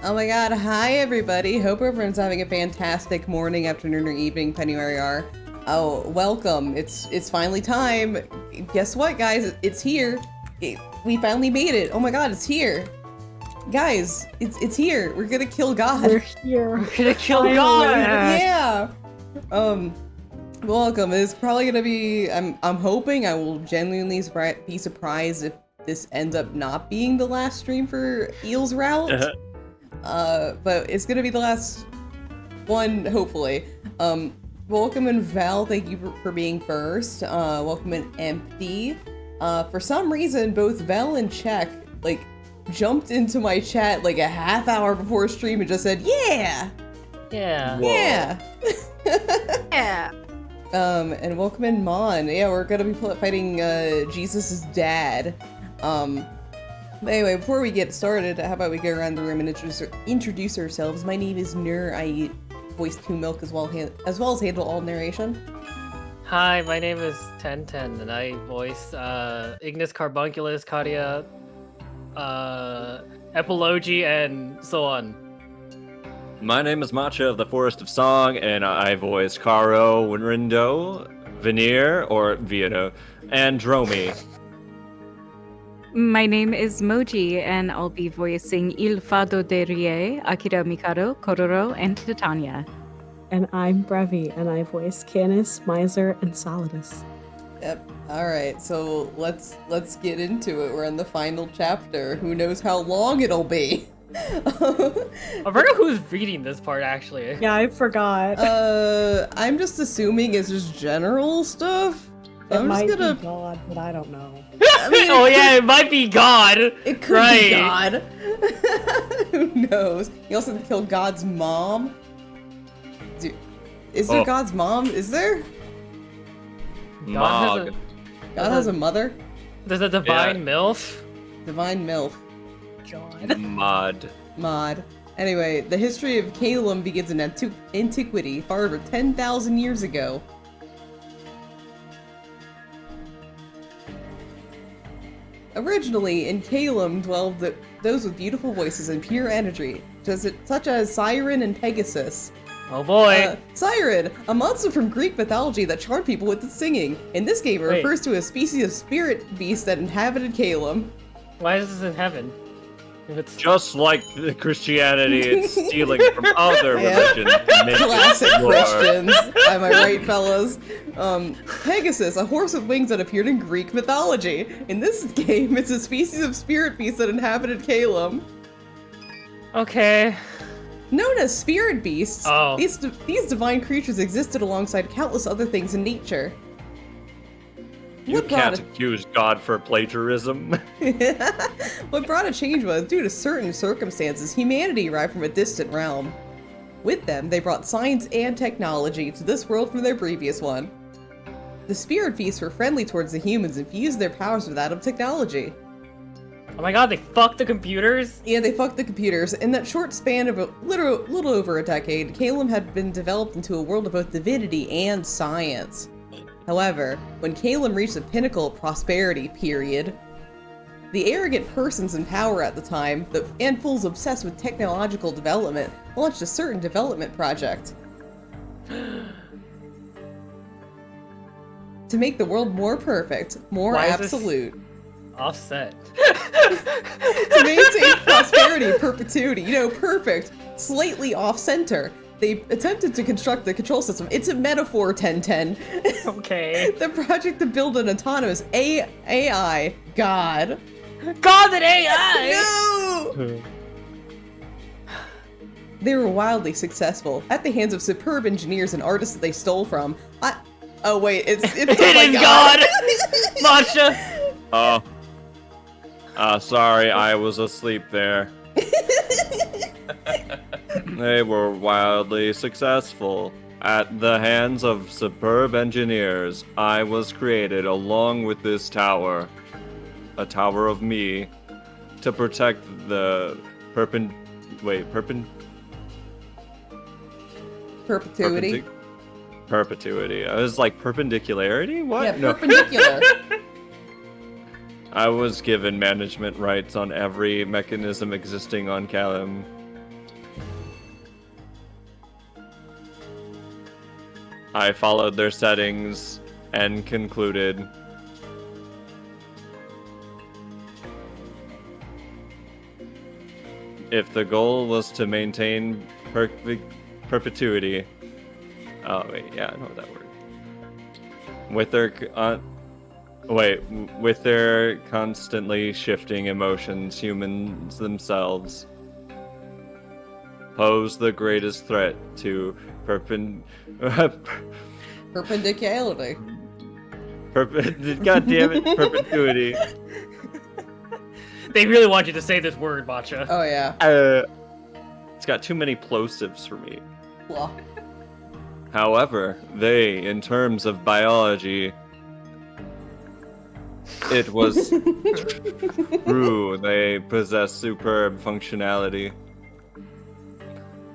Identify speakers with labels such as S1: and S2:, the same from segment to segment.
S1: Oh my god, hi everybody. Hope everyone's having a fantastic morning, afternoon, or evening, depending where you are. Oh, welcome. It's finally time. Guess what, guys? It's here. We finally made it. Oh my god, it's here. Guys, it's here. We're gonna kill God.
S2: We're here.
S3: We're gonna kill God!
S1: Yeah! Welcome. It's probably gonna be, I'm hoping I will genuinely be surprised if this ends up not being the last stream for Il's Route. But it's gonna be the last one, hopefully. Welcome in Val, thank you for being first. Welcome in Empty. For some reason, both Val and Check, jumped into my chat like a half hour before stream and just said, yeah!
S3: Yeah.
S1: Whoa. Yeah!
S2: Yeah.
S1: And welcome in Mon. Yeah, we're gonna be fighting, Jesus' dad. Anyway, before we get started, how about we go around the room and introduce ourselves. My name is Nur. I voice 2 Milk as well as handle all narration.
S3: Hi, my name is Ten and I voice Ignis Carbunculus, Kadia, Epilogy, and so on.
S4: My name is Matcha of the Forest of Song, and I voice Caro, Winrindo, Veneer, or Viano, and Dromi.
S2: My name is Moji, and I'll be voicing Il Fado de Rie, Akira Mikado, Kororo, and Titania.
S5: And I'm Brevi, and I voice Canis, Miser, and Solidus.
S1: Yep. Alright, so let's get into it. We're in the final chapter. Who knows how long it'll be?
S3: I forgot who's reading this part, actually.
S5: Yeah, I forgot.
S1: I'm just assuming it's just general stuff.
S5: It
S1: I'm
S5: might
S1: just gonna...
S5: be God, but I don't know.
S1: I mean,
S3: It might be God!
S1: It could be God. Who knows? You also have to kill God's mom. Dude, is there God's mom? Is there?
S4: Mog.
S1: God has a mother?
S3: There's a divine MILF?
S1: Divine MILF.
S5: God.
S1: Mod. Anyway, the history of Calum begins in antiquity, far over 10,000 years ago. Originally, in Calum dwelled those with beautiful voices and pure energy, such as Siren and Pegasus.
S3: Oh boy!
S1: Siren, a monster from Greek mythology that charmed people with its singing. In this game, it refers to a species of spirit beast that inhabited Calum.
S3: Why is this in heaven? If it's
S4: Just like Christianity, it's stealing from other religions.
S1: Classic Christians. Am I right, fellas? Pegasus, a horse with wings that appeared in Greek mythology. In this game, it's a species of spirit beast that inhabited Calum.
S3: okay.
S1: Known as spirit beasts,
S3: Oh.
S1: these divine creatures existed alongside countless other things in nature.
S4: You can't accuse God for plagiarism.
S1: What brought a change was, due to certain circumstances, humanity arrived from a distant realm. With them, they brought science and technology to this world from their previous one. The spirit beasts were friendly towards the humans and fused their powers with that of technology.
S3: Oh my god, they fucked the computers?
S1: Yeah, they fucked the computers. In that short span of a little over a decade, Calum had been developed into a world of both divinity and science. However, when Calum reached the pinnacle of prosperity period, the arrogant persons in power at the time, and fools obsessed with technological development, launched a certain development project. To make the world more perfect, more absolute.
S3: Offset.
S1: To maintain prosperity and perpetuity, perfect, slightly off-center. They attempted to construct the control system. It's a metaphor, 1010.
S3: Okay.
S1: The project to build an autonomous AI god.
S3: God, an AI!
S1: No! They were wildly successful, at the hands of superb engineers and artists that they stole from. Oh wait, it's
S3: It is God! Matcha!
S4: Sorry, I was asleep there. They were wildly successful. At the hands of superb engineers, I was created along with this tower. A tower of me. To protect the
S1: Perpetuity.
S4: Perpetuity. I was like, perpendicularity? What?
S1: Yeah,
S4: No.
S1: perpendicular.
S4: I was given management rights on every mechanism existing on Calum. I followed their settings and concluded. If the goal was to maintain perpetuity. Oh, wait, yeah, I know that word. With their constantly shifting emotions, humans themselves pose the greatest threat to
S1: Perpendicularity.
S4: God damn it, perpetuity.
S3: They really want you to say this word, Matcha.
S1: Oh yeah.
S4: It's got too many plosives for me.
S1: Blah.
S4: However, they, in terms of biology, it was true. They possess superb functionality.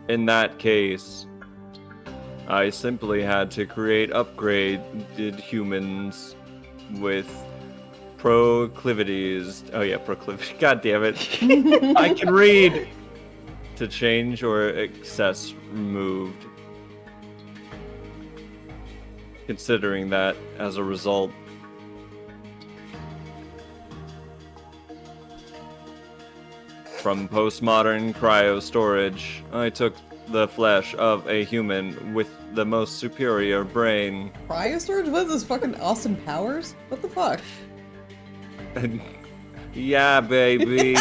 S4: In that case, I simply had to create upgraded humans with proclivities. Oh yeah, proclivity. God damn it. I can read. To change or excess removed. Considering that as a result, from postmodern cryo storage, I took the flesh of a human with the most superior brain.
S1: Cryo storage? What is this, fucking Austin Powers? What the fuck?
S4: Yeah, baby.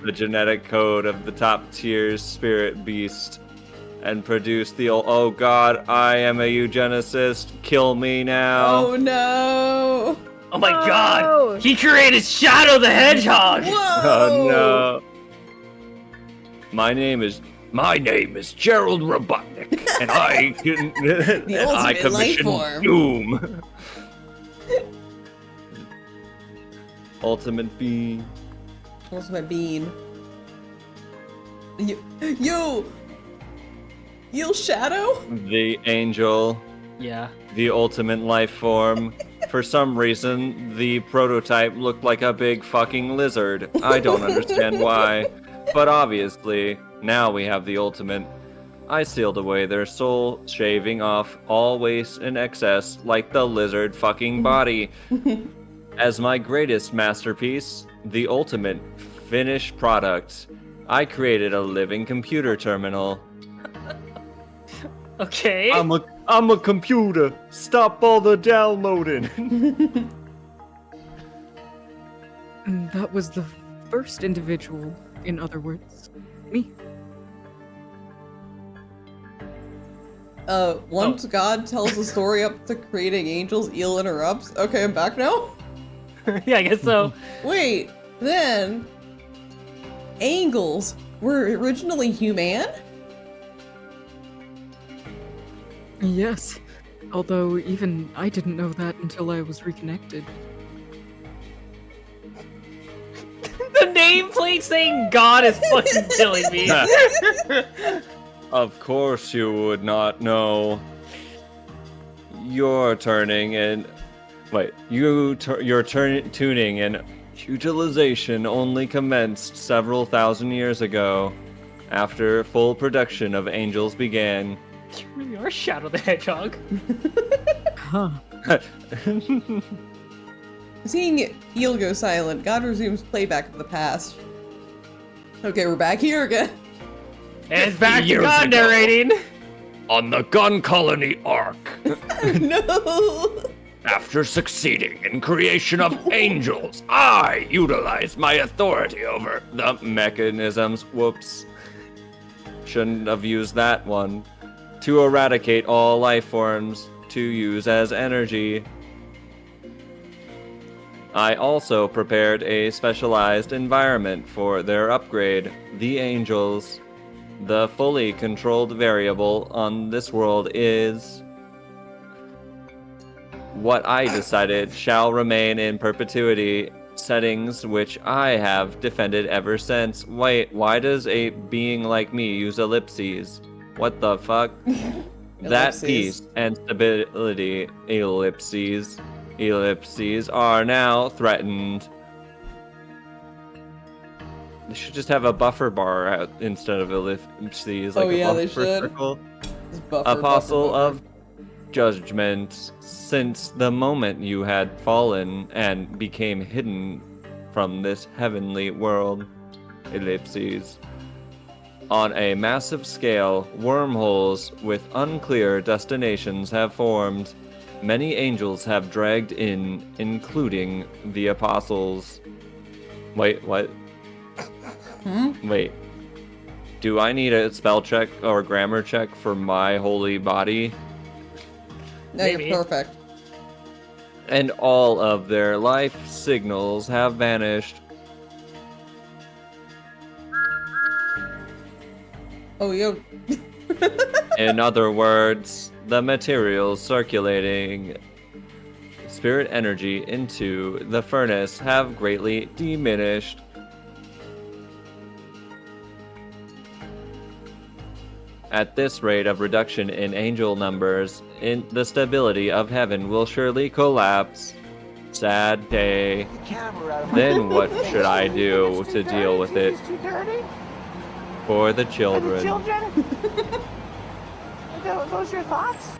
S4: The genetic code of the top tier spirit beast. And produce the oh god, I am a eugenicist, kill me now.
S1: Oh no!
S3: Oh my
S2: Oh.
S3: god! He created Shadow the Hedgehog!
S1: Whoa!
S4: Oh no. My name is Gerald Robotnik, and I can
S1: The
S4: and I
S1: ultimate life
S4: commission
S1: form.
S4: Doom. Ultimate being.
S1: What's my bean? Yo! Shadow?
S4: The angel,
S3: Yeah.
S4: the ultimate life form. For some reason, the prototype looked like a big fucking lizard. I don't understand why. But obviously, now we have the ultimate. I sealed away their soul, shaving off all waste and excess like the lizard fucking body. As my greatest masterpiece, the ultimate finished product, I created a living computer terminal.
S3: Okay.
S4: I'm a computer. Stop all the downloading.
S2: And that was the first individual, in other words. Me.
S1: Once God tells the story up to creating angels, Eel interrupts. Okay, I'm back now?
S3: Yeah, I guess so.
S1: Wait, then... Angles were originally human?
S2: Yes. Although even I didn't know that until I was reconnected.
S3: The nameplate saying God is fucking killing me.
S4: Of course you would not know. You're turning in... Wait, your tuning and utilization only commenced several thousand years ago, after full production of Angels began.
S3: You really are Shadow the Hedgehog.
S2: Huh.
S1: Seeing Eel go silent, God resumes playback of the past. Okay, we're back here again.
S3: And it's back to
S4: Years
S3: God
S4: ago.
S3: narrating.
S4: On the Gun Colony Ark,
S1: No!
S4: after succeeding in creation of angels, I utilized my authority over the mechanisms. Whoops. Shouldn't have used that one. To eradicate all life forms to use as energy. I also prepared a specialized environment for their upgrade, the angels. The fully controlled variable on this world is... what I decided shall remain in perpetuity, settings which I have defended ever since. Wait, why does a being like me use ellipses? What the fuck? That
S1: Ellipses.
S4: peace and stability, ellipses are now threatened. They should just have a buffer bar out instead of ellipses. Like
S1: Oh,
S4: a
S1: yeah, they
S4: buffer
S1: should.
S4: circle.
S1: Just buffer,
S4: Apostle
S1: buffer,
S4: of Judgment, since the moment you had fallen and became hidden from this heavenly world, ellipses. On a massive scale, wormholes with unclear destinations have formed. Many angels have dragged in, including the apostles. Wait, what? Wait. Do I need a spell check or grammar check for my holy body?
S1: No,
S3: Maybe.
S1: you're perfect.
S4: And all of their life signals have vanished.
S1: Oh, yo.
S4: In other words, the materials circulating spirit energy into the furnace have greatly diminished. At this rate of reduction in angel numbers, the stability of heaven will surely collapse. Sad day. Then what should I do to deal with it? For the children.
S6: Those your thoughts?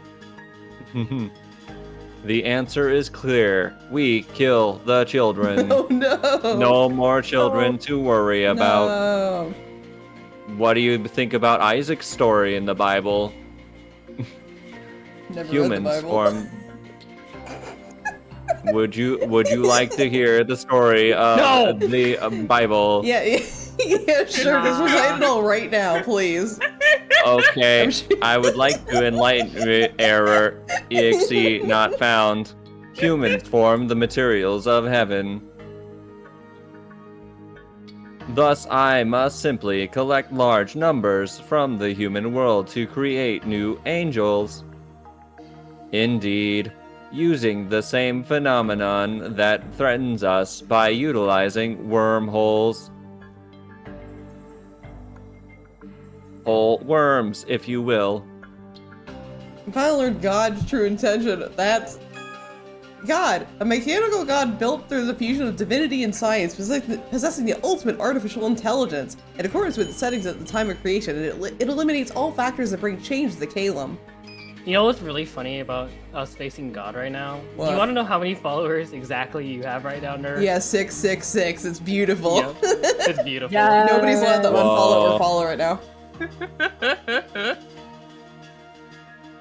S4: The answer is clear. We kill the children.
S1: Oh, no.
S4: No more children to worry about.
S1: No.
S4: What do you think about Isaac's story in the Bible?
S1: Never read the
S4: Humans
S1: Bible.
S4: form. Would you like to hear the story of
S3: No!
S4: the Bible?
S1: Yeah, yeah, sure. Just recite it all right now, please.
S4: Okay,
S1: I'm sure-
S4: I would like to enlighten me. Error. EXE not found. Humans form the materials of heaven. Thus, I must simply collect large numbers from the human world to create new angels. Indeed, using the same phenomenon that threatens us by utilizing wormholes. Whole worms, if you will.
S1: If I learned God's true intention, that's... God, a mechanical god built through the fusion of divinity and science, possessing the ultimate artificial intelligence, in accordance with the settings at the time of creation, and it eliminates all factors that bring change to the Calum.
S3: You know what's really funny about us facing God right now?
S1: What?
S3: Do you want to know how many followers exactly you have right now, nerd?
S1: Yeah, 666, it's beautiful.
S3: Yep. It's beautiful.
S2: Yeah.
S1: Nobody's allowed to unfollow
S4: Whoa.
S1: or follow right now.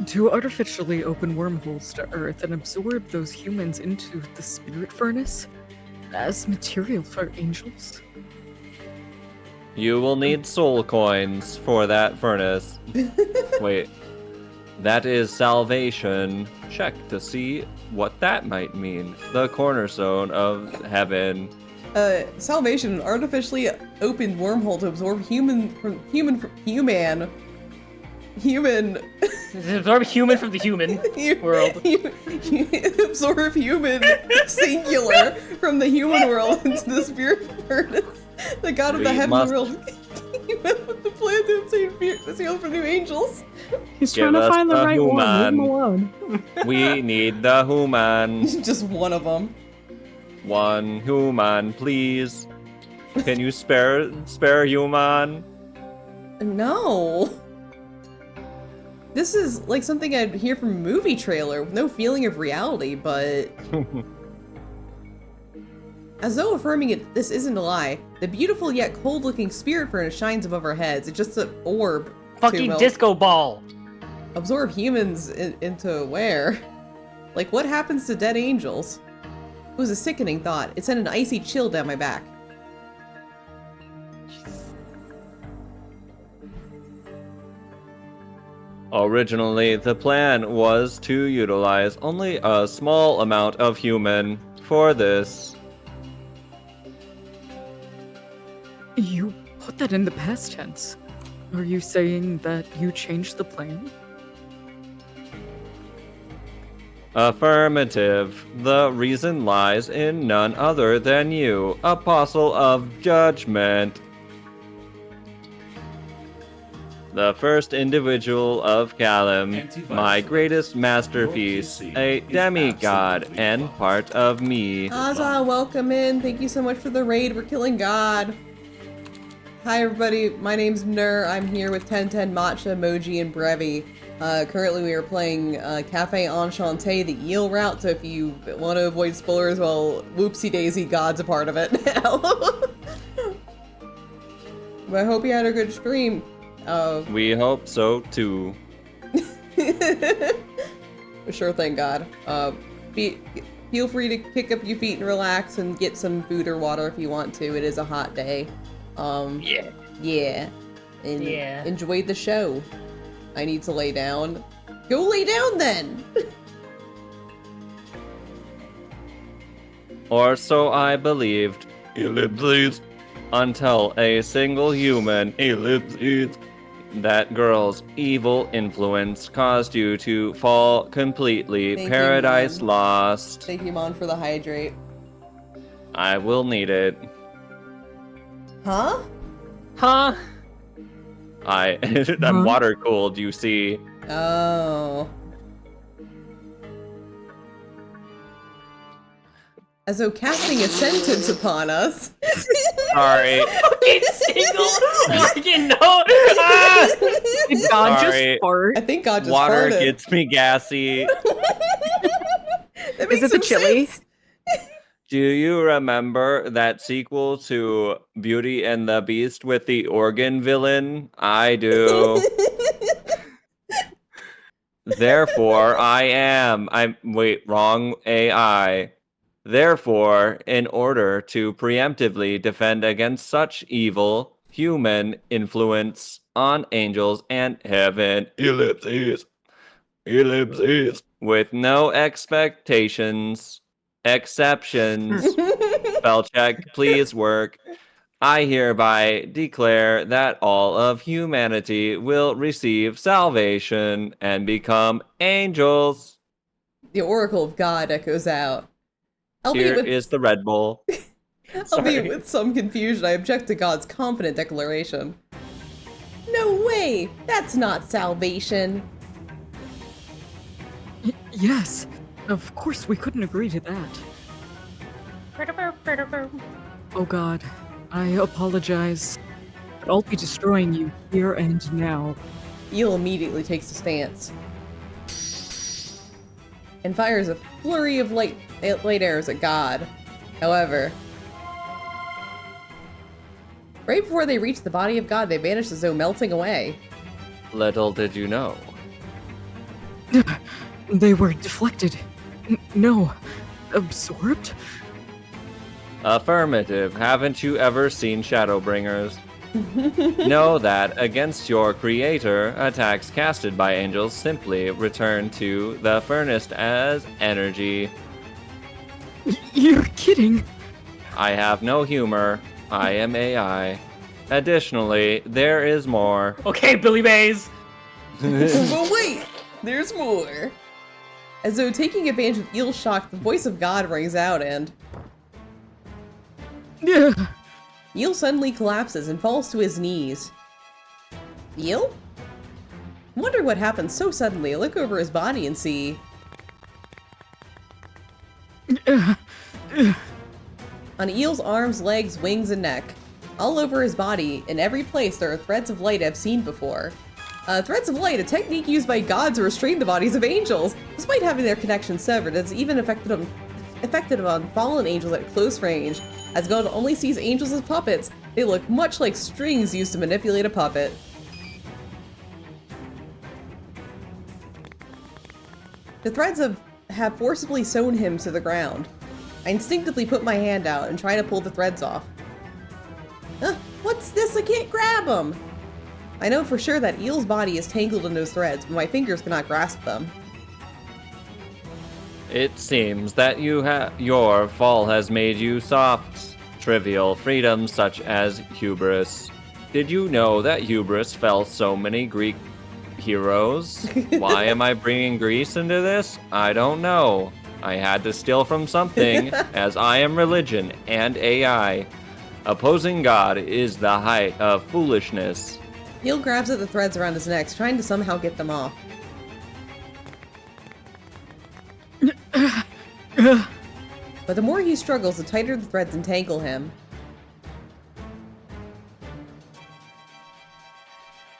S2: To artificially open wormholes to Earth and absorb those humans into the spirit furnace as material for angels?
S4: You will need soul coins for that furnace. Wait. That is salvation. Check to see what that might mean. The cornerstone of heaven.
S1: Salvation, an artificially opened wormhole to absorb human.
S3: Absorb human from the human world.
S1: Absorb human singular from the human world into the spirit furnace. The god of the
S4: We
S1: heavenly
S4: must-
S1: world. With the plan to obtain seal for new angels.
S5: He's
S4: Give
S5: trying to
S4: us
S5: find the
S4: the
S5: right one. Leave him
S4: human.
S5: alone.
S4: We need the human.
S1: Just one of them.
S4: One human, please. Can you spare human?
S1: No. This is like something I'd hear from a movie trailer with no feeling of reality, but as though affirming it, this isn't a lie. The beautiful yet cold-looking spirit furnace shines above our heads. It's just an orb.
S3: Fucking
S1: to
S3: disco ball.
S1: absorb humans into where? Like, what happens to dead angels? It was a sickening thought. It sent an icy chill down my back.
S4: Originally, the plan was to utilize only a small amount of human for this.
S2: You put that in the past tense. Are you saying that you changed the plan?
S4: Affirmative. The reason lies in none other than you, Apostle of Judgment. The first individual of Callum, my greatest masterpiece, a demigod and part of me.
S1: Aza, welcome in. Thank you so much for the raid. We're killing God. Hi everybody, my name's Nur. I'm here with 1010 Matcha, Moji, and Brevi. Currently we are playing Cafe Enchanté, the eel route, so if you want to avoid spoilers, well, whoopsie daisy, God's a part of it now. But I hope you had a good stream.
S4: We hope so too.
S1: Sure thing, God. Feel free to kick up your feet and relax and get some food or water if you want to. It is a hot day.
S3: Yeah.
S1: Yeah. And
S3: Yeah.
S1: enjoy the show. I need to lay down. Go lay down then!
S4: Or so I believed. Ellipses. Until a single human, ellipses, that girl's evil influence caused you to fall completely.
S1: Thank you,
S4: Paradise
S1: Mom.
S4: lost.
S1: Thank you, Mon, for the hydrate.
S4: I will need it.
S1: Huh?
S3: Huh?
S4: I'm water cooled, you see.
S1: Oh. As though casting a sentence upon us.
S4: Sorry.
S3: Fucking single fucking no! Ah!
S2: Did God
S4: Sorry.
S2: just fart?
S1: I think God just
S4: Water
S1: farted.
S4: gets me gassy.
S1: That
S2: Is
S1: makes
S2: it the
S1: some
S2: chili?
S1: sense.
S4: Do you remember that sequel to Beauty and the Beast with the organ villain? I do. Therefore, wait, wrong AI. Therefore, in order to preemptively defend against such evil human influence on angels and heaven, ellipses, with no expectations, exceptions, spell check, please work. I hereby declare that all of humanity will receive salvation and become angels.
S1: The Oracle of God echoes out.
S4: Here
S1: Albeit
S4: is the Red Bull. Sorry.
S1: with some confusion, I object to God's confident declaration. No way! That's not salvation!
S2: Yes, of course we couldn't agree to that. Oh God, I apologize. But I'll be destroying you here and now.
S1: Eel immediately takes a stance. And fires a flurry of light arrows at God. However, right before they reach the body of God, they vanish as though melting away.
S4: Little did you know.
S2: They were deflected. No, absorbed?
S4: Affirmative. Haven't you ever seen Shadowbringers? Know that against your creator, attacks casted by angels simply return to the furnace as energy.
S2: You're kidding.
S4: I have no humor. I am AI. Additionally, there is more.
S3: Okay, Billy Mays!
S1: But wait! There's more! As though taking advantage of Eel's shock, the voice of God rings out and... Eel suddenly collapses and falls to his knees. Eel? Wonder what happened so suddenly. I look over his body and see... On Eel's arms, legs, wings, and neck. All over his body, in every place, there are threads of light I've seen before. Threads of light, a technique used by God to restrain the bodies of angels. Despite having their connection severed, it's even effective on fallen angels at close range. As God only sees angels as puppets, they look much like strings used to manipulate a puppet. The threads have forcibly sewn him to the ground. I instinctively put my hand out and try to pull the threads off. What's this? I can't grab them! I know for sure that Eel's body is tangled in those threads, but my fingers cannot grasp them.
S4: It seems that your fall has made you soft. Trivial freedoms such as hubris. Did you know that hubris fell so many Greek heroes? Why am I bringing Greece into this? I don't know. I had to steal from something, as I am religion and AI. Opposing God is the height of foolishness.
S1: Eel grabs at the threads around his neck, trying to somehow get them off. But the more he struggles, the tighter the threads entangle him.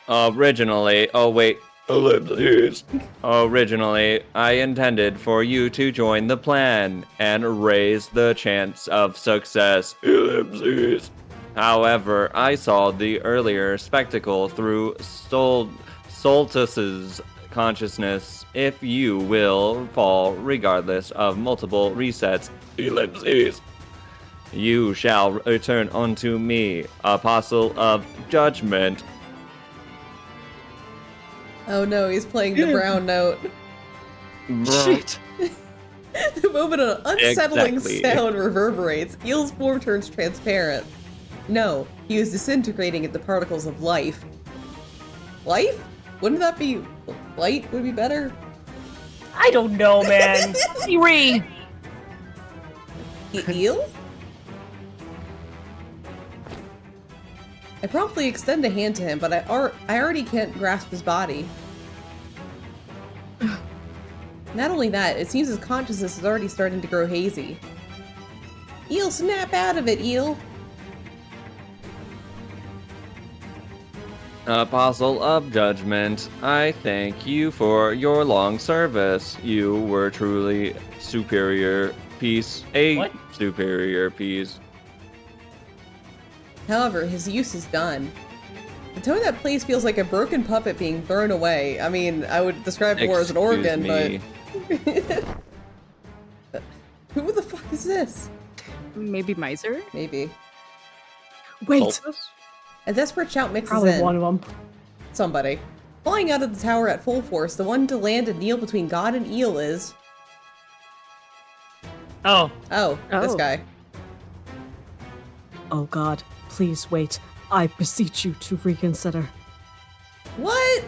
S4: Originally, oh wait, Ellipses. Originally, I intended for you to join the plan and raise the chance of success. Ellipses. However, I saw the earlier spectacle through Soltus's consciousness. If you will fall regardless of multiple resets. Ellipses. You shall return unto me, Apostle of Judgment.
S1: Oh no, he's playing the brown note.
S2: Shit!
S1: The moment an unsettling
S4: Exactly.
S1: sound reverberates, Eel's form turns transparent. No, he is disintegrating into particles of life. Life? Wouldn't that be... light would be better?
S3: I don't know, man.
S2: Eerie!
S1: Eel? I promptly extend a hand to him, but I already can't grasp his body. Not only that, it seems his consciousness is already starting to grow hazy. Eel, snap out of it, Eel!
S4: Apostle of Judgment, I thank you for your long service. You were truly superior piece.
S3: What?
S4: Superior piece.
S1: However, his use is done. The tone of that place feels like a broken puppet being thrown away. I mean, I would describe it more as an organ,
S4: me.
S1: but... Who the fuck is this?
S2: Maybe Miser?
S1: Maybe.
S5: Wait,
S4: Soltus?
S1: A desperate shout mixes
S5: probably
S1: in.
S5: one of them.
S1: Somebody. Flying out of the tower at full force, the one to land and kneel between God and Eel is...
S3: Oh,
S1: Oh, this
S2: Oh.
S1: guy.
S5: Oh God, please wait. I beseech you to reconsider.
S1: What?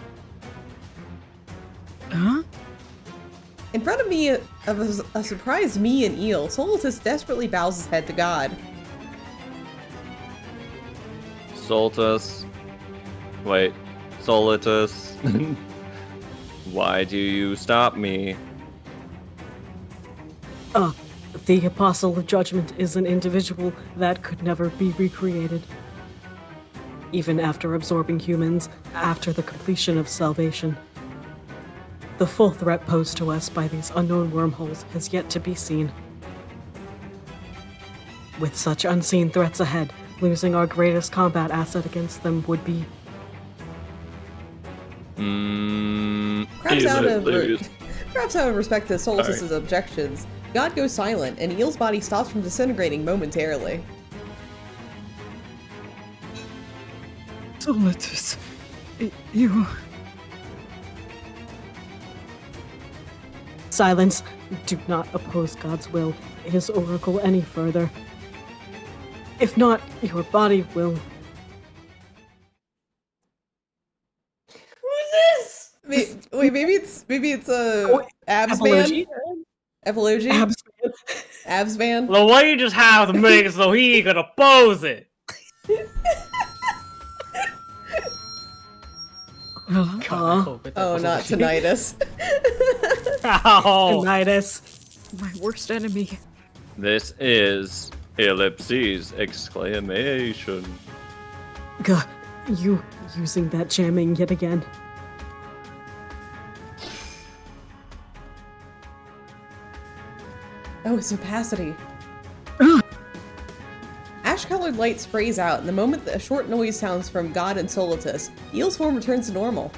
S2: Huh?
S1: In front of me, of a surprised me and Eel, Solus desperately bows his head to God.
S4: Soltus. Wait. Solitus. Why do you stop me?
S5: The Apostle of Judgment is an individual that could never be recreated. Even after absorbing humans, after the completion of salvation. The full threat posed to us by these unknown wormholes has yet to be seen. With such unseen threats ahead, losing our greatest combat asset against them would be...
S1: Perhaps out of,
S4: Ellipses.
S1: perhaps out of respect to Solus's
S4: Sorry.
S1: objections, God goes silent, and Eel's body stops from disintegrating momentarily.
S2: Solitus. You...
S5: Silence. Do not oppose God's will, his oracle, any further. If not, your body will...
S3: who's this?
S1: Wait, maybe it's a
S5: Oh,
S1: abs
S5: apology.
S1: man? Apology?
S5: Abs-
S1: Abs man?
S3: The way you just have to make it so he ain't gonna oppose it.
S2: Huh?
S3: God, I hope it
S1: Oh,
S3: doesn't
S1: not
S3: work.
S1: tinnitus.
S3: Ow.
S5: Tinnitus.
S2: My worst enemy.
S4: This is ellipses! Exclamation.
S5: Gah, you using that jamming yet again.
S1: Oh, it's opacity. Ash-colored light sprays out, and the moment that a short noise sounds from God and Solitus, Eel's form returns to normal.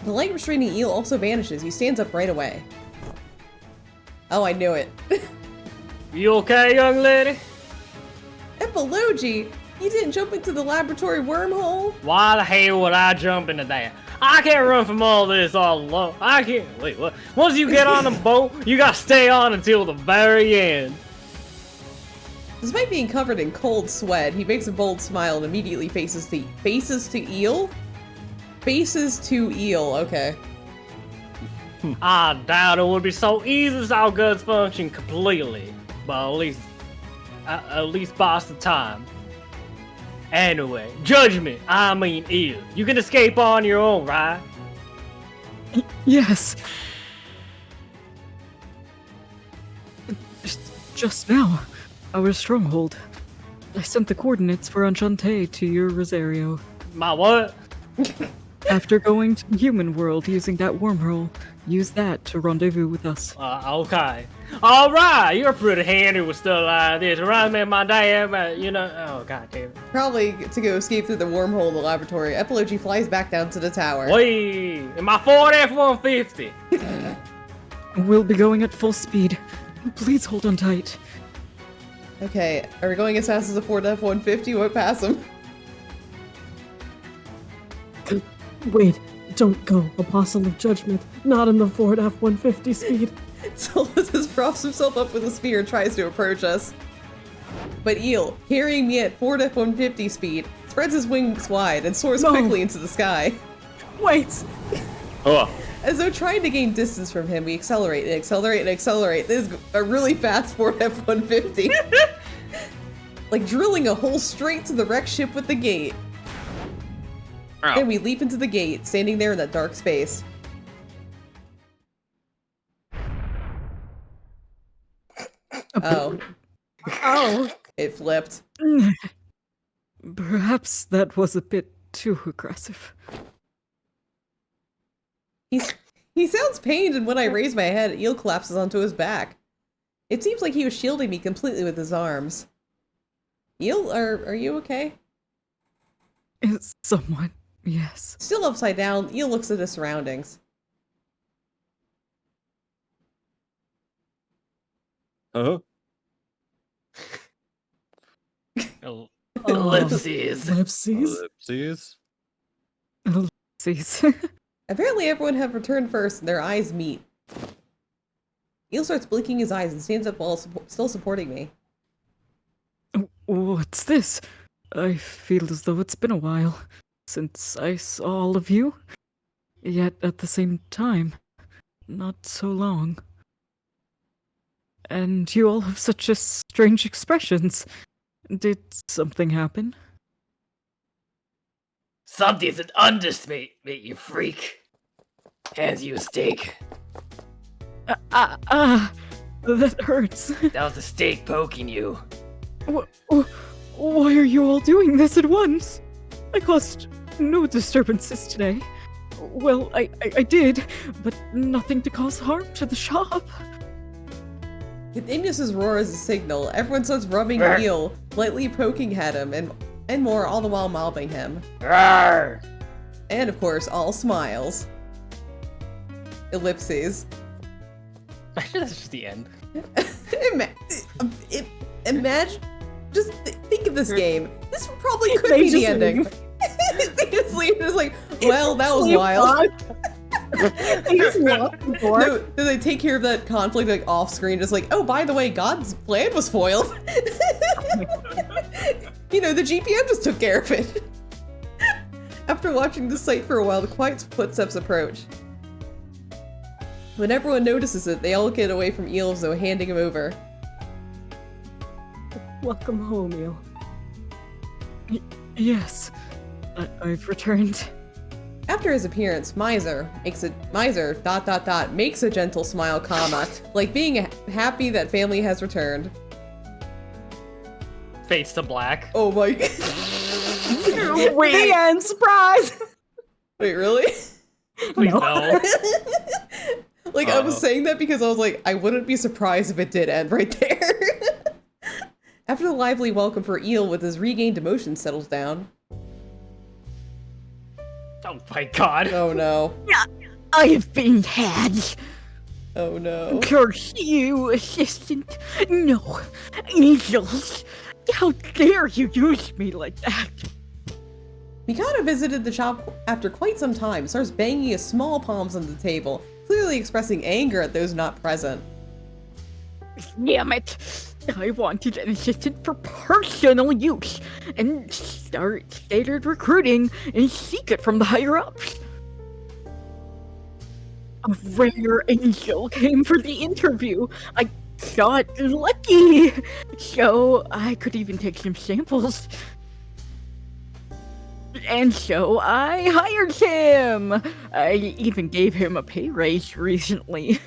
S1: The light restraining Eel also vanishes. He stands up right away. Oh, I knew it.
S3: You okay, young lady?
S1: Epology! You didn't jump into the laboratory wormhole?
S3: Why the hell would I jump into that? I can't run from all this all alone. I can't. Wait, what? Once you get on the boat, you gotta stay on until the very end.
S1: Despite being covered in cold sweat, he makes a bold smile and immediately faces to Eel? Faces to Eel, okay.
S3: I doubt it would be so easy as our guns function completely, but at least pass the time. Anyway, judgment. I mean, Eel. You can escape on your own, right?
S2: Yes. Just now, our stronghold. I sent the coordinates for Enchante to your Rosario.
S3: My what?
S2: After going to the human world using that wormhole, use that to rendezvous with us.
S3: Okay. All right, you're pretty handy with stuff like this. Reminds me of my dad, you know. Oh, god damn it.
S1: Probably to go escape through the wormhole in the laboratory, Epilogy flies back down to the tower.
S3: Wait, in my Ford F-150.
S2: We'll be going at full speed. Please hold on tight.
S1: Okay, are we going as fast as a Ford F-150? What pass him?
S5: Wait, don't go, Apostle of Judgment. Not in the Ford F-150 speed.
S1: Solus props himself up with a spear and tries to approach us. But Eel, carrying me at Ford F-150 speed, spreads his wings wide and soars quickly into the sky.
S5: Wait!
S4: Oh,
S1: As though trying to gain distance from him, we accelerate and accelerate and accelerate. This is a really fast Ford F-150. Like drilling a hole straight to the wrecked ship with the gate. Then we leap into the gate, standing there in that dark space. Oh.
S5: Oh!
S1: It flipped.
S2: Perhaps that was a bit too aggressive.
S1: He sounds pained, and when I raise my head, Eel collapses onto his back. It seems like he was shielding me completely with his arms. Eel, are you okay?
S2: It's someone, yes.
S1: Still upside down, Eel looks at his surroundings.
S4: uh-huh.
S3: Ellipses.
S5: Ellipses?
S4: Ellipses.
S2: Ellipses.
S1: Apparently everyone have returned first, and their eyes meet. Eel starts blinking his eyes and stands up while still supporting me.
S2: What's this? I feel as though it's been a while since I saw all of you. Yet at the same time, not so long. And you all have such a strange expressions. Did something happen?
S3: Something's an understatement, you freak. Hands you a steak.
S2: That hurts.
S3: That was a steak poking you.
S2: Why are you all doing this at once? I caused no disturbances today. Well, I did, but nothing to cause harm to the shop.
S1: With Ignis's roar as a signal, everyone starts rubbing Eel, lightly poking at him, and more, all the while mobbing him.
S3: Rawr.
S1: And of course, all smiles. Ellipses.
S3: Actually, that's just the end.
S1: Imagine, just think of this game. This probably could be the ending. They just leave, just like, well, that was wild.
S5: They just lock the door.
S1: No, they take care of that conflict like off screen, just like, oh, by the way, God's plan was foiled. You know, the GPM just took care of it. After watching the sight for a while, the quiet footsteps approach. When everyone notices it, they all get away from Eel as though handing him over.
S5: Welcome home, Eel.
S2: Yes, I've returned.
S1: After his appearance, Miser makes a gentle smile, comma, like being happy that family has returned.
S3: Fades to black.
S1: Oh my god.
S5: Wait. The end, surprise!
S1: Wait, really?
S3: Please no.
S1: Like, I was saying that because I was like, I wouldn't be surprised if it did end right there. After the lively welcome for Eel with his regained emotion settles down.
S3: Oh my god.
S1: Oh no.
S2: I've been had.
S1: Oh no.
S2: Curse you, assistant. No, angels. How dare you use me like that?
S1: Mikado visited the shop after quite some time, starts banging his small palms on the table, clearly expressing anger at those not present.
S2: Damn it. I wanted an assistant for personal use, and started recruiting in secret from the higher-ups. A rare angel came for the interview. I got lucky, so I could even take some samples. And so I hired him. I even gave him a pay raise recently.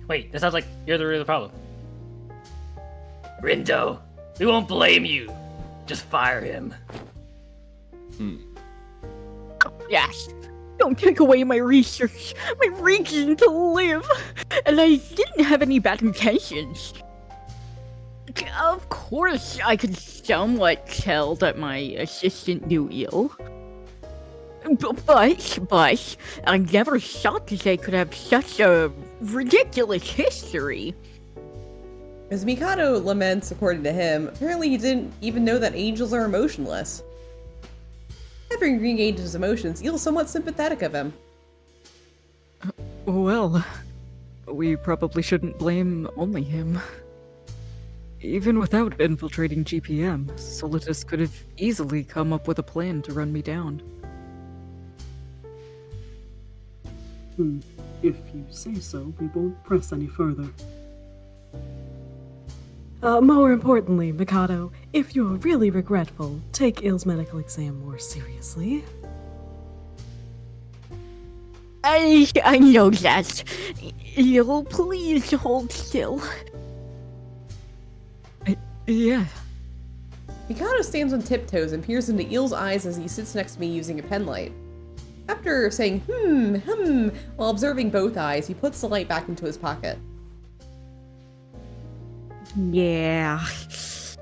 S3: Wait, that sounds like you're the real problem. Rindo, we won't blame you. Just fire him.
S2: Yes. Don't take away my research, my reason to live. And I didn't have any bad intentions. Of course, I could somewhat tell that my assistant knew ill. But I never thought that they could have such a ridiculous history.
S1: As Mikado laments, according to him, apparently he didn't even know that angels are emotionless. After re-engaging his emotions, Eel's somewhat sympathetic of him.
S2: Well, we probably shouldn't blame only him. Even without infiltrating GPM, Solitus could have easily come up with a plan to run me down.
S5: If you say so, we won't press any further. More importantly, Mikado, if you're really regretful, take Eel's medical exam more seriously.
S2: I know that. Eel, please hold still. Yeah.
S1: Mikado stands on tiptoes and peers into Eel's eyes as he sits next to me using a penlight. After saying while observing both eyes, he puts the light back into his pocket.
S2: Yeah.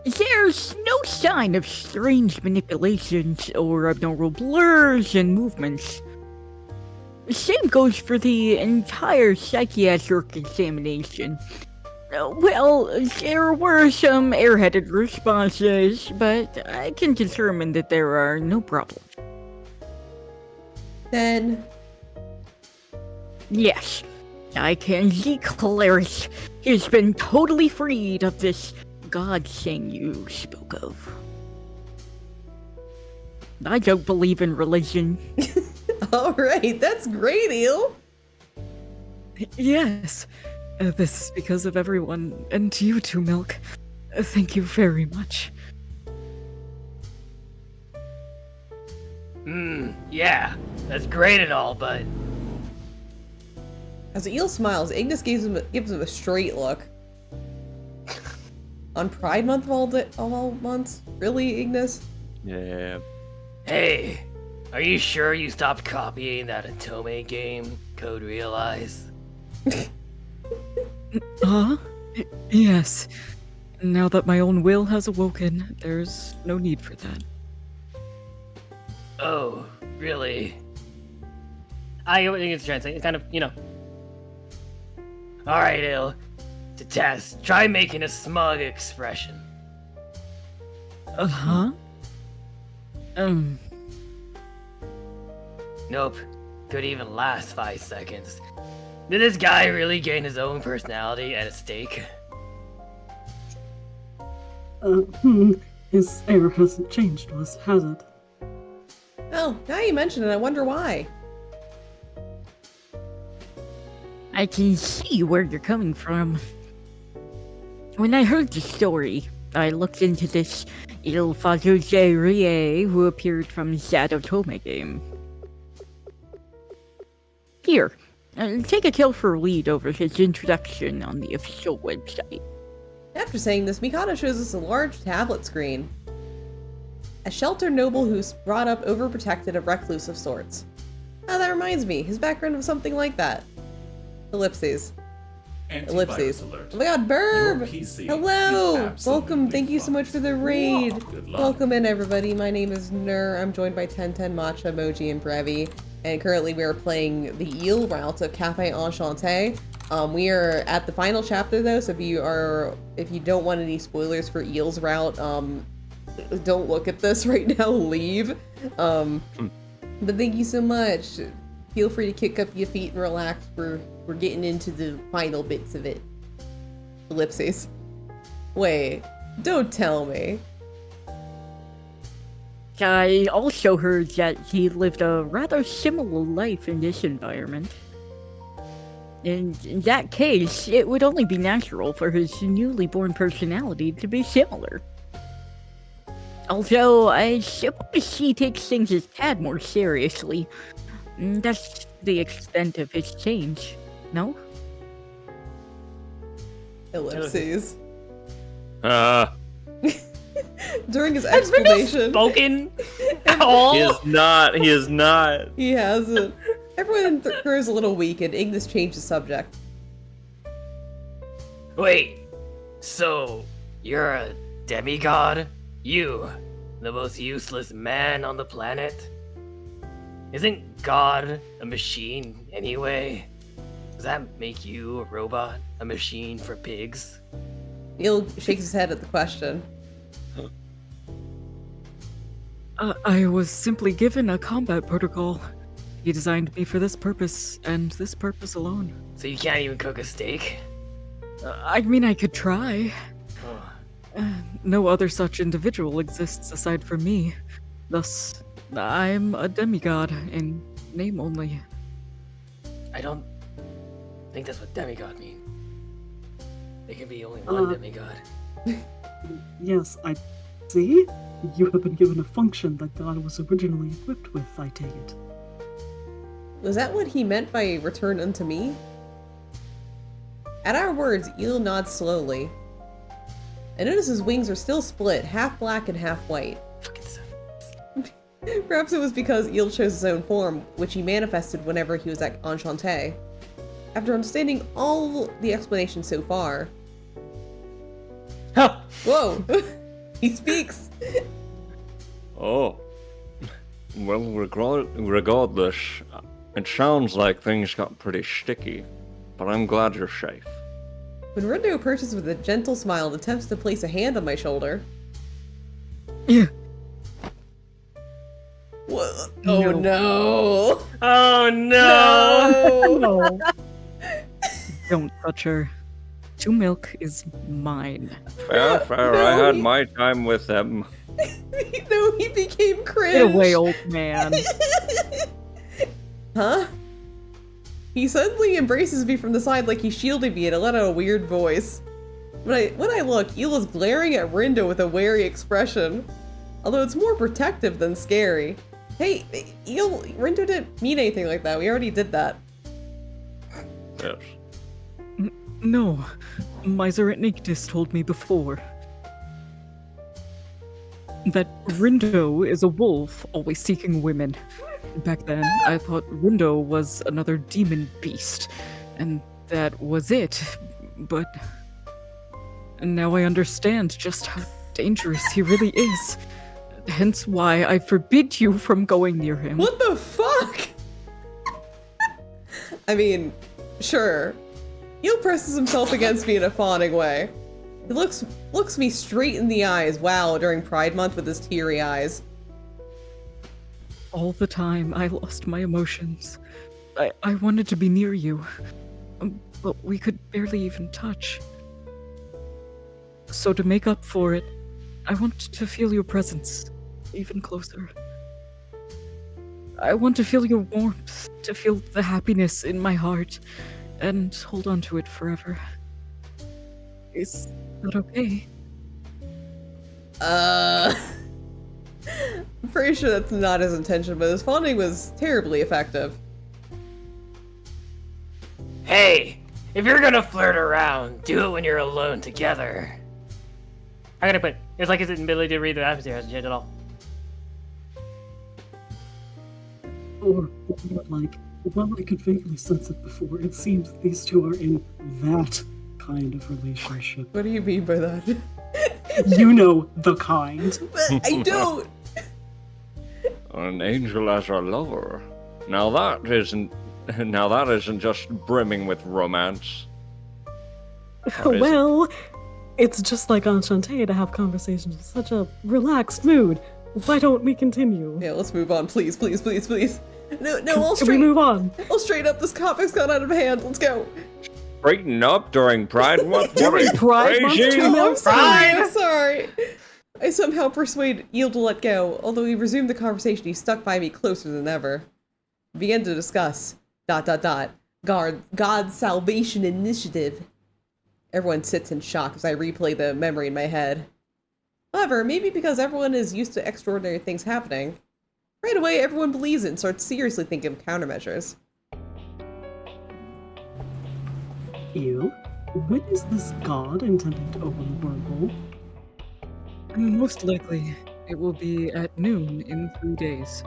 S2: There's no sign of strange manipulations or abnormal blurs and movements. The same goes for the entire psychiatric examination. Well, there were some airheaded responses, but I can determine that there are no problems.
S1: Then...
S2: Yes, I can declare it. He's been totally freed of this god thing you spoke of. I don't believe in religion.
S1: Alright, that's great, Eel!
S2: Yes, this is because of everyone, and you too, Milk. Thank you very much.
S3: Yeah, that's great and all, but
S1: As Eel smiles, Ignis gives him a straight look. On Pride Month of all months? Really, Ignis?
S4: Yeah.
S3: hey, are you sure you stopped copying that Atome game, Code Realize?
S2: Huh? Yes. Now that my own will has awoken, there's no need for that.
S3: Oh, really? I think it's translating. It's kind of, Alright, Il. To test, try making a smug expression.
S2: Uh-huh?
S3: Nope. Could even last 5 seconds. Did this guy really gain his own personality at a stake?
S5: His air hasn't changed, has it?
S1: Oh, now you mention it, I wonder why.
S2: I can see where you're coming from. When I heard the story, I looked into this Il Rie who appeared from that Otome game. Here, take a kill for a read over his introduction on the official website.
S1: After saying this, Mikado shows us a large tablet screen. A sheltered noble who's brought up overprotected, a recluse of sorts. Ah, that reminds me, his background was something like that. Ellipses. Ellipses.
S6: Alert.
S1: Oh my god, Burb!
S6: Your PC
S1: Hello!
S6: is
S1: Welcome, thank you so much for the raid.
S6: Good luck.
S1: Welcome in, everybody. My name is Nur. I'm joined by 1010 Matcha, Moji, and Brevi. And currently we are playing the Il route of Cafe Enchanté. We are at the final chapter though, so if you don't want any spoilers for Eel's route, don't look at this right now, leave. But thank you so much. Feel free to kick up your feet and relax. We're getting into the final bits of it. Ellipses. Wait, don't tell me.
S2: I also heard that he lived a rather similar life in this environment. In that case, it would only be natural for his newly born personality to be similar. Although, I suppose he takes things a tad more seriously. That's the extent of his change, no?
S1: Ellipses.
S4: Uh,
S1: During his explanation,
S3: Spoken.
S1: in Everyone,
S3: all.
S4: He is not. He is not.
S1: he hasn't. Everyone grows a little weak, and Ignis changed the subject.
S6: Wait, so you're a demigod? You, the most useless man on the planet? Isn't God a machine anyway? Does that make you a robot? A machine for pigs?
S1: Eel shakes his head at the question.
S2: I was simply given a combat protocol. He designed me for this purpose, and this purpose alone.
S6: So you can't even cook a steak?
S2: I mean, I could try.
S6: Oh,
S2: No other such individual exists aside from me. Thus, I'm a demigod in name only.
S6: I don't think that's what demigod mean. There can be only one demigod.
S5: Yes, I see. You have been given a function that God was originally equipped with, I take it.
S1: Was that what he meant by return unto me? At our words, Eel nods slowly. I notice his wings are still split, half black and half white.
S6: Fucking son.
S1: Perhaps it was because Eel chose his own form, which he manifested whenever he was at Enchanté. After understanding all the explanations so far...
S3: Huh.
S1: Whoa! He speaks!
S4: Oh. Well, regardless, it sounds like things got pretty sticky, but I'm glad you're safe.
S1: When Rindo approaches with a gentle smile and attempts to place a hand on my shoulder...
S2: Yeah.
S1: What? Oh no!
S3: Oh no!
S5: No.
S2: Don't touch her. 2 milk is mine.
S4: Fair, fair.
S1: No,
S4: I had
S1: he-
S4: my time with them.
S1: No, he became cringe!
S2: Get away, old man.
S1: Huh? He suddenly embraces me from the side like he's shielding me and I let out a weird voice. When I look, Eel is glaring at Rindo with a wary expression. Although it's more protective than scary. Hey, Eel, Rindo didn't mean anything like that. We already did that.
S4: Yes.
S2: No, Miser Ignis told me before that Rindo is a wolf, always seeking women. Back then, I thought Rindo was another demon beast, and that was it. But now I understand just how dangerous he really is. Hence why I forbid you from going near him.
S1: What the fuck? I mean, sure. Eel presses himself against me in a fawning way. He looks me straight in the eyes, wow, during Pride Month with his teary eyes.
S2: All the time, I lost my emotions. I wanted to be near you, but we could barely even touch. So to make up for it, I want to feel your presence even closer. I want to feel your warmth, to feel the happiness in my heart, and hold on to it forever. Is that okay?
S1: I'm pretty sure that's not his intention, but his fawning was terribly effective.
S6: Hey, if you're gonna flirt around, do it when you're alone together.
S3: I gotta put. It's like his ability to read the atmosphere hasn't changed at all.
S5: Or more like, while I could vaguely sense it before, it seems these two are in that kind of relationship.
S1: What do you mean by that?
S5: You know the kind.
S1: But I don't!
S4: An angel as a lover. Now that isn't just brimming with romance. Or is it?
S5: Well, it's just like Enchanté to have conversations with such a relaxed mood. Why don't we continue?
S1: Yeah, let's move on, please, please, please, please. No,
S5: Can we
S1: I'll
S5: move on?
S1: straight up. This topic's gone out of hand. Let's go.
S4: Straighten up during Pride Month?
S5: During Pride Month,
S4: Crazy?
S5: too?
S1: Oh, I'm sorry.
S3: Pride!
S1: I'm sorry. I somehow persuade Eel to let go. Although he resumed the conversation, he stuck by me closer than ever. We began to discuss ... God's Salvation Initiative. Everyone sits in shock as I replay the memory in my head. However, maybe because everyone is used to extraordinary things happening, right away everyone believes it and starts seriously thinking of countermeasures.
S5: You? When is this god intending to open the wormhole?
S2: Most likely It will be at noon in 3 days.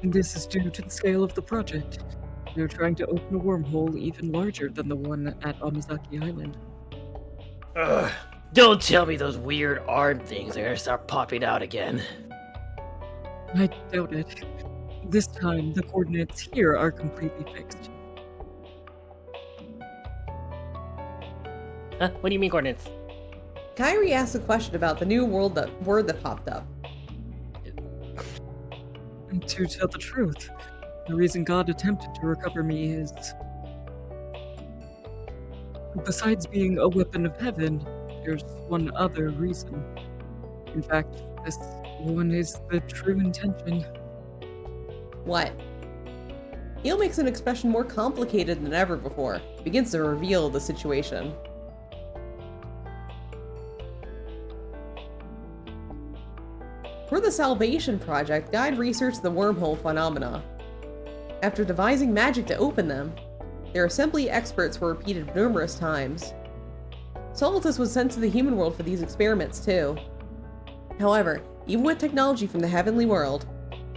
S2: This is due to the scale of the project. They're trying to open a wormhole even larger than the one at Amazaki Island.
S6: Ugh. Don't tell me those weird arm things are gonna start popping out again.
S2: I doubt it. This time, the coordinates here are completely fixed.
S3: Huh? What do you mean coordinates?
S1: Kyrie asked a question about the new word that popped up.
S2: And to tell the truth, the reason God attempted to recover me is... Besides being a weapon of heaven, there's one other reason. In fact, this one is the true intention.
S1: What? Eel makes an expression more complicated than ever before. Begins to reveal the situation. For the Salvation Project, Guide researched the wormhole phenomena. After devising magic to open them, their assembly experts were repeated numerous times. Solidus was sent to the human world for these experiments too. However, even with technology from the heavenly world,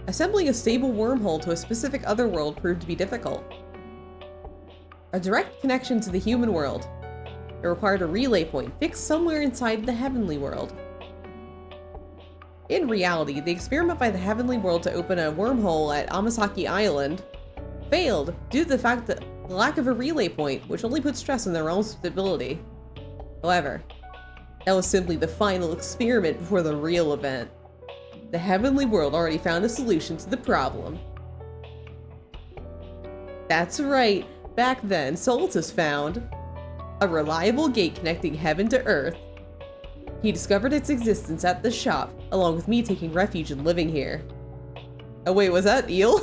S1: assembling a stable wormhole to a specific other world proved to be difficult. A direct connection to the human world, it required a relay point fixed somewhere inside the heavenly world. In reality, the experiment by the heavenly world to open a wormhole at Amasaki Island failed due to the fact that the lack of a relay point, which only put stress on their own stability. However, that was simply the final experiment before the real event. The heavenly world already found a solution to the problem. That's right, back then Soltis found a reliable gate connecting heaven to earth. He discovered its existence at the shop, along with me taking refuge and living here. Oh wait, was that Eel?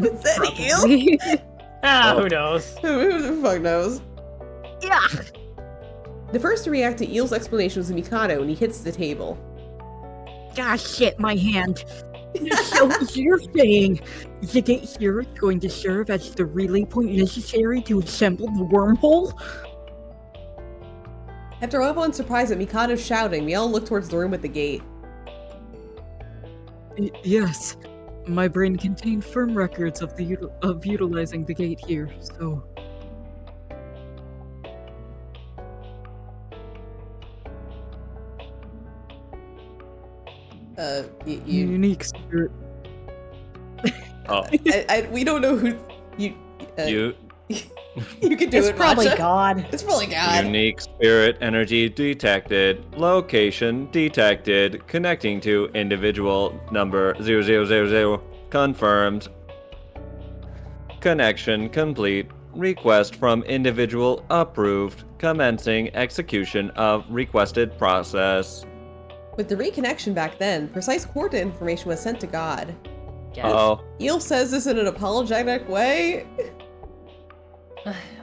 S1: Was that Eel?
S3: Who knows?
S1: Who the fuck knows?
S2: Yeah!
S1: The first to react to Eel's explanation was Mikado when he hits the table.
S2: Ah, shit, my hand. So you're saying the gate here is going to serve as the relay point necessary to assemble the wormhole?
S1: After everyone's surprised at Mikado's shouting, we all look towards the room with the gate.
S2: Yes. My brain contained firm records of utilizing the gate here, so... Unique spirit.
S4: Oh,
S1: we don't know who you.
S4: you
S1: You can do
S5: It's
S1: it.
S5: probably
S1: Matcha.
S5: God.
S1: It's probably God.
S4: unique spirit energy detected. Location detected. Connecting to individual number 0000. Confirmed. Connection complete. Request from individual approved. Commencing execution of requested process.
S1: With the reconnection back then, precise coordinate information was sent to God.
S4: Oh,
S1: Eel says this in an apologetic way.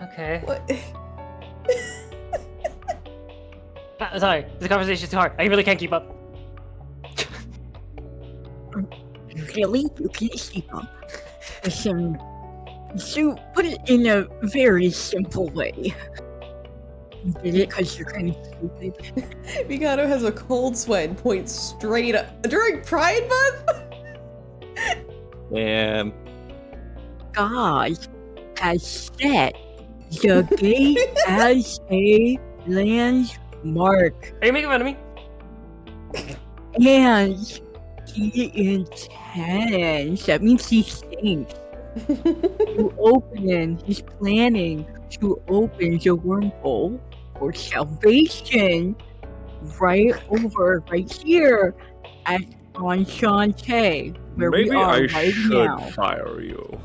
S3: Okay.
S1: What?
S3: Sorry, this conversation's too hard. I really can't keep up.
S2: Really? You can't keep up. Listen, so put it in a very simple way. Did it because you're kind of stupid?
S1: Mikado has a cold sweat and points straight up. During Pride Month?
S4: damn.
S2: God has set the gate as a landmark.
S3: Are you making fun of me?
S2: And he intends, that means he thinks, to open, he's planning to open the wormhole for salvation right here at Enchante, where
S4: Maybe
S2: we are
S4: I
S2: right
S4: should
S2: now.
S4: fire you.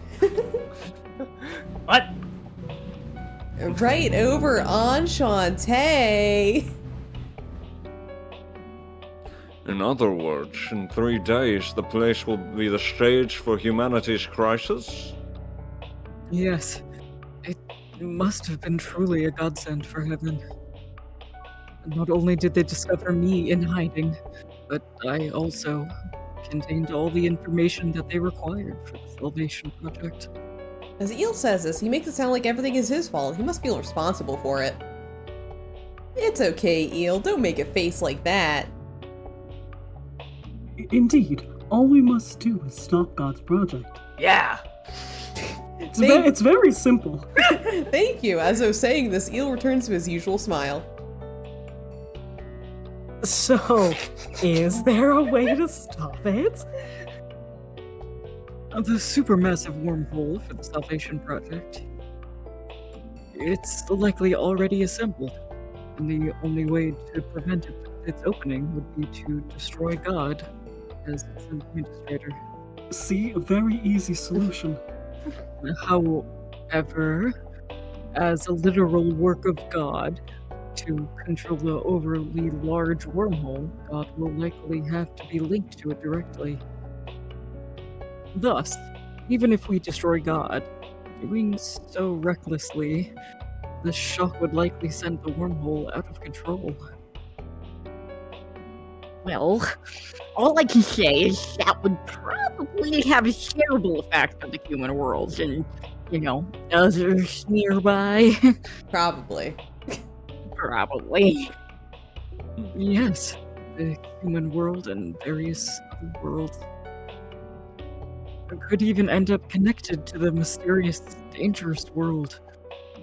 S3: What?
S1: Right over on Shantae.
S4: In other words, in 3 days, the place will be the stage for humanity's crisis?
S2: Yes, it must have been truly a godsend for heaven. Not only did they discover me in hiding, but I also contained all the information that they required for the Salvation Project.
S1: As Eel says this, he makes it sound like everything is his fault. He must feel responsible for it. It's okay, Eel. Don't make a face like that.
S5: Indeed, all we must do is stop God's project.
S6: Yeah.
S5: It's very simple.
S1: Thank you. As I was saying this, Eel returns to his usual smile.
S5: So, is there a way to stop it?
S2: The supermassive wormhole for the Salvation Project. It's likely already assembled, and the only way to prevent its opening would be to destroy God as its administrator.
S5: See, a very easy solution.
S2: However, as a literal work of God, to control the overly large wormhole, God will likely have to be linked to it directly. Thus, even if we destroy God, doing so recklessly, the shock would likely send the wormhole out of control.
S7: Well, all I can say is that would probably have a terrible effect on the human world and, others nearby.
S1: Probably.
S7: Probably.
S2: Yes, the human world and various other worlds. It could even end up connected to the mysterious, dangerous world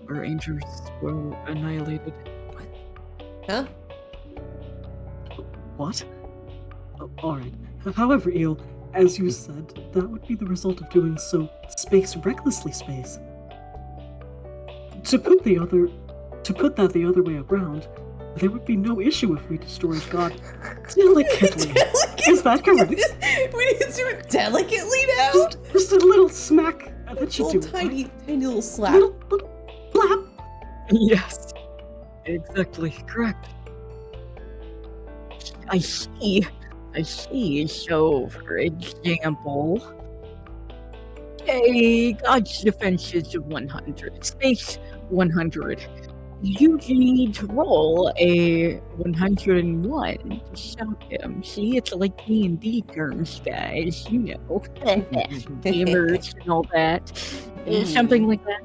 S2: where angels were annihilated.
S1: Huh?
S5: What? Oh, alright. However, Eel, as you said, that would be the result of doing so recklessly. To put that the other way around, there would be no issue if we destroyed God delicately. Is that correct?
S1: We need to do it delicately now?
S5: Just a little smack. That should do
S1: Little
S5: it.
S1: tiny little slap.
S5: Little flap.
S2: Yes, exactly correct.
S7: I see. So, for example, say God's defense is 100, space 100. You need to roll a 101 to stop him. See, it's like D&D terms, guys. Gamers and all that. Something like that.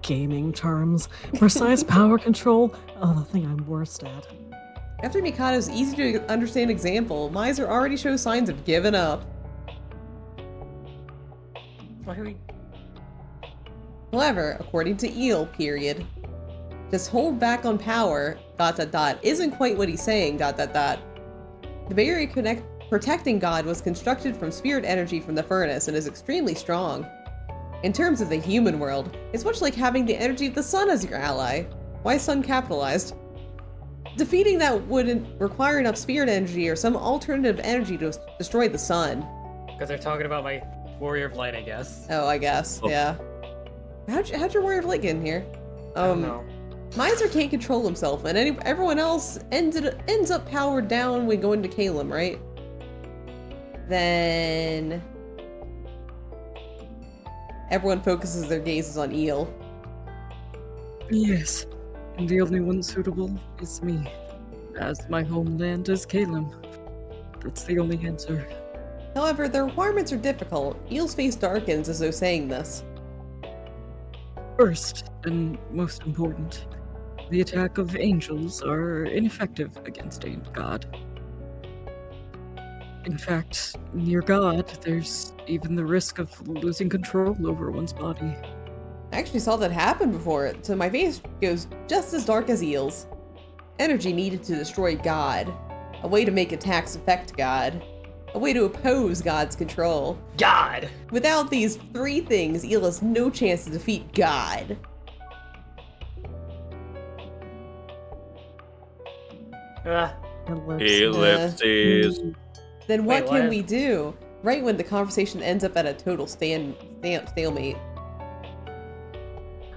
S5: Gaming terms. Precise power control. Oh, the thing I'm worst at.
S1: After Mikado's easy to understand example, Miser already shows signs of giving up. However, according to Eel, just hold back on power, ... isn't quite what he's saying, ... The barrier protecting God was constructed from spirit energy from the furnace and is extremely strong. In terms of the human world, it's much like having the energy of the sun as your ally. Why sun capitalized? Defeating that wouldn't require enough spirit energy or some alternative energy to destroy the sun.
S3: Because they're talking about my Warrior of Light, I guess.
S1: Oh, I guess, yeah. How'd your Warrior of Light get in here?
S3: I don't know.
S1: Miser can't control himself, and everyone else ends up powered down when going to Calum, right? Then everyone focuses their gazes on Eel.
S2: Yes, and the only one suitable is me, as my homeland is Calum. That's the only answer.
S1: However, the requirements are difficult. Eel's face darkens as though saying this.
S2: First, and most important, the attack of angels are ineffective against God. In fact, near God, there's even the risk of losing control over one's body.
S1: I actually saw that happen before, so my face goes just as dark as Eel's. Energy needed to destroy God. A way to make attacks affect God. A way to oppose God's control.
S6: God!
S1: Without these three things, Eel has no chance to defeat God.
S4: Ellipses.
S1: Then what
S3: Wait,
S1: can
S3: what?
S1: we do? Right when the conversation ends up at a total stalemate.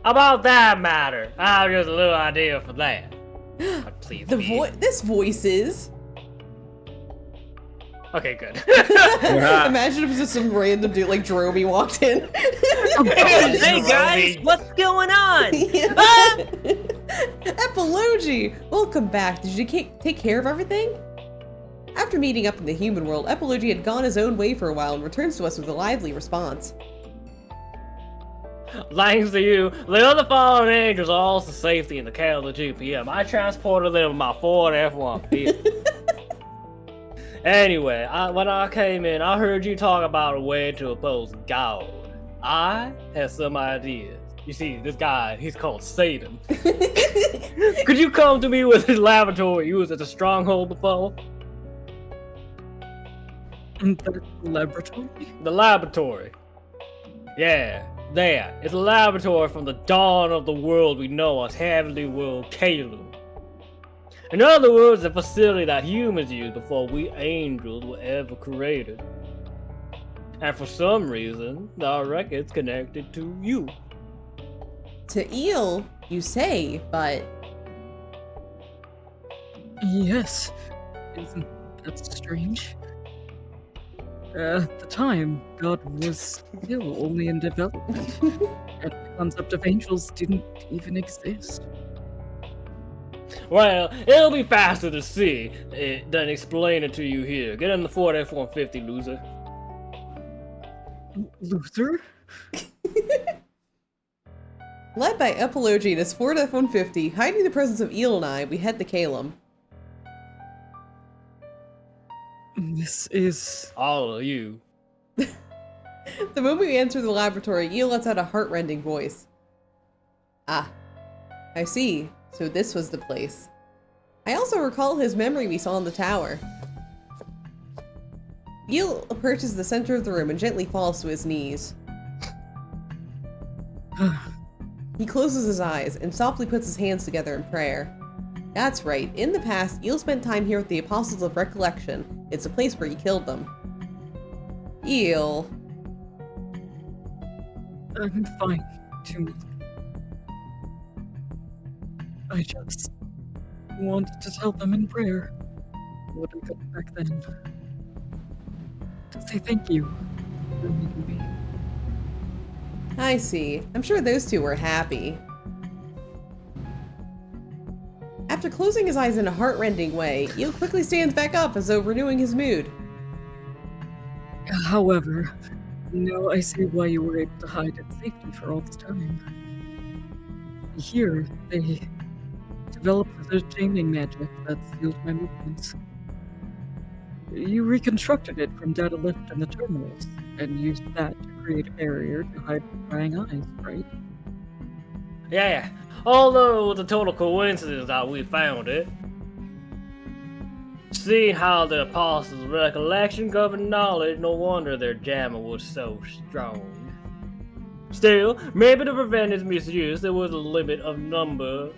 S3: About that matter, I have just a little idea for that. Please.
S1: This voice is.
S3: Okay, good.
S1: Imagine if just some random dude like Jerome walked in.
S6: Hey guys, what's going on?
S1: Epilogy! Welcome back. Did you take care of everything? After meeting up in the human world, Epilogy had gone his own way for a while and returns to us with a lively response.
S3: Thanks to you, the other fallen angels are also safety in the Caldor 2 PM. I transported them with my Ford F-150. Anyway, when I came in, I heard you talk about a way to oppose God. I have some ideas. You see, this guy, he's called Satan. Could you come to me with his laboratory used as a stronghold before?
S2: The laboratory?
S3: The laboratory. Yeah, there. It's a laboratory from the dawn of the world we know as Heavenly World Calum. In other words, a facility that humans used before we angels were ever created. And for some reason, the record's connected to you.
S1: To eel, you say, but
S2: Yes. Isn't that strange? At the time, God was still only in development, and the concept of angels didn't even exist.
S3: Well, it'll be faster to see it than explain it to you here. Get in the Ford F-150, loser.
S2: Luther?
S1: led by Epilogy and his Ford F-150, hiding the presence of Eel and I, we head to Calum.
S2: This is...
S3: All of you.
S1: The moment we enter the laboratory, Eel lets out a heart-rending voice. Ah, I see. So this was the place. I also recall his memory we saw in the tower. Eel approaches the center of the room and gently falls to his knees. He closes his eyes and softly puts his hands together in prayer. That's right, in the past, Eel spent time here with the Apostles of Recollection. It's a place where he killed them. Eel.
S2: I'm fine, Jimmy. I just wanted to tell them in prayer what I got back then. To say thank you for meeting me.
S1: I see. I'm sure those two were happy. After closing his eyes in a heart-rending way, Eel quickly stands back up as though renewing his mood.
S2: However, now I see why you were able to hide in safety for all this time. Here, they developed the chaining magic that sealed my movements. You reconstructed it from data left in the terminals, and used that to create a barrier to hide from prying eyes, right?
S3: Yeah, although it was a total coincidence that we found it. Seeing how the Apostles' recollection governed knowledge, no wonder their jammer was so strong. Still, maybe to prevent its misuse, there was a limit of number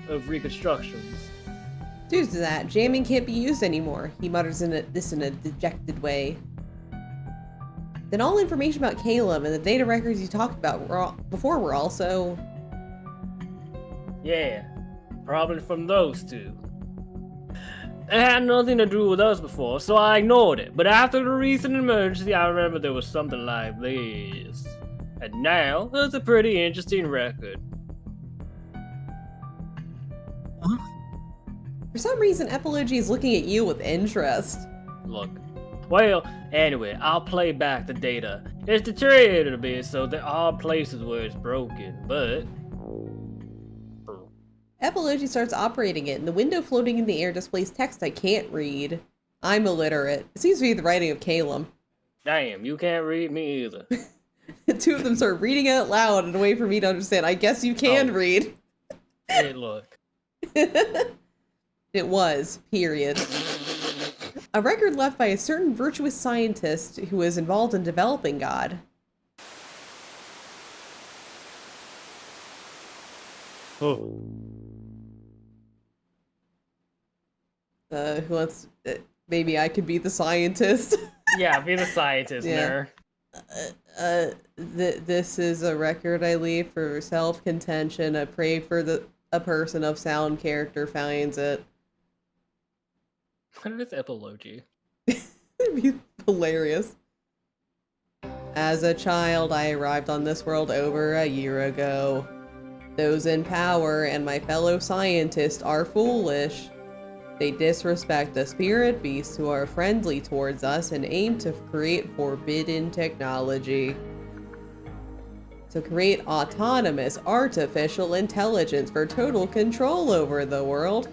S3: of reconstructions.
S1: Due to that, jamming can't be used anymore, he mutters in a dejected way. Then all information about Caleb and the data records you talked about before were also...
S3: Yeah, probably from those two. It had nothing to do with us before, so I ignored it. But after the recent emergency, I remember there was something like this. And now, it's a pretty interesting record.
S2: Huh?
S1: For some reason, Epilogy is looking at you with interest.
S3: Look. Well, anyway, I'll play back the data. It's deteriorated a bit, so there are places where it's broken, but...
S1: Epilogy starts operating it, and the window floating in the air displays text I can't read. I'm illiterate. It seems to be the writing of Caleb.
S3: Damn, you can't read me either.
S1: The two of them start reading out loud in a way for me to understand. I guess you can read.
S3: Hey, look.
S1: It was, period. A record left by a certain virtuous scientist who was involved in developing God.
S3: Oh.
S1: Who wants... maybe I could be the scientist.
S3: Yeah, be the scientist,
S1: Yeah.
S3: nerd.
S1: This is a record I leave for self-contention. I pray for a person of sound character finds it.
S3: What is epilogy?
S1: It'd be hilarious. As a child, I arrived on this world over a year ago. Those in power and my fellow scientists are foolish. They disrespect the spirit beasts who are friendly towards us and aim to create forbidden technology. to create autonomous artificial intelligence for total control over the world.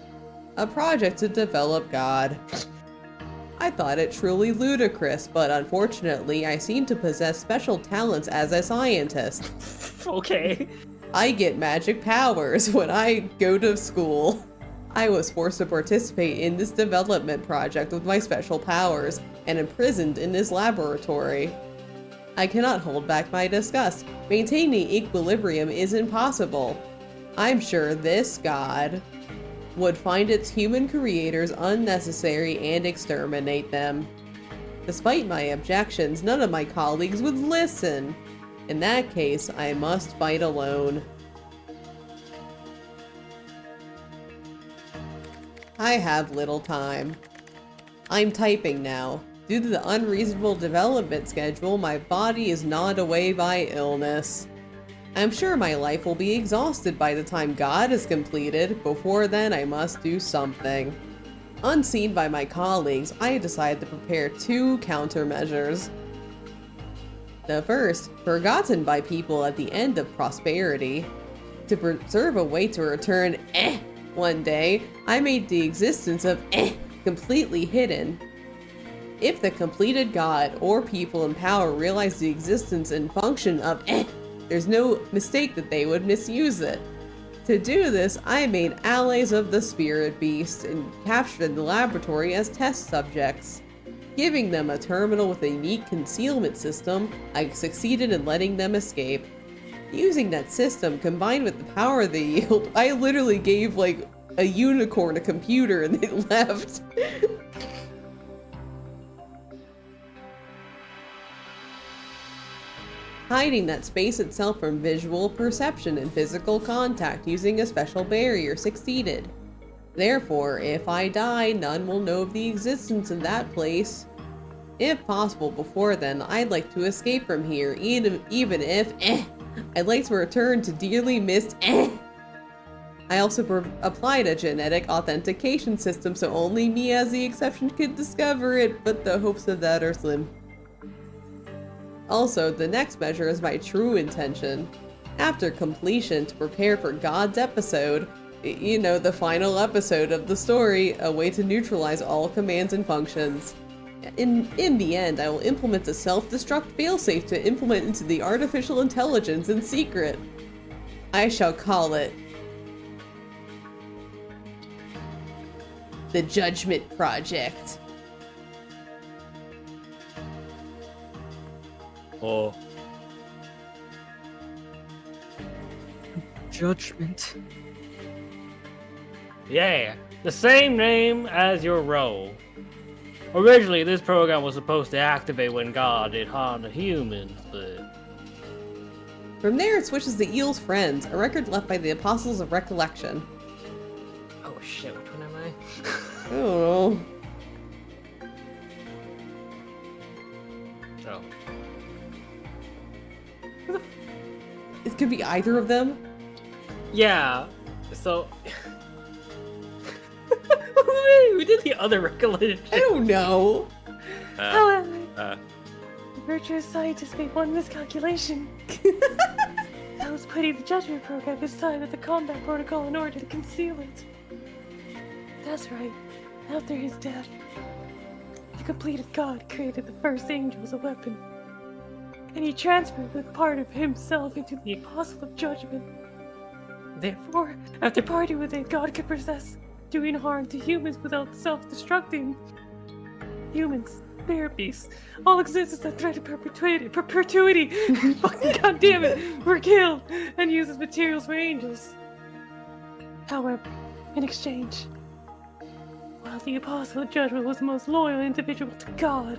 S1: A project to develop God. I thought it truly ludicrous, but unfortunately I seem to possess special talents as a scientist.
S3: Okay.
S1: I get magic powers when I go to school. I was forced to participate in this development project with my special powers, and imprisoned in this laboratory. I cannot hold back my disgust. Maintaining equilibrium is impossible. I'm sure this God would find its human creators unnecessary and exterminate them. Despite my objections, none of my colleagues would listen. In that case, I must fight alone. I have little time. I'm typing now. Due to the unreasonable development schedule, my body is gnawed away by illness. I'm sure my life will be exhausted by the time God is completed. Before then, I must do something. Unseen by my colleagues, I decided to prepare 2 countermeasures. The first, forgotten by people at the end of prosperity. To preserve a way to return one day, I made the existence of completely hidden. If the completed God or people in power realize the existence and function of there's no mistake that they would misuse it. To do this, I made allies of the spirit beast and captured the laboratory as test subjects. Giving them a terminal with a unique concealment system, I succeeded in letting them escape. Using that system combined with the power they yield, I literally gave like a unicorn a computer and they left. Hiding that space itself from visual perception and physical contact using a special barrier succeeded. Therefore, if I die, none will know of the existence of that place. If possible before then, I'd like to escape from here, even if I'd like to return to dearly missed I also applied a genetic authentication system so only me as the exception could discover it, but the hopes of that are slim. Also, the next measure is my true intention. After completion, to prepare for God's episode, you know, the final episode of the story, a way to neutralize all commands and functions. In the end, I will implement a self-destruct failsafe to implement into the artificial intelligence in secret. I shall call it the Judgment Project.
S4: Oh.
S2: Judgment.
S3: Yeah, the same name as your role. Originally, this program was supposed to activate when God did harm to humans, but...
S1: From there, it switches to Eel's Friends, a record left by the Apostles of Recollection.
S6: Oh shit, which one am I?
S1: I don't know.
S3: So,
S1: It could be either of them.
S3: yeah, so... Who did the other recollection?
S1: I don't know.
S6: However,
S4: Uh,
S6: the virtuous scientist made one miscalculation. That was putting the judgment program inside of the combat protocol in order to conceal it. That's right. After his death, the completed God created the first angel as a weapon. And he transferred a part of himself into the Apostle of Judgment. Therefore, after parting with it, God could possess, doing harm to humans without self-destructing. Humans, therapies, all existence that threatened perpetuity, fucking goddammit, were killed and used as materials for angels. However, in exchange, while the Apostle of Judgment was the most loyal individual to God,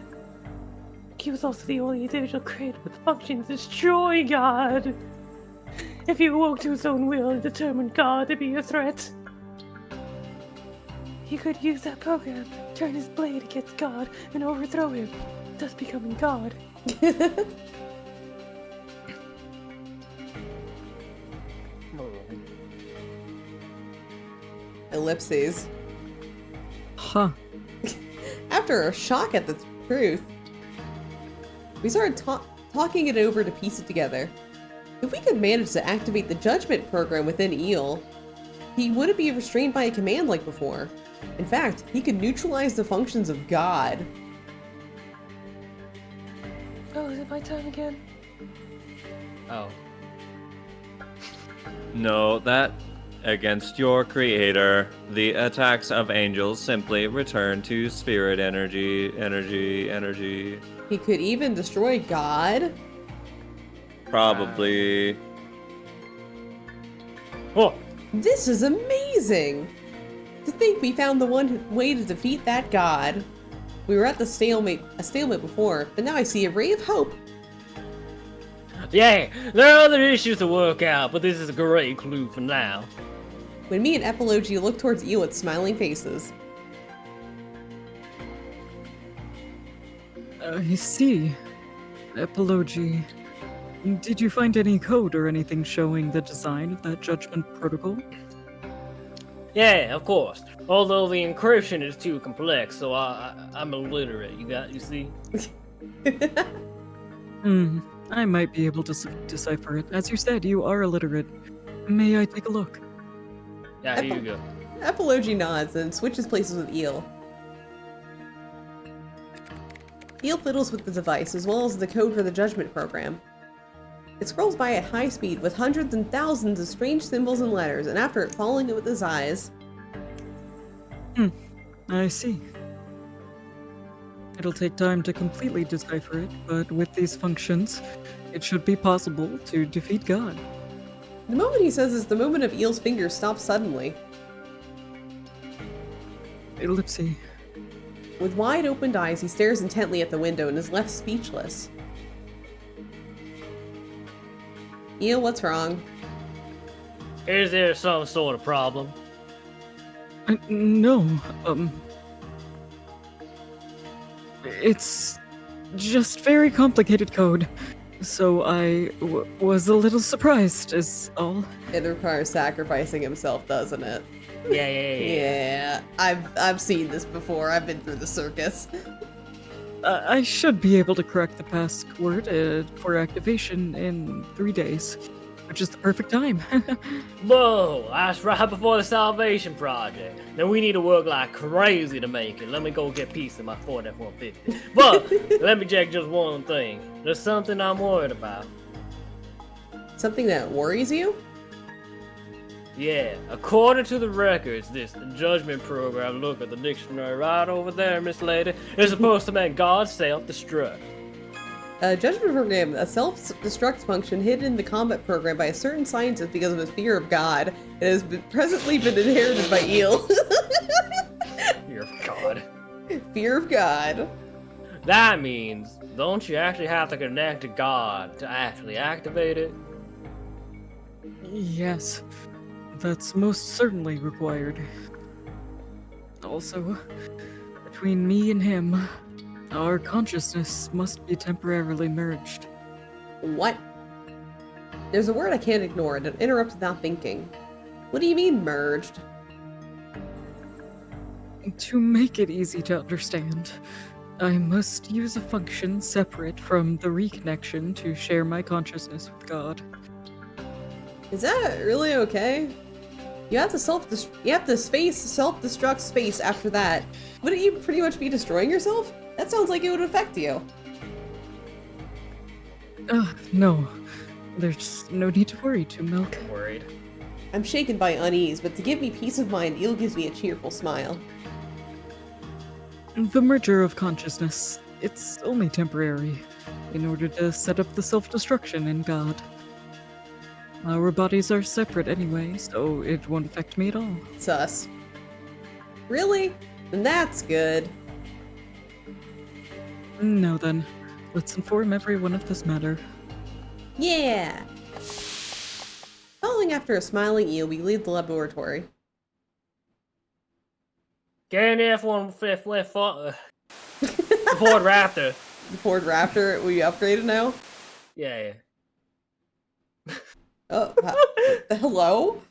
S6: he was also the only individual created with the function to destroy God. If he awoke to his own will and determined God to be a threat, he could use that program, turn his blade against God, and overthrow him, thus becoming God.
S1: Ellipses.
S2: Huh.
S1: After a shock at the truth, we started talking it over to piece it together. If we could manage to activate the judgment program within Eel, he wouldn't be restrained by a command like before. In fact, he could neutralize the functions of God.
S6: Oh, is it my time again?
S3: Oh.
S4: No, that against your creator, the attacks of angels simply return to spirit energy.
S1: He could even destroy God.
S4: Probably.
S3: Oh,
S1: This is amazing! To think we found the way to defeat that god. We were at a stalemate before, but now I see a ray of hope.
S3: yeah, there are other issues to work out, but this is a great clue for now.
S1: When me and Epilogy look towards Eel with smiling faces.
S2: I see. Epilogy. Did you find any code or anything showing the design of that judgment protocol?
S3: Yeah, of course. Although the encryption is too complex, so I'm illiterate. You see?
S2: I might be able to decipher it. As you said, you are illiterate. May I take a look?
S3: Yeah, here you go.
S1: Epilogy nods and switches places with Eel. Eel fiddles with the device as well as the code for the judgment program. It scrolls by at high speed with hundreds and thousands of strange symbols and letters, and after it following it with his eyes.
S2: I see. It'll take time to completely decipher it, but with these functions, it should be possible to defeat God.
S1: The moment he says this, the movement of Eel's fingers stops suddenly.
S2: Ellipsy.
S1: With wide-opened eyes, he stares intently at the window and is left speechless. Eel, what's wrong?
S3: Is there some sort of problem?
S2: No, it's just very complicated code, so I was a little surprised, is all.
S1: It requires sacrificing himself, doesn't it?
S3: Yeah.
S1: Yeah, I've seen this before. I've been through the circus.
S2: I should be able to correct the password for activation in 3 days, which is the perfect time.
S3: Whoa, that's right before the Salvation Project. Now we need to work like crazy to make it. Let me go get peace in my Ford F-150. But let me check just one thing. There's something I'm worried about.
S1: Something that worries you?
S3: Yeah, according to the records, this judgment program, look at the dictionary right over there, Miss Lady, is supposed to make God self-destruct.
S1: A judgment program, a self-destruct function hidden in the combat program by a certain scientist because of his fear of God. It has presently been inherited by Eel.
S3: Fear of God.
S1: Fear of God.
S3: That means, don't you actually have to connect to God to actually activate it?
S2: Yes, that's most certainly required. Also, between me and him, our consciousness must be temporarily merged.
S1: What? There's a word I can't ignore and it interrupts without thinking. What do you mean, merged?
S2: To make it easy to understand, I must use a function separate from the reconnection to share my consciousness with God.
S1: Is that really okay? You have to self-destruct space after that. Wouldn't you pretty much be destroying yourself? That sounds like it would affect you.
S2: No. There's no need to worry, Two Milk.
S3: I'm worried.
S1: I'm shaken by unease, but to give me peace of mind, Eel gives me a cheerful smile.
S2: The merger of consciousness, it's only temporary, in order to set up the self-destruction in God. Our bodies are separate anyway, so it won't affect me at all.
S1: Sus. Really? Then that's good.
S2: Now then, let's inform everyone of this matter.
S1: Yeah! Following after a smiling Eel, we leave the laboratory.
S3: Get in the F-150 Ford Raptor.
S1: The Ford Raptor, we upgraded now?
S3: Yeah.
S1: Oh, hello?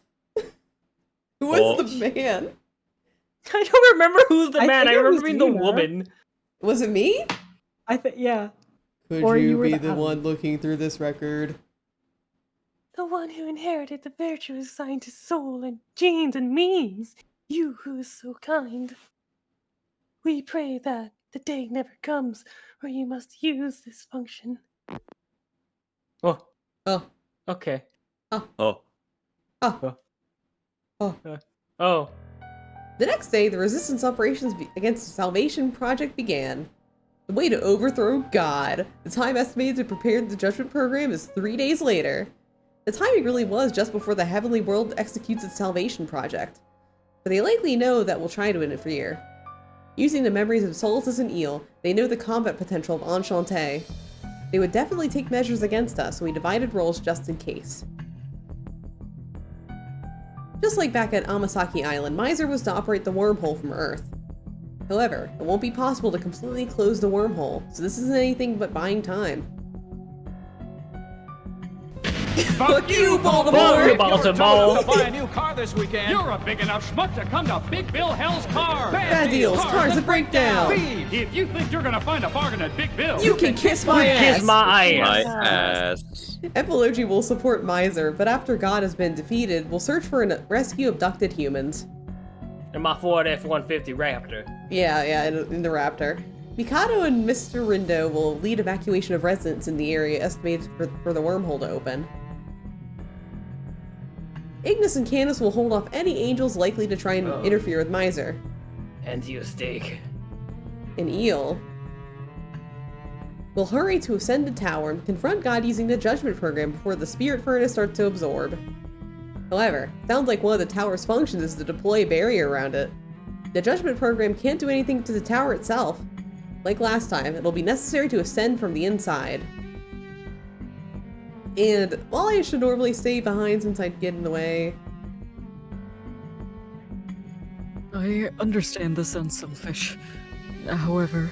S1: Who was the man?
S3: I don't remember who's the
S5: I
S3: man. I
S5: think it
S3: remember
S5: was
S3: being the
S5: you, huh?
S3: woman.
S1: Was it me?
S5: I think, yeah.
S1: Could
S5: Or
S1: you
S5: you were
S1: be
S5: the
S1: the
S5: Adam.
S1: one looking through this record?
S6: The one who inherited the virtuous scientist's soul and genes and means. You who is so kind. We pray that the day never comes where you must use this function.
S3: Oh,
S1: Oh,
S3: okay.
S4: Oh,
S1: oh,
S3: Oh.
S1: oh.
S3: Oh.
S1: The next day, the resistance operations against the Salvation Project began. The way to overthrow God. The time estimated to prepare the Judgment Program is 3 days later. The timing really was just before the Heavenly World executes its Salvation Project. But they likely know that we'll try to interfere. Using the memories of Solitus and Eel, they know the combat potential of Enchante. They would definitely take measures against us, so we divided roles just in case. Just like back at Amasaki Island, Miser was to operate the wormhole from Earth. However, it won't be possible to completely close the wormhole, so this isn't anything but buying time. Fuck you, Baltimore!
S3: Fuck you, Baltimore!
S8: To buy a new car this weekend. You're a big enough schmuck to come to Big Bill Hell's Car.
S1: Bad deals, cars at breakdown!
S8: Thieves. If you think you're gonna find a bargain at Big Bill,
S1: You can kiss my ass!
S3: Kiss my
S4: my
S3: ass.
S4: ass.
S1: Epology will support Miser, but after God has been defeated, we'll search for and rescue abducted humans.
S3: In my Ford F-150 Raptor.
S1: Yeah, in the Raptor. Mikado and Mr. Rindo will lead evacuation of residents in the area estimated for the wormhole to open. Ignis and Candace will hold off any angels likely to try and interfere with Miser.
S6: And you a steak.
S1: And Eel will hurry to ascend the tower and confront God using the Judgment Program before the Spirit Furnace starts to absorb. However, sounds like one of the tower's functions is to deploy a barrier around it. The Judgment Program can't do anything to the tower itself. Like last time, it'll be necessary to ascend from the inside. And while I should normally stay behind since I'd get in the way...
S2: I understand this sounds selfish. However,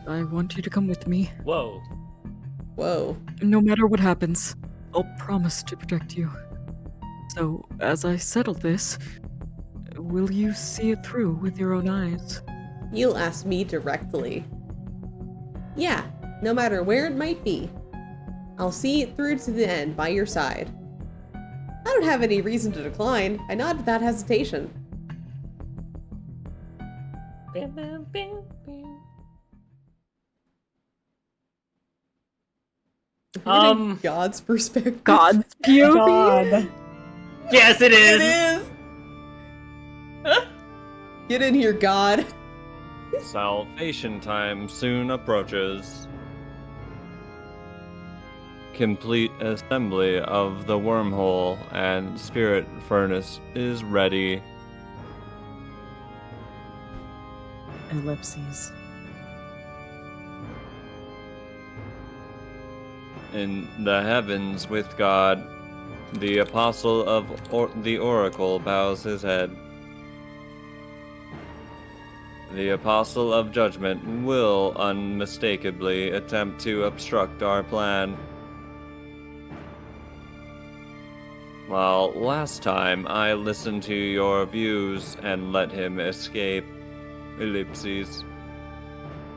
S2: I want you to come with me.
S3: Whoa.
S1: Whoa.
S2: No matter what happens, I'll promise to protect you. So, as I settle this, will you see it through with your own eyes?
S1: You'll ask me directly. Yeah, no matter where it might be. I'll see it through to the end by your side. I don't have any reason to decline. I nod without hesitation. Getting God's perspective.
S2: God's POV?
S7: God.
S3: Yes, it is.
S1: It is! Get in here, God.
S4: Salvation time soon approaches. Complete assembly of the wormhole and spirit furnace is ready.
S5: Ellipses.
S4: In the heavens with God, the apostle of the oracle bows his head. The apostle of judgment will unmistakably attempt to obstruct our plan. While last time I listened to your views and let him escape, ellipses,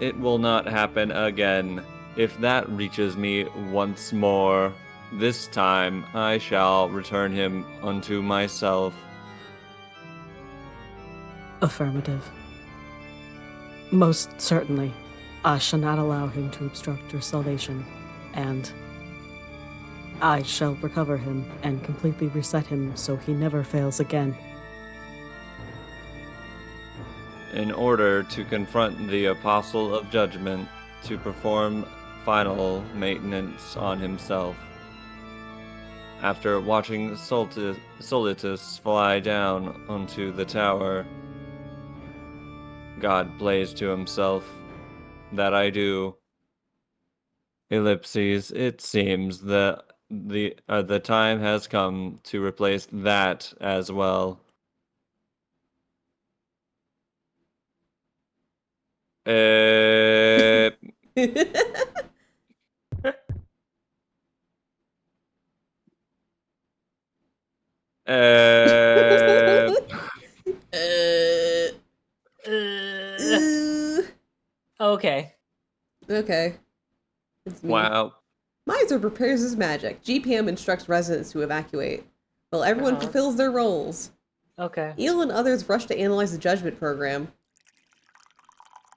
S4: it will not happen again. If that reaches me once more, this time I shall return him unto myself.
S5: Affirmative. Most certainly, I shall not allow him to obstruct your salvation, and I shall recover him and completely reset him so he never fails again.
S4: In order to confront the Apostle of Judgment, to perform final maintenance on himself. After watching Solitus fly down onto the tower, God plays to himself. That I do. Ellipses, it seems that the time has come to replace that as well.
S3: Okay.
S1: Okay. It's me.
S4: Wow.
S1: Miser Master prepares his magic. GPM instructs residents to evacuate, while everyone fulfills their roles.
S3: Okay.
S1: Eel and others rush to analyze the judgment program.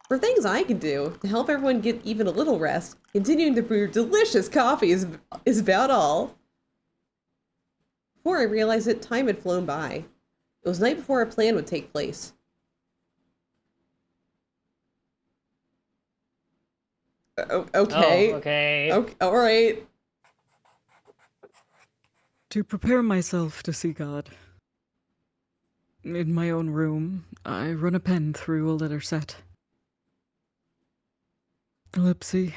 S1: For things I can do to help everyone get even a little rest, continuing to brew delicious coffee is about all. Before I realized it, time had flown by. It was night before our plan would take place. Okay.
S3: Oh, okay.
S1: Okay. All right.
S2: To prepare myself to see God. In my own room, I run a pen through a letter set. Ellipse.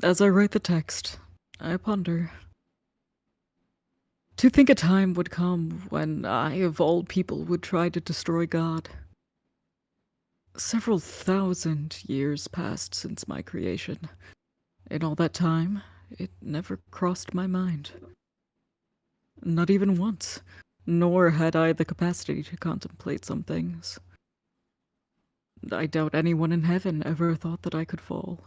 S2: As I write the text, I ponder. To think a time would come when I, of all people, would try to destroy God. Several thousand years passed since my creation. In all that time, it never crossed my mind. Not even once, nor had I the capacity to contemplate some things. I doubt anyone in heaven ever thought that I could fall.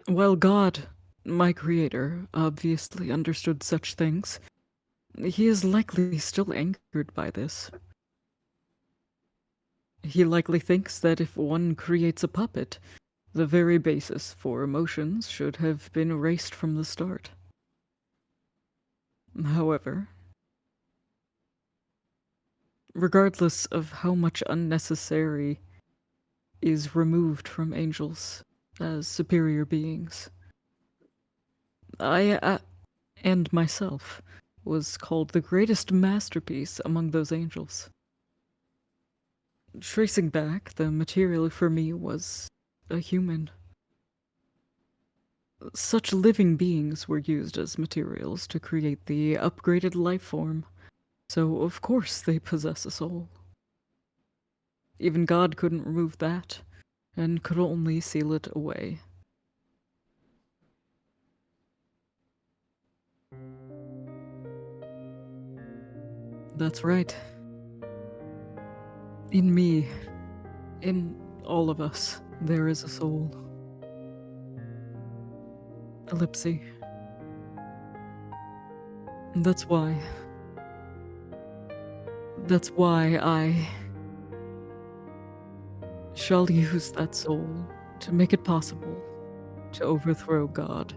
S2: While God, my creator, obviously understood such things, he is likely still angered by this. He likely thinks that if one creates a puppet, the very basis for emotions should have been erased from the start. However, regardless of how much unnecessary is removed from angels as superior beings, I and myself was called the greatest masterpiece among those angels. Tracing back, the material for me was a human. Such living beings were used as materials to create the upgraded life form, so of course they possess a soul. Even God couldn't remove that, and could only seal it away. That's right. In me, in all of us, there is a soul. Ellipse. That's why I shall use that soul to make it possible to overthrow God.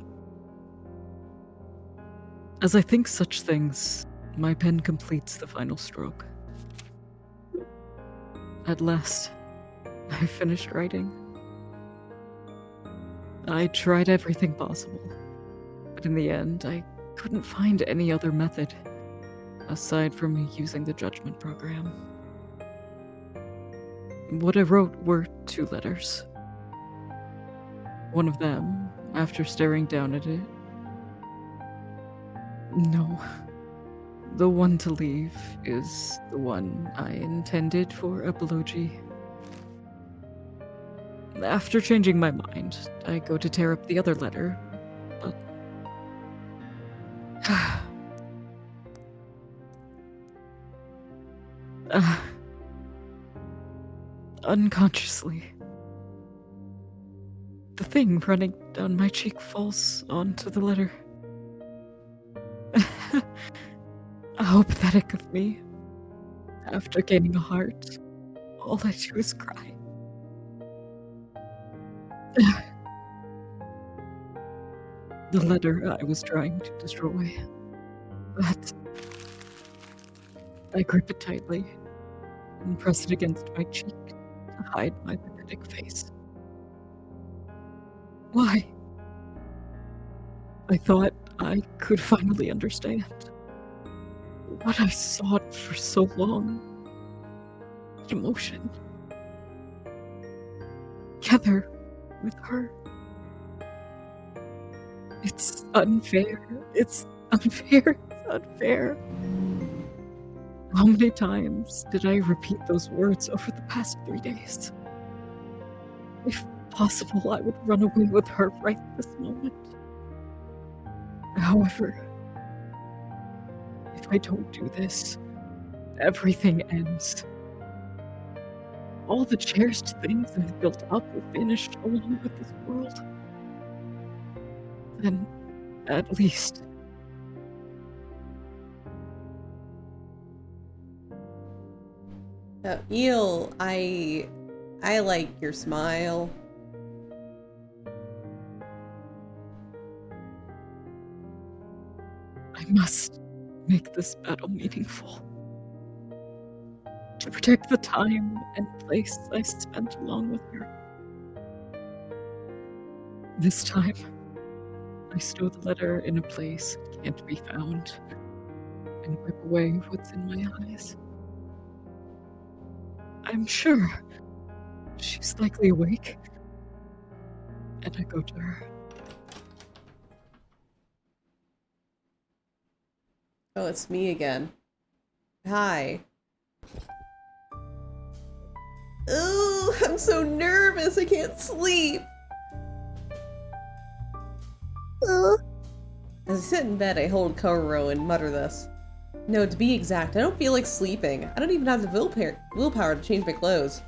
S2: As I think such things, my pen completes the final stroke. At last, I finished writing. I tried everything possible, but in the end, I couldn't find any other method, aside from using the judgment program. What I wrote were 2 letters. One of them, after staring down at it... No. The one to leave is the one I intended for epilogy. After changing my mind, I go to tear up the other letter, but... unconsciously, the thing running down my cheek falls onto the letter. How pathetic of me. After gaining a heart, all I do is cry. The letter I was trying to destroy. That. I grip it tightly and press it against my cheek to hide my pathetic face. Why? I thought I could finally understand what I sought for so long. Emotion. Together with her. It's unfair. It's unfair. It's unfair. How many times did I repeat those words over the past 3 days? If possible, I would run away with her right this moment. However, if I don't do this, everything ends. all the cherished things I've built up will vanish along with this world, then at least
S1: Eel, I like your smile.
S2: I must make this battle meaningful. To protect the time and place I spent along with her. This time, I stow the letter in a place it can't be found and wipe away what's in my eyes. I'm sure she's likely awake, and I go to her.
S1: Oh, it's me again. Hi. Ooh, I'm so nervous, I can't sleep. As I sit in bed, I hold Kororo and mutter this. No, to be exact, I don't feel like sleeping. I don't even have the willpower to change my clothes.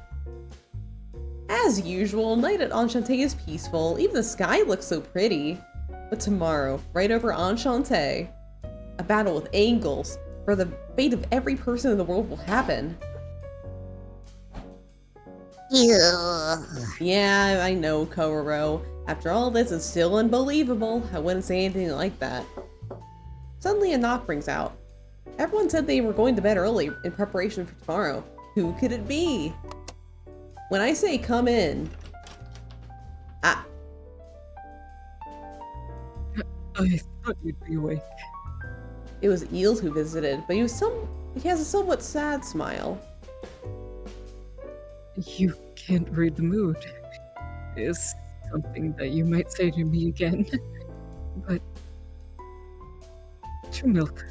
S1: As usual, night at Enchante is peaceful. Even the sky looks so pretty. But tomorrow, right over Enchante, a battle with angles, where the fate of every person in the world will happen. Yeah, I know, Kororo. After all this, it's still unbelievable. I wouldn't say anything like that. Suddenly a knock rings out. Everyone said they were going to bed early in preparation for tomorrow. Who could it be? When I say come in...
S2: I thought you'd be awake.
S1: It was Eels who visited, but he has a somewhat sad smile.
S2: You can't read the mood, is something that you might say to me again. But... to Milk,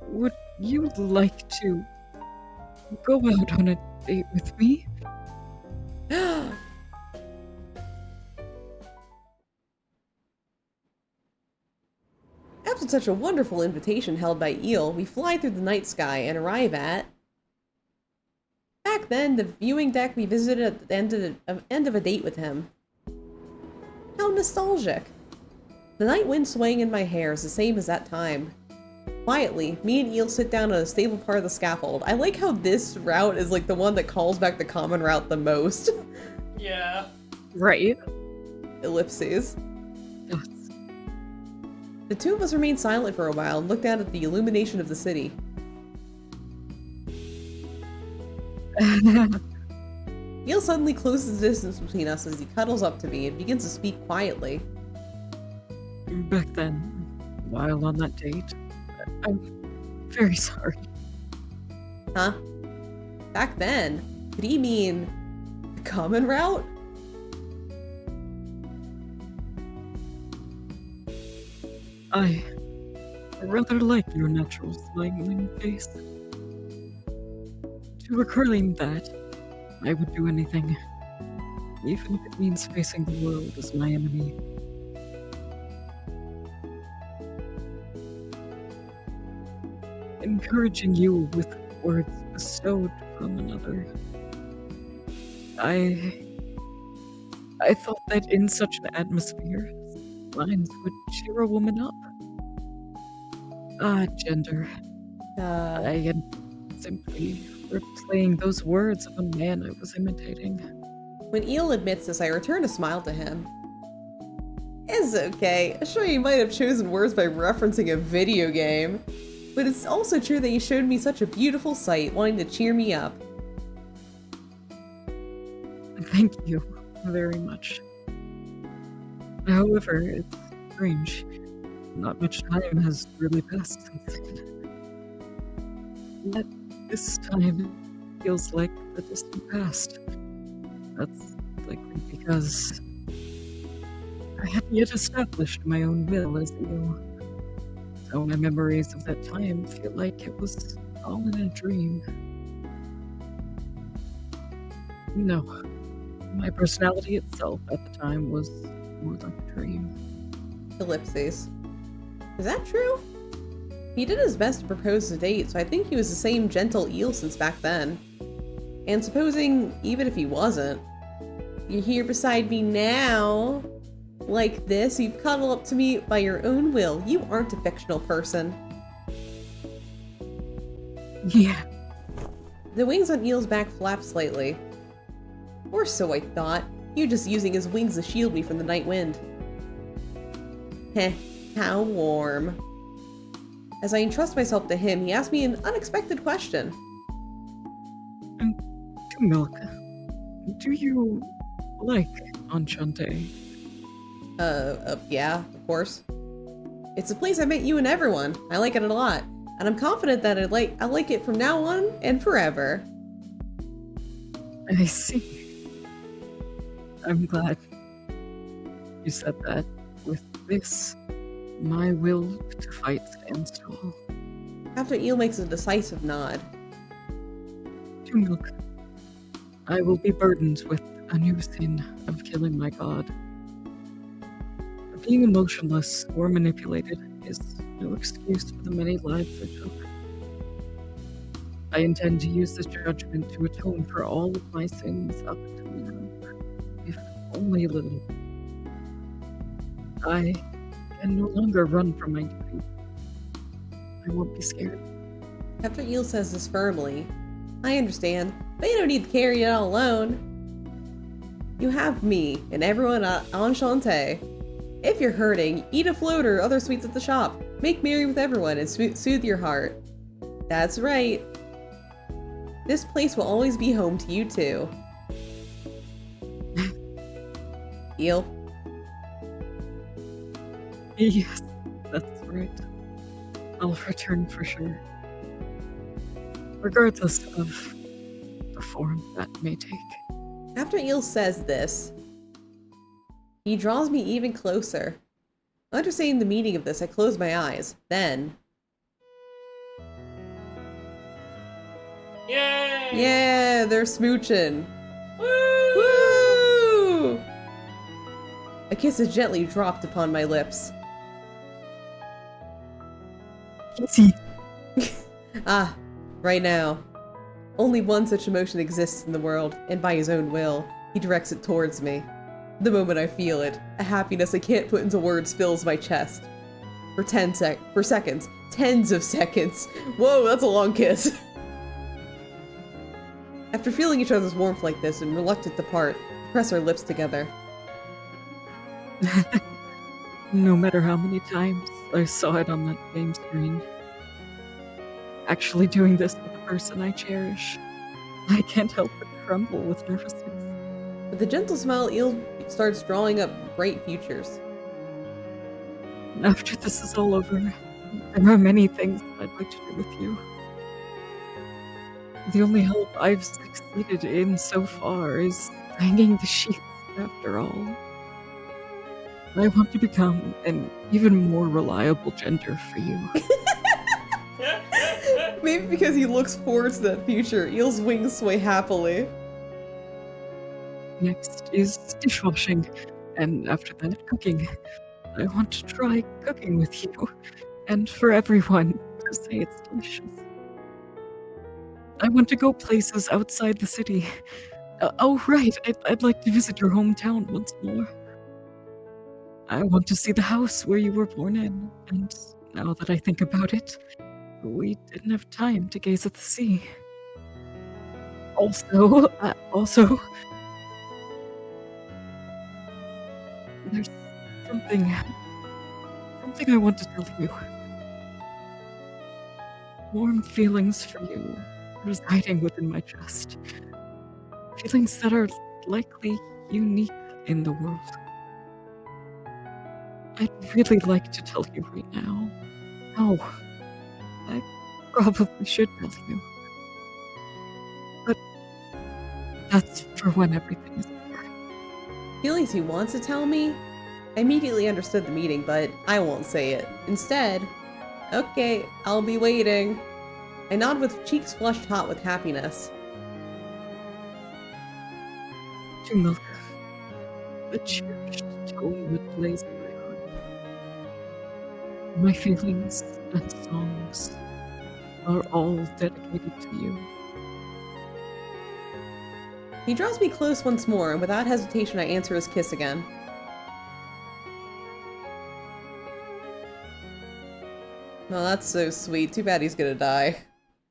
S2: would you like to go out on a date with me?
S1: After such a wonderful invitation held by Eel, we fly through the night sky and arrive at... Back then, the viewing deck we visited at the end of a date with him. How nostalgic. The night wind swaying in my hair is the same as that time. Quietly, me and Eel sit down on a stable part of the scaffold. I like how this route is like the one that calls back the common route the most.
S3: Yeah.
S2: Right.
S1: Ellipses. The two of us remained silent for a while and looked out at the illumination of the city. Eel suddenly closes the distance between us as he cuddles up to me and begins to speak quietly.
S2: Back then, while on that date, I'm very sorry.
S1: Huh? Back then? Did he mean the common route?
S2: I rather like your natural smiling face. To recurring that, I would do anything, even if it means facing the world as my enemy. Encouraging you with words bestowed from another. I thought that in such an atmosphere, lines would cheer a woman up. Gender. I am simply replaying those words of a man I was imitating.
S1: When Eel admits this, I return a smile to him. It's okay. Sure, you might have chosen words by referencing a video game, but it's also true that you showed me such a beautiful sight, wanting to cheer me up.
S2: Thank you very much. However, it's strange. Not much time has really passed since then. Yet this time feels like the distant past. That's likely because I hadn't yet established my own will as you. So my memories of that time feel like it was all in a dream. No, my personality itself at the time was more like a dream.
S1: Ellipses. Is that true? He did his best to propose a date, so I think he was the same gentle Eel since back then. And supposing, even if he wasn't, you're here beside me now, like this, you've cuddled up to me by your own will. You aren't a fictional person.
S2: Yeah.
S1: The wings on Eel's back flap slightly. Or so I thought. You're just using his wings to shield me from the night wind. Heh, how warm. As I entrust myself to him, he asked me an unexpected question.
S2: Milk, do you like Enchante?
S1: Yeah, of course. It's a place I met you and everyone. I like it a lot. And I'm confident that I like it from now on and forever.
S2: I see. I'm glad you said that. With this, my will to fight stands tall.
S1: After Eel makes a decisive nod.
S2: To Milk, I will be burdened with a new sin of killing my god. Being emotionless or manipulated is no excuse for the many lives I took. I intend to use this judgment to atone for all of my sins up until now, if only a little. I can no longer run from my duty. I won't be scared.
S1: After Eel says this firmly, I understand, but you don't need to carry it all alone. You have me and everyone at Enchante. If you're hurting, eat a float or other sweets at the shop. Make merry with everyone and soothe your heart. That's right. This place will always be home to you too. Eel?
S2: Yes, that's right. I'll return for sure. Regardless of the form that may take.
S1: After Eel says this, he draws me even closer. Understanding the meaning of this, I close my eyes. Then...
S6: Yay!
S1: Yeah, they're smooching. Woo! A kiss is gently dropped upon my lips.
S2: See.
S1: Ah, right now. Only one such emotion exists in the world, and by his own will, he directs it towards me. The moment I feel it, a happiness I can't put into words fills my chest. For seconds. Tens of seconds. Whoa, that's a long kiss. After feeling each other's warmth like this and reluctant to part, we press our lips together.
S2: No matter how many times I saw it on that game screen. Actually doing this with a person I cherish, I can't help but tremble with nervousness.
S1: With a gentle smile, Eel starts drawing up bright futures.
S2: After this is all over, there are many things I'd like to do with you. The only help I've succeeded in so far is hanging the sheets after all. I want to become an even more reliable gender for you.
S1: Maybe because he looks forward to that future, Eel's wings sway happily.
S2: Next is dishwashing, and after that, cooking. I want to try cooking with you, and for everyone to say it's delicious. I want to go places outside the city. Oh, right, I'd like to visit your hometown once more. I want to see the house where you were born in, and now that I think about it, we didn't have time to gaze at the sea. Also, there's something I want to tell you. Warm feelings for you residing within my chest. Feelings that are likely unique in the world. I'd really like to tell you right now. Oh, I probably should tell you. But that's for when everything is over.
S1: Feelings he wants to tell me? I immediately understood the meaning, but I won't say it. Instead, okay, I'll be waiting. I nod with cheeks flushed hot with happiness.
S2: To Milka, a cherished tone would blaze in my heart. My feelings and songs are all dedicated to you.
S1: He draws me close once more, and without hesitation I answer his kiss again. Oh, that's so sweet. Too bad he's gonna die.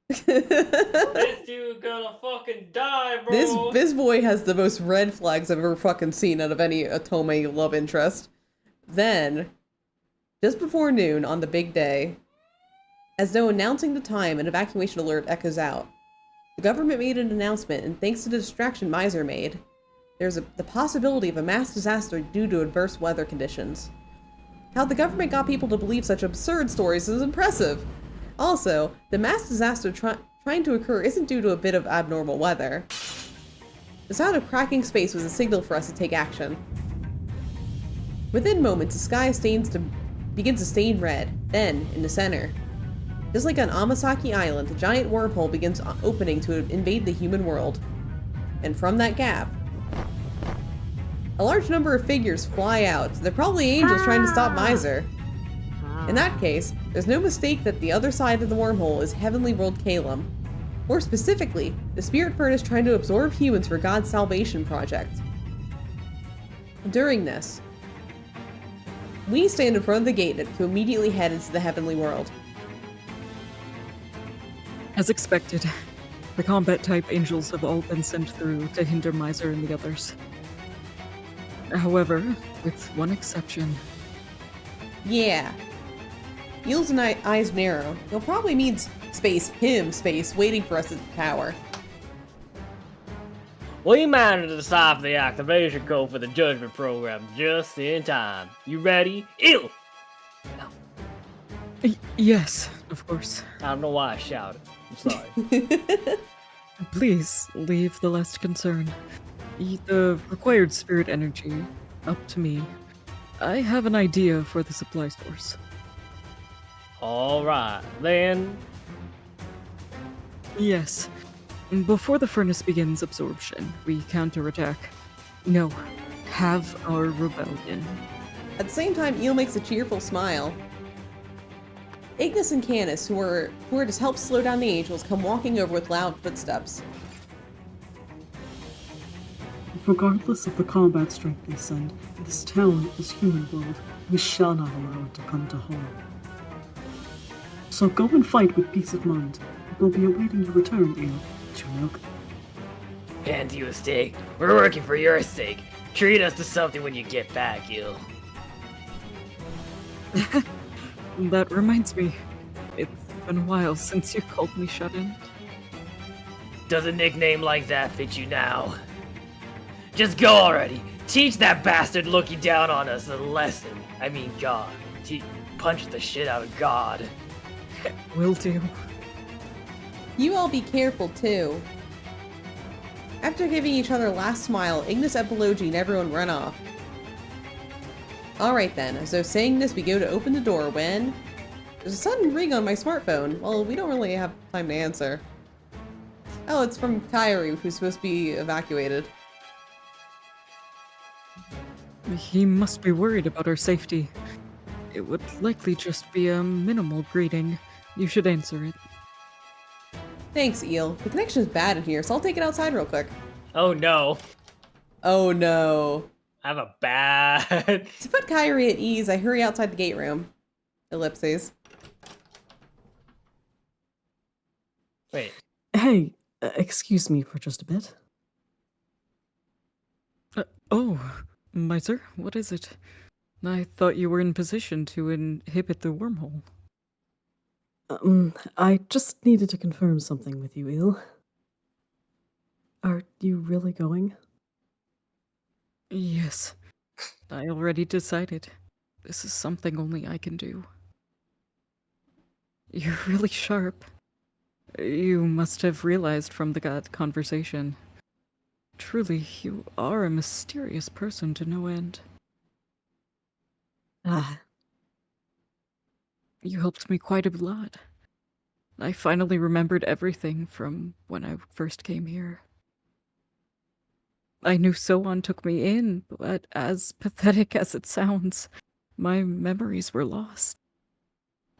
S3: This dude gonna fucking die, bro.
S1: This boy has the most red flags I've ever fucking seen out of any Otome love interest. Then, just before noon on the big day, as though announcing the time, an evacuation alert echoes out. The government made an announcement, and thanks to the distraction Miser made, there's the possibility of a mass disaster due to adverse weather conditions. How the government got people to believe such absurd stories is impressive. Also, the mass disaster trying to occur isn't due to a bit of abnormal weather. The sound of cracking space was a signal for us to take action. Within moments, the sky begins to stain red. Then, in the center, just like on Amasaki Island, a giant wormhole begins opening to invade the human world. And from that gap, a large number of figures fly out. They're probably angels trying to stop Miser. In that case, there's no mistake that the other side of the wormhole is Heavenly World Calum. More specifically, the Spirit Furnace trying to absorb humans for God's salvation project. During this, we stand in front of the gate to immediately head into the Heavenly World.
S2: As expected, the combat-type angels have all been sent through to hinder Miser and the others. However, with one exception.
S1: Yeah. Eels and eyes narrow. He'll probably need space, waiting for us at the tower.
S3: We managed to decipher the activation code for the judgment program just in time. You ready? Ill!
S2: Yes, of course.
S3: I don't know why I shouted. I'm sorry.
S2: Please, leave the less concern. The required spirit energy, up to me. I have an idea for the supply source.
S3: Alright, then.
S2: Yes. Before the furnace begins absorption, we counterattack. No, have our rebellion.
S1: At the same time, Eel makes a cheerful smile. Ignis and Canis, who are to help slow down the angels, come walking over with loud footsteps.
S5: Regardless of the combat strength they send, this town is human world. We shall not allow it to come to harm. So go and fight with peace of mind. We'll be awaiting your return, Eel. Chinook.
S6: And you a steak. We're working for your sake. Treat us to something when you get back, Gil.
S2: That reminds me, it's been a while since you called me shut-in.
S6: Does a nickname like that fit you now? Just go already. Teach that bastard looking down on us a lesson. I mean, God. Punch the shit out of God.
S2: Will do.
S1: You all be careful, too. After giving each other a last smile, Ignis, Epilogi, and everyone run off. Alright then, as though saying this, we go to open the door when... There's a sudden ring on my smartphone. Well, we don't really have time to answer. Oh, it's from Kairi, who's supposed to be evacuated.
S2: He must be worried about our safety. It would likely just be a minimal greeting. You should answer it.
S1: Thanks, Eel. The connection is bad in here, so I'll take it outside real quick.
S3: Oh no.
S1: Oh no.
S3: I have a bad...
S1: To put Kairi at ease, I hurry outside the gate room. Ellipses.
S3: Wait.
S5: Hey, excuse me for just a bit.
S2: Oh, Miser, what is it? I thought you were in position to inhibit the wormhole.
S5: I just needed to confirm something with you, Eel. Are you really going?
S2: Yes. I already decided. This is something only I can do. You're really sharp. You must have realized from the conversation. Truly, you are a mysterious person to no end.
S5: Ah,
S2: You helped me quite a lot. I finally remembered everything from when I first came here. I knew Soan took me in, but as pathetic as it sounds, my memories were lost.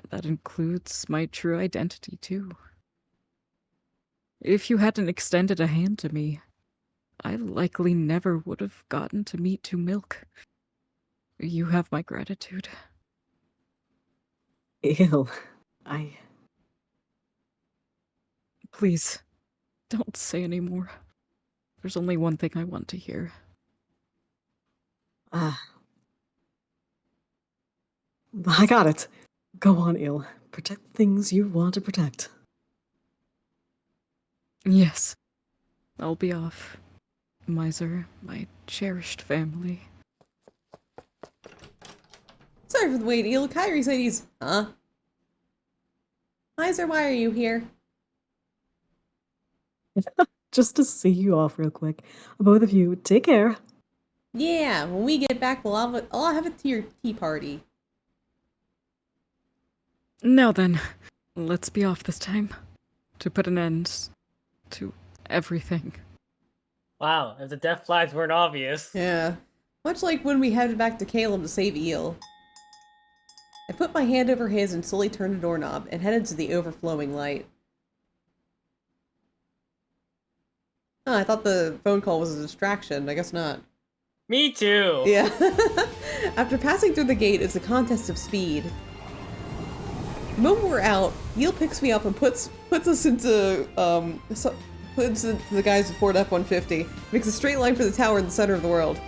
S2: That includes my true identity, too. If you hadn't extended a hand to me, I likely never would have gotten to meet To Milk. You have my gratitude.
S5: Il,
S2: Please, don't say any more. There's only one thing I want to hear.
S5: I got it. Go on, Il. Protect things you want to protect.
S2: Yes, I'll be off. Miser, my cherished family.
S1: Sorry for the wait, Il. Kyrie said he's... Huh? Miser, why are you here?
S5: Just to see you off real quick. Both of you, take care.
S1: Yeah, when we get back, I'll have a tea party.
S2: Now then, let's be off this time. To put an end to everything.
S3: Wow, if the death flags weren't obvious.
S1: Yeah. Much like when we headed back to Caleb to save Eel. I put my hand over his and slowly turned the doorknob and headed to the overflowing light. Oh, I thought the phone call was a distraction. I guess not.
S3: Me too.
S1: Yeah. After passing through the gate, it's a contest of speed. The moment we're out, Eel picks me up and puts us into puts into the guys with Ford F-150. Makes a straight line for the tower in the center of the world.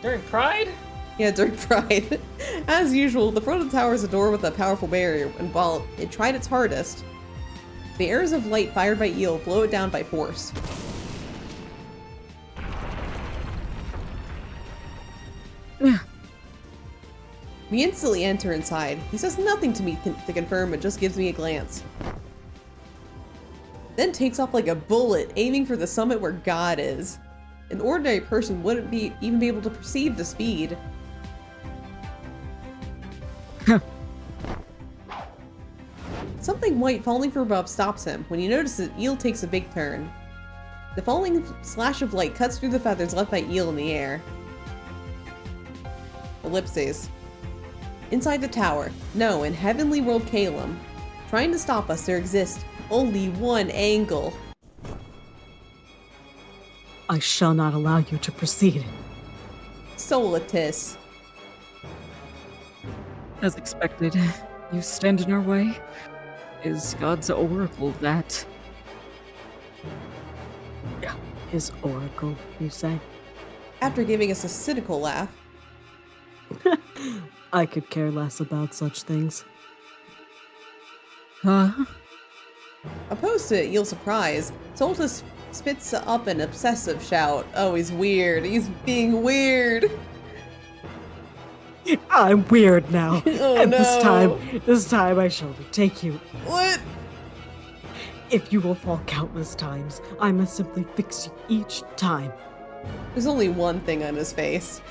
S3: During Pride?
S1: Yeah, during Pride. As usual, the front of the tower is a door with a powerful barrier, and while it tried its hardest, the arrows of light fired by Eel blow it down by force. We instantly enter inside. He says nothing to me to confirm, but just gives me a glance. Then takes off like a bullet, aiming for the summit where God is. An ordinary person wouldn't even be able to perceive the speed. Something white falling from above stops him. When he notices it, Eel takes a big turn. The falling slash of light cuts through the feathers left by Eel in the air. Ellipses. Inside the tower, no, in Heavenly World Calum. Trying to stop us, there exists only one angle.
S5: I shall not allow you to proceed.
S1: Solitus.
S2: As expected, you stand in our way. Is God's oracle that?
S5: His oracle, you say?
S1: After giving us a cynical laugh.
S5: I could care less about such things.
S2: Huh?
S1: Opposed to Eel's surprise, Solitus spits up an obsessive shout. Oh, he's weird. He's being weird.
S5: I'm weird now.
S1: Oh,
S5: and
S1: no.
S5: this time I shall retake you.
S1: What?
S5: If you will fall countless times, I must simply fix you each time.
S1: There's only one thing on his face.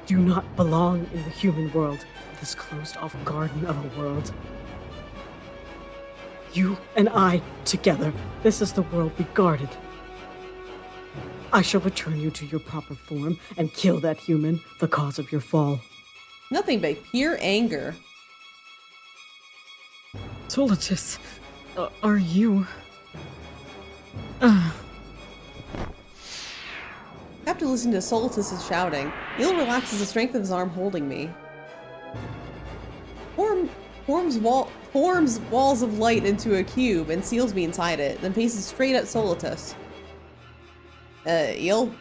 S5: Do not belong in the human world, this closed-off garden of a world. You and I, together, this is the world we guarded. I shall return you to your proper form and kill that human, the cause of your fall.
S1: Nothing but pure anger.
S2: Solitus, are you...
S1: After listening to Solitus's shouting, Eel relaxes the strength of his arm holding me. Forms walls of light into a cube and seals me inside it, then faces straight at Solitus. Eel?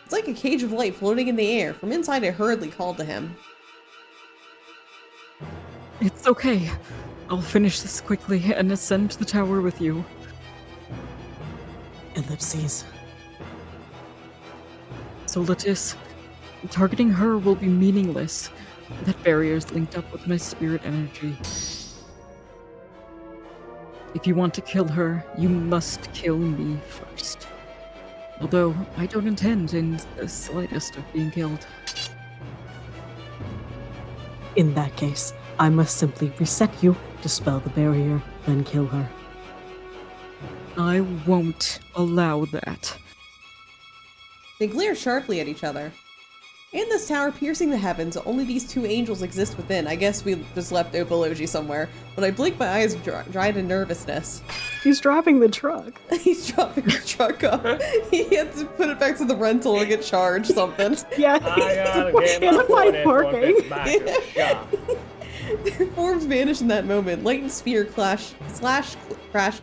S1: It's like a cage of light floating in the air. From inside, I hurriedly called to him.
S2: It's okay. I'll finish this quickly and ascend to the tower with you.
S5: Ellipses.
S2: Solitus, targeting her will be meaningless. That barrier is linked up with my spirit energy. If you want to kill her, you must kill me first. Although, I don't intend in the slightest of being killed.
S5: In that case, I must simply reset you, dispel the barrier, then kill her.
S2: I won't allow that.
S1: They glare sharply at each other. In this tower piercing the heavens, only these two angels exist within. I guess we just left Opology somewhere, but I blinked my eyes dried in nervousness.
S5: He's driving the truck.
S1: He's dropping the truck off. He had to put it back to the rental and get charged something.
S5: Yeah,
S3: I gotta get
S5: he had
S3: my
S5: to find
S3: 44
S5: parking.
S3: bits back to the shop.
S1: Their forms vanish in that moment. Light and spear crash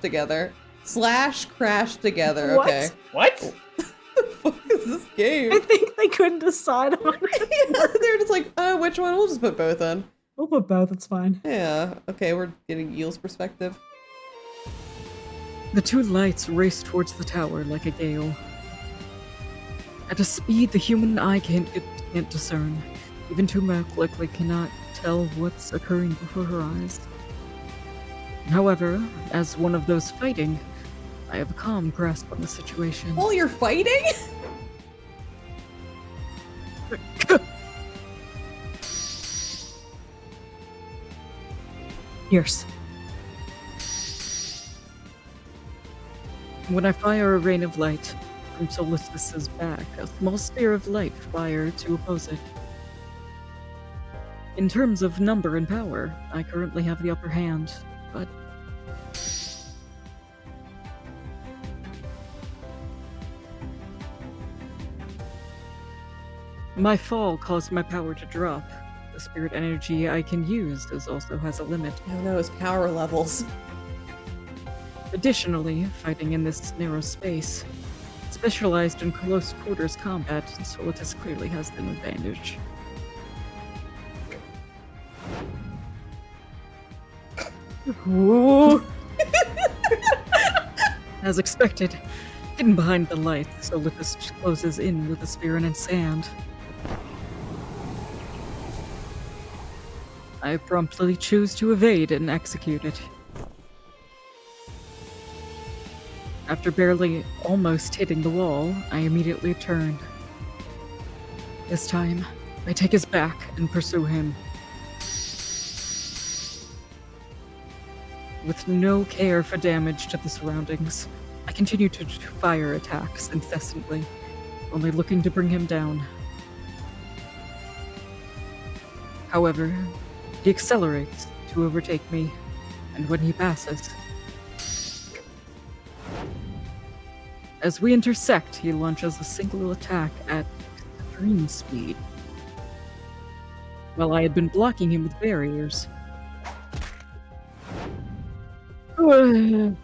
S1: together. Crash together.
S5: What?
S1: Okay.
S3: What?
S1: What the fuck is this game?
S5: I think they couldn't decide on it.
S1: Yeah, they're just like, which one? We'll just put both in.
S5: We'll put both, it's fine.
S1: Yeah. Okay, we're getting Eel's perspective.
S2: The two lights race towards the tower like a gale. At a speed the human eye can't discern. Even Tumak likely cannot tell what's occurring before her eyes. However, as one of those fighting, I have a calm grasp on the situation.
S1: While you're fighting?
S5: Yours.
S2: When I fire a rain of light from Solistus's back, a small sphere of light fire to oppose it. In terms of number and power, I currently have the upper hand, but my fall caused my power to drop. The spirit energy I can use also has a limit.
S1: Oh no, his power levels.
S2: Additionally, fighting in this narrow space, specialized in close quarters combat, Solitus clearly has an advantage.
S5: Ooh.
S2: As expected, hidden behind the light, Solitus closes in with a spear in its hand. I promptly choose to evade and execute it. After barely almost hitting the wall, I immediately turn. This time, I take his back and pursue him. With no care for damage to the surroundings, I continue to fire attacks incessantly, only looking to bring him down. However, he accelerates to overtake me, and when he passes, as we intersect, he launches a single attack at extreme speed. While I had been blocking him with barriers, the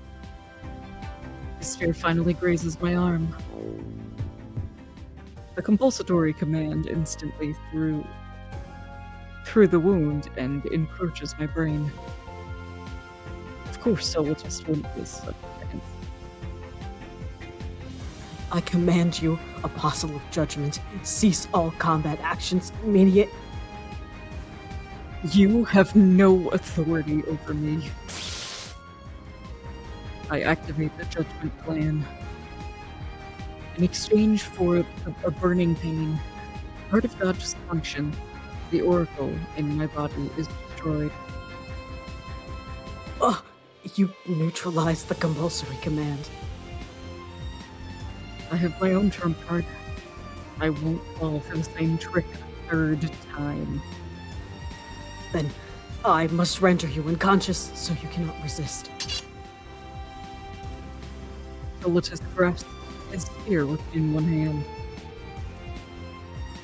S2: sphere finally grazes my arm. The compulsory command instantly through the wound and encroaches my brain. Of course, Solitus won't this.
S5: I command you, Apostle of Judgment, cease all combat actions immediate.
S2: You have no authority over me. I activate the Judgment Plan. In exchange for a burning pain, part of God's function, the Oracle in my body, is destroyed.
S5: Ugh, you neutralized the compulsory command.
S2: I have my own trump card. I won't fall for the same trick a third time.
S5: Then I must render you unconscious so you cannot resist.
S2: Solitus grasps his spear within one hand.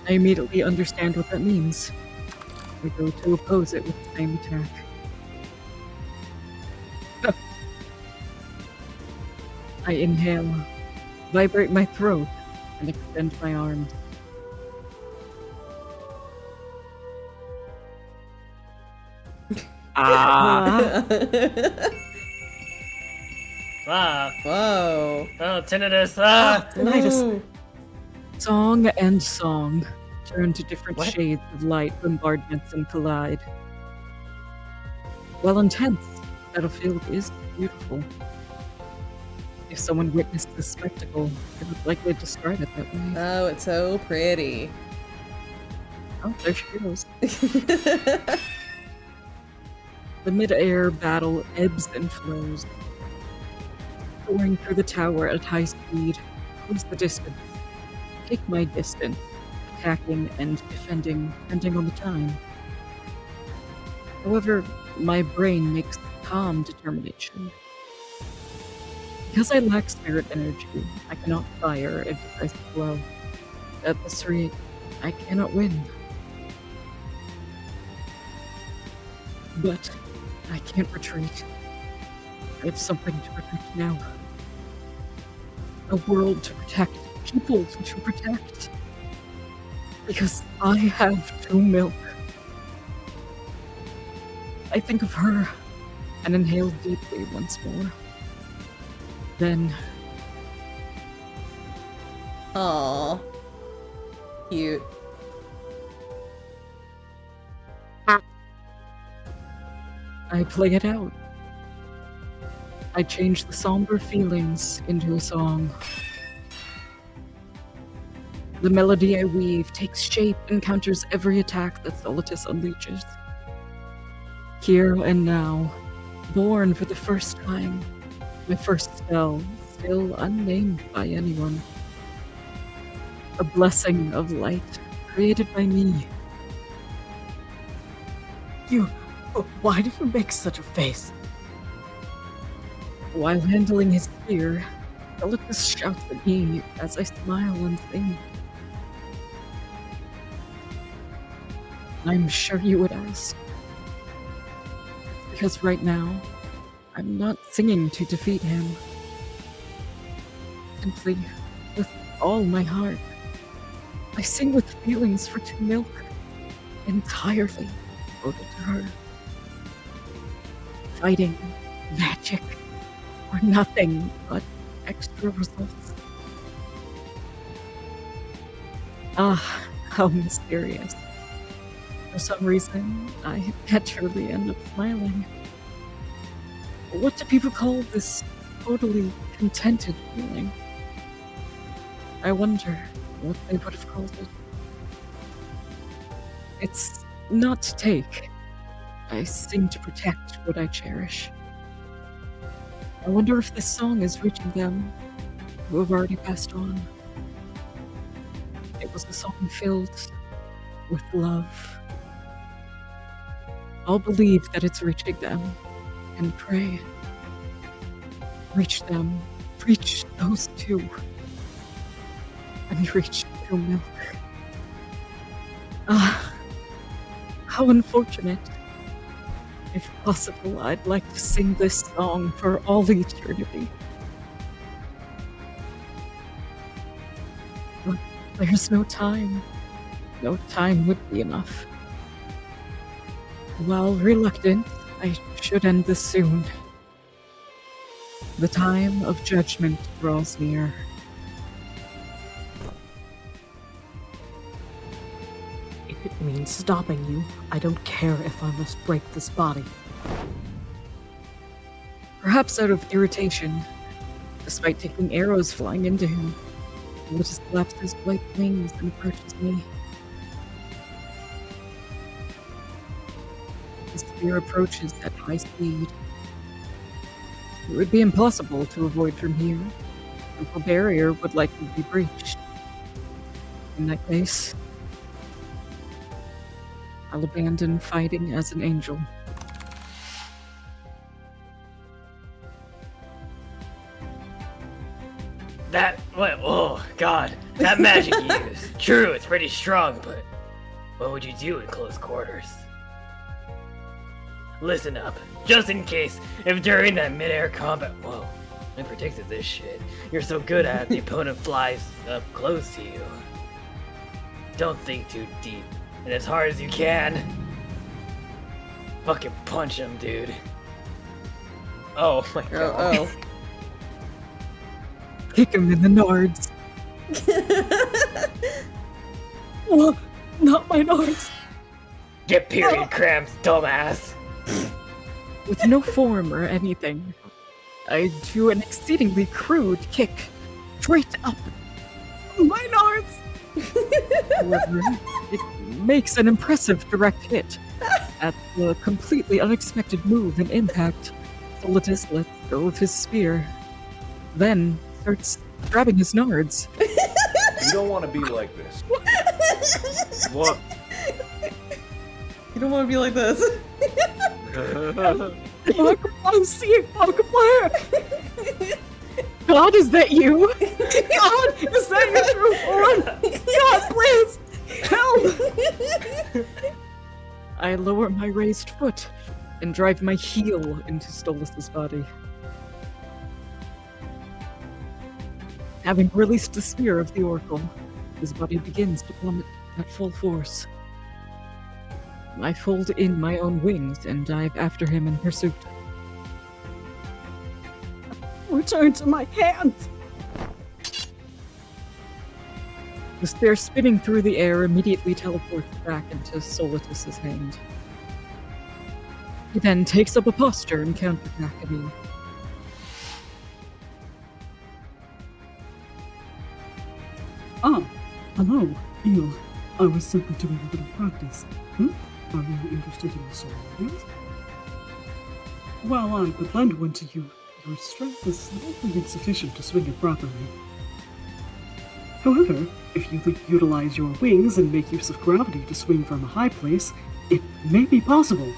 S2: I immediately understand what that means. I go to oppose it with the same attack. I inhale, vibrate my throat, and extend my arms.
S1: Whoa.
S3: Oh, tinnitus. Ah.
S5: Tinnitus.
S1: Ooh.
S2: Song and song turn to different shades of light, bombardments, and collide. While intense, Battlefield is beautiful. If someone witnessed this spectacle, they would likely describe it that way.
S1: Oh, it's so pretty.
S2: Oh, there she goes. The mid-air battle ebbs and flows. Soaring through the tower at high speed, towards the distance. Take my distance, attacking and defending, depending on the time. However, my brain makes calm determination. Because I lack spirit energy, I cannot fire a decisive blow. At this rate, I cannot win. But I can't retreat. I have something to protect now. A world to protect, people to protect. Because I have to milk. I think of her and inhale deeply once more. Then,
S1: Aww. Cute.
S2: I play it out. I change the somber feelings into a song. The melody I weave takes shape and counters every attack that Solitus unleashes. Here and now, born for the first time, my first spell, still unnamed by anyone. A blessing of light, created by me.
S5: Why do you make such a face?
S2: While handling his spear, Solitus shouts at me as I smile and sing. I'm sure you would ask. It's because right now, I'm not singing to defeat him. Simply, with all my heart, I sing with feelings for To Milk, entirely devoted to her. Fighting, magic, or nothing but extra results. Ah, how mysterious. For some reason, I naturally end up smiling. What do people call this totally contented feeling? I wonder what they would have called it. It's not to take. I sing to protect what I cherish. I wonder if this song is reaching them who have already passed on. It was a song filled with love. I'll believe that it's reaching them and pray. Reach them, reach those two, and reach To Milk. Ah, how unfortunate. If possible, I'd like to sing this song for all eternity. But there's no time. No time would be enough. While reluctant, I should end this soon. The time of judgment draws near.
S5: If it means stopping you, I don't care if I must break this body.
S2: Perhaps out of irritation, despite taking arrows flying into him, Lotus flaps his white wings and approaches me. His spear approaches at high speed. It would be impossible to avoid from here. The barrier would likely be breached. In that case, I'll abandon fighting as an angel.
S6: Oh god, that magic you use. True, it's pretty strong, but what would you do in close quarters? Listen up, just in case, if during that mid-air combat, whoa, I predicted this shit, you're so good at it, the opponent flies up close to you. Don't think too deep, and as hard as you can, fucking punch him, dude. Oh my god.
S1: Oh.
S2: Kick him in the nards.
S5: Oh, not my nards.
S6: Get period cramps, dumbass.
S2: With no form or anything, I do an exceedingly crude kick straight up.
S5: My nards.
S2: However, it makes an impressive direct hit. At the completely unexpected move and impact, Solitus lets go of his spear. Then starts grabbing his nards.
S9: You don't want to be like this.
S4: What?
S1: You don't want to be like this.
S5: I'm seeing Markiplier.
S2: God, is that you?
S5: God, is that your true form? God, please, help!
S2: I lower my raised foot and drive my heel into Stolas's body. Having released the spear of the Oracle, his body begins to plummet at full force. I fold in my own wings and dive after him in pursuit.
S5: Return to my hands!
S2: The spear spinning through the air immediately teleports back into Solatus's hand. He then takes up a posture and counterattacks me.
S10: Ah, hello, Il. I was simply doing a bit of practice. Are you interested in the sword wheels? While I could lend one to you, your strength is slightly insufficient to swing it properly. However, if you utilize your wings and make use of gravity to swing from a high place, it may be possible.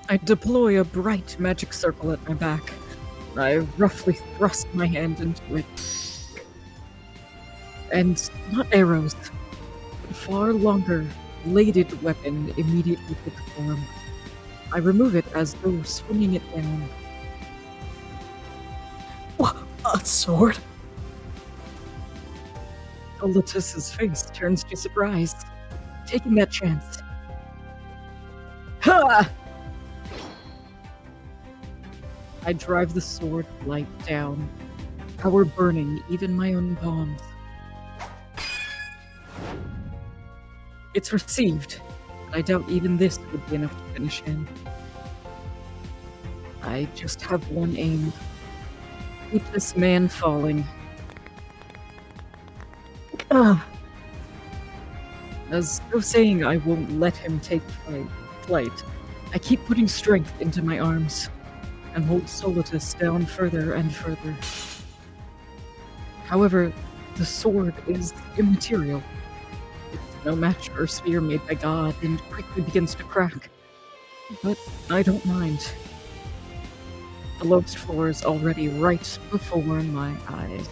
S2: I deploy a bright magic circle at my back. I roughly thrust my hand into it. And not arrows, but a far longer, bladed weapon immediately takes form. I remove it as though swinging it down.
S5: What? A sword?
S2: Olatus's face turns to surprise, taking that chance. Ha! I drive the sword light down, power burning even my own palms. It's received, but I doubt even this would be enough to finish him. I just have one aim. Keep this man falling. As though saying I won't let him take flight, I keep putting strength into my arms and hold Solatus down further and further. However, the sword is immaterial. It's no match for a spear made by God and quickly begins to crack. But I don't mind. The lowest floor is already right before my eyes.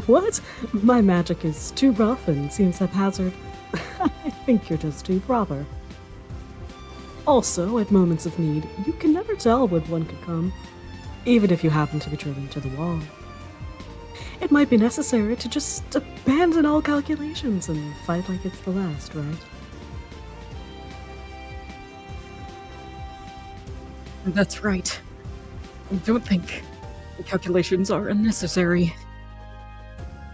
S5: What? My magic is too rough and seems haphazard. I think you're just too proper. Also, at moments of need, you can never tell when one could come, even if you happen to be driven to the wall. It might be necessary to just abandon all calculations and fight like it's the last, right?
S2: That's right. I don't think the calculations are unnecessary.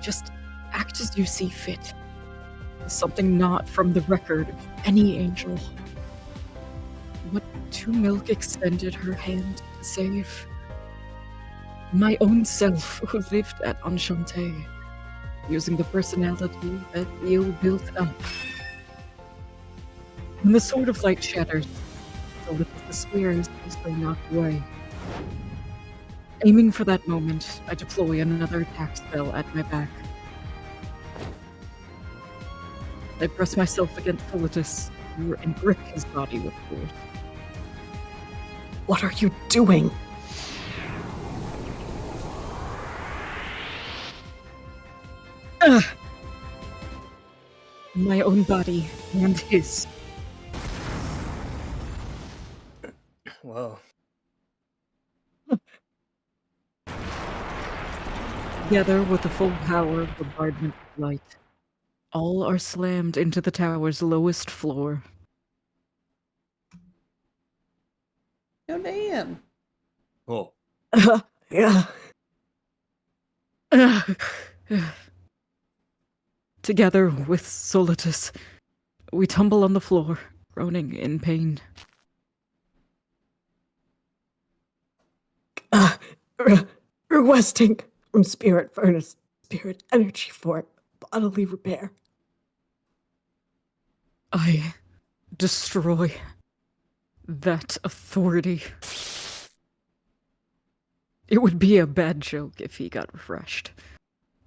S2: Just act as you see fit. Something not from the record of any angel. What to Milk extended her hand to save? My own self who lived at Enchante, using the personality that Il built up. When the Sword of Light shatters, the spear is also knocked away. Aiming for that moment, I deploy another attack spell at my back. I press myself against Philetus and grip his body with force.
S5: What are you doing?
S2: My own body and his.
S6: Whoa.
S2: Together with the full power of bombardment of light, all are slammed into the tower's lowest floor.
S1: Oh, damn.
S4: Oh.
S5: Yeah.
S2: Together with Solatus, we tumble on the floor, groaning in pain.
S5: Requesting from Spirit Furnace, Spirit Energy for bodily repair.
S2: I destroy that authority. It would be a bad joke if he got refreshed.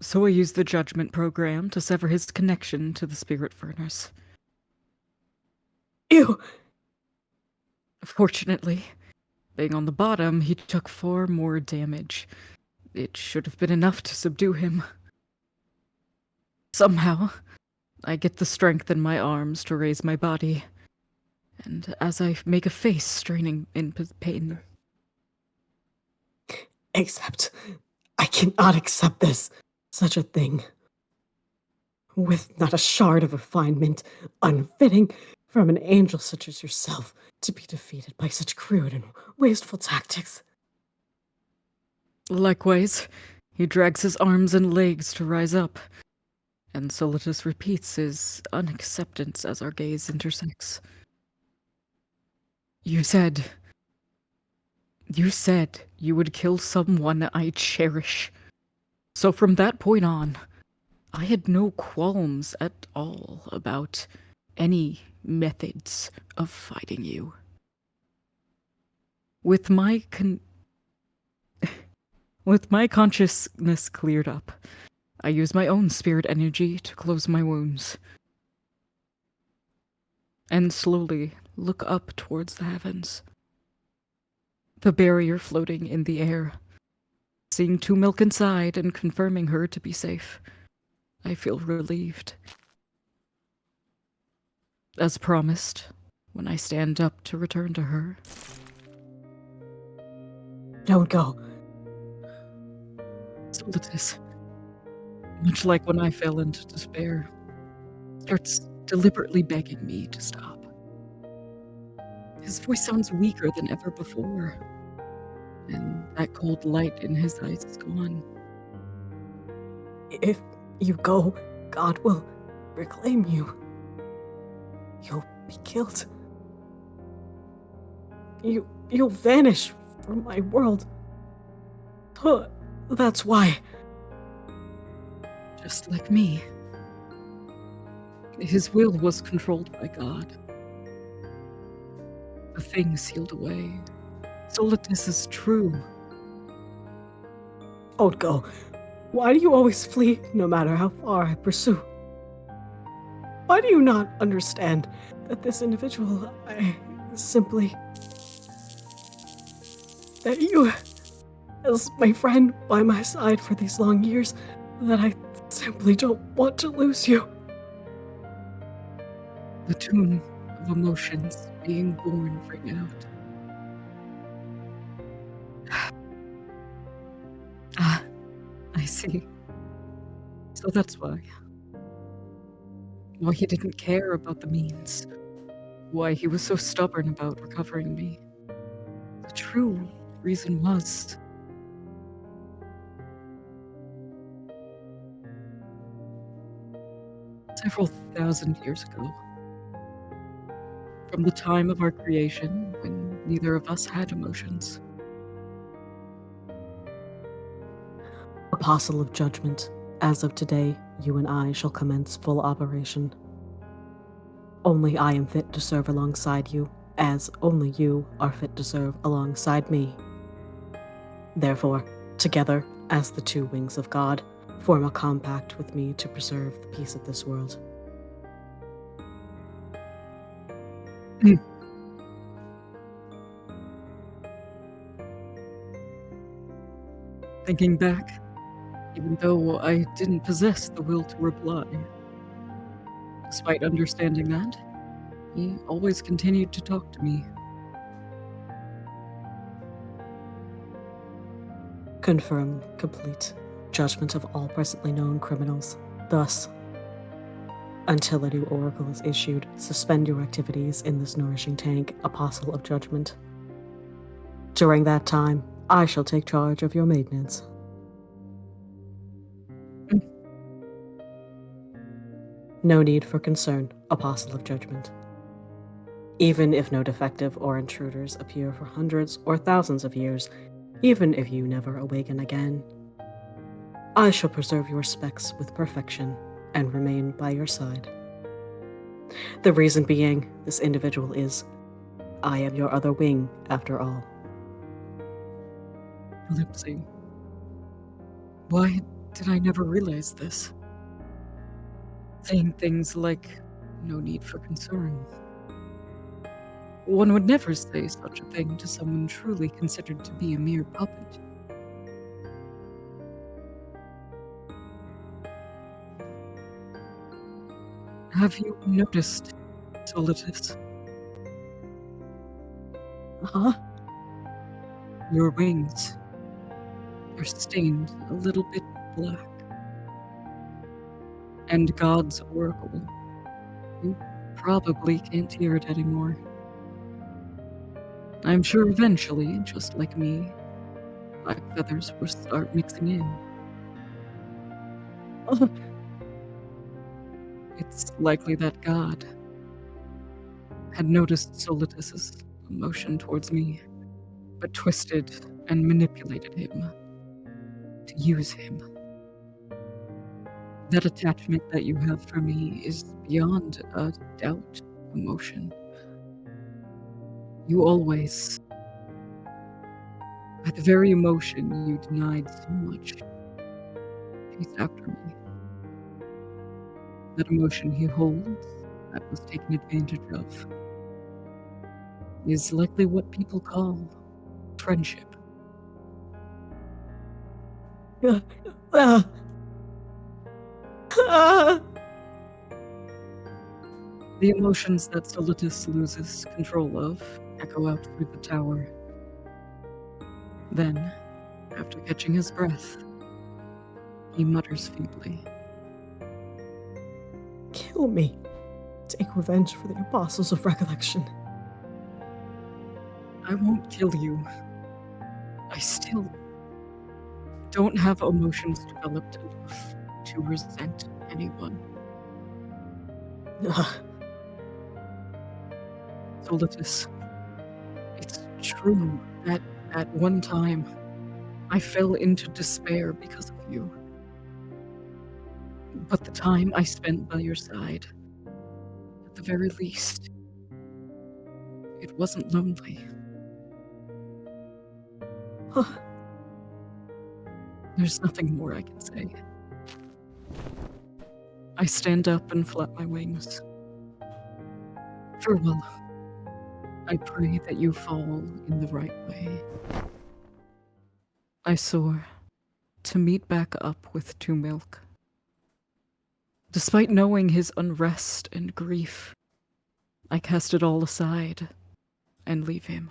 S2: So I use the judgment program to sever his connection to the Spirit Furnace.
S5: Ew!
S2: Fortunately, being on the bottom, he took far more damage. It should have been enough to subdue him. Somehow, I get the strength in my arms to raise my body, and as I make a face straining in pain.
S5: Except, I cannot accept this. Such a thing. With not a shard of refinement, unfitting from an angel such as yourself to be defeated by such crude and wasteful tactics.
S2: Likewise, he drags his arms and legs to rise up, and Solitus repeats his unacceptance as our gaze intersects. You said you would kill someone I cherish. So from that point on, I had no qualms at all about any methods of fighting you. With my consciousness cleared up, I use my own spirit energy to close my wounds. And slowly look up towards the heavens. The barrier floating in the air. Seeing 2 Milk inside and confirming her to be safe, I feel relieved. As promised, when I stand up to return to her.
S5: Don't go.
S2: Solitus, much like when I fell into despair, starts deliberately begging me to stop. His voice sounds weaker than ever before, and that cold light in his eyes is gone.
S5: If you go, God will reclaim you. You'll be killed. You'll vanish from my world. That's why.
S2: Just like me. His will was controlled by God. The thing sealed away. Solitus is true.
S5: Go. Why do you always flee no matter how far I pursue? Why do you not understand that this individual, that you, as my friend by my side for these long years, that I simply don't want to lose you?
S2: The tune of emotions being born ring out. I see. So that's why. Why he didn't care about the means. Why he was so stubborn about recovering me. The true reason was... several thousand years ago. From the time of our creation, when neither of us had emotions.
S5: Apostle of Judgment, as of today, you and I shall commence full operation. Only I am fit to serve alongside you, as only you are fit to serve alongside me. Therefore, together, as the 2 wings of God, form a compact with me to preserve the peace of this world.
S2: Thinking back, even though I didn't possess the will to reply. Despite understanding that, he always continued to talk to me.
S5: Confirm complete judgment of all presently known criminals. Thus, until a new oracle is issued, suspend your activities in this nourishing tank, Apostle of Judgment. During that time, I shall take charge of your maintenance. No need for concern, Apostle of Judgment. Even if no defective or intruders appear for hundreds or thousands of years, even if you never awaken again, I shall preserve your specs with perfection and remain by your side. The reason being, this individual is, I am your other wing, after all.
S2: Lipsy. Why did I never realize this? Saying things like, no need for concern.
S7: One would never say such a thing to someone truly considered to be a mere puppet. Have you noticed, Solitus?
S5: Huh?
S7: Your wings are stained a little bit black. And God's oracle, you probably can't hear it anymore. I'm sure eventually, just like me, black feathers will start mixing in. It's likely that God had noticed Solitus's emotion towards me, but twisted and manipulated him to use him. That attachment that you have for me is beyond a doubt emotion. You always, by the very emotion you denied so much, chased after me. That emotion he holds, that was taken advantage of, is likely what people call friendship. The emotions that Solitus loses control of echo out through the tower. Then, after catching his breath, he mutters feebly.
S5: Kill me. Take revenge for the Apostles of Recollection.
S7: I won't kill you. I still don't have emotions developed enough to resent anyone. Solitus, it's true that at one time I fell into despair because of you. But the time I spent by your side, at the very least, it wasn't lonely. There's nothing more I can say. I stand up and flap my wings. Farewell. I pray that you fall in the right way. I soar to meet back up with Two Milk. Despite knowing his unrest and grief, I cast it all aside and leave him.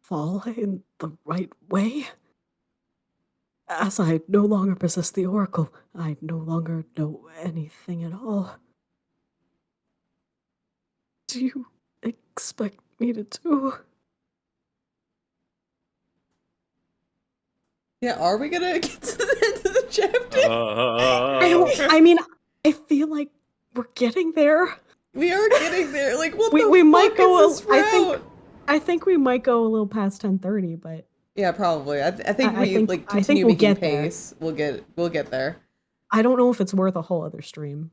S5: Fall in the right way? As I no longer possess the Oracle, I no longer know anything at all. Do you expect me to do?
S1: Yeah, are we gonna get to the end of the chapter?
S5: I mean, I feel like we're getting there.
S1: We are getting there. Like, what the
S5: We
S1: fuck
S5: might go.
S1: is this route?
S5: I think we might go a little past 10:30, but
S1: Yeah, probably. I think
S5: I
S1: we
S5: think-
S1: like
S5: I think
S1: continue
S5: we'll
S1: making
S5: get there.
S1: pace. We'll get there.
S5: I don't know if it's worth a whole other stream.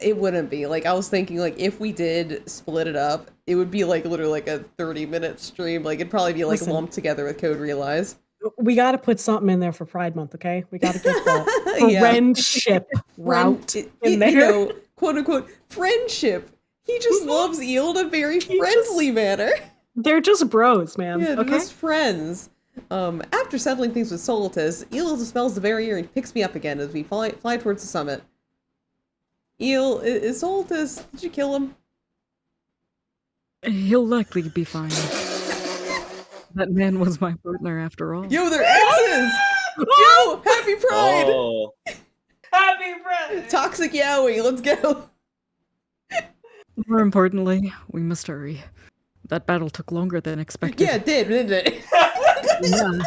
S1: It wouldn't be. Like, I was thinking, like, if we did split it up, it would be like literally like a 30-minute stream. Like, it'd probably be like
S5: Listen.
S1: lumped together with Code Realize.
S5: We got to put something in there for Pride Month, okay? We got to get the
S1: Yeah.
S5: friendship route in there.
S1: You know, quote unquote friendship. He just loves Eel in a very friendly manner.
S5: They're just bros, man.
S1: Yeah, they're
S5: okay.
S1: just friends. After settling things with Solitus, Eel dispels the barrier and picks me up again as we fly towards the summit. Eel, is Solitus, did you kill him?
S7: He'll likely be fine. That man was my partner after all.
S1: Yo, they're exes! Yo, happy Pride!
S4: Oh,
S6: Happy Pride!
S1: Toxic Yowie, let's go!
S7: More importantly, we must hurry. That battle took longer than expected.
S1: Yeah, it did, didn't it?
S7: Yeah.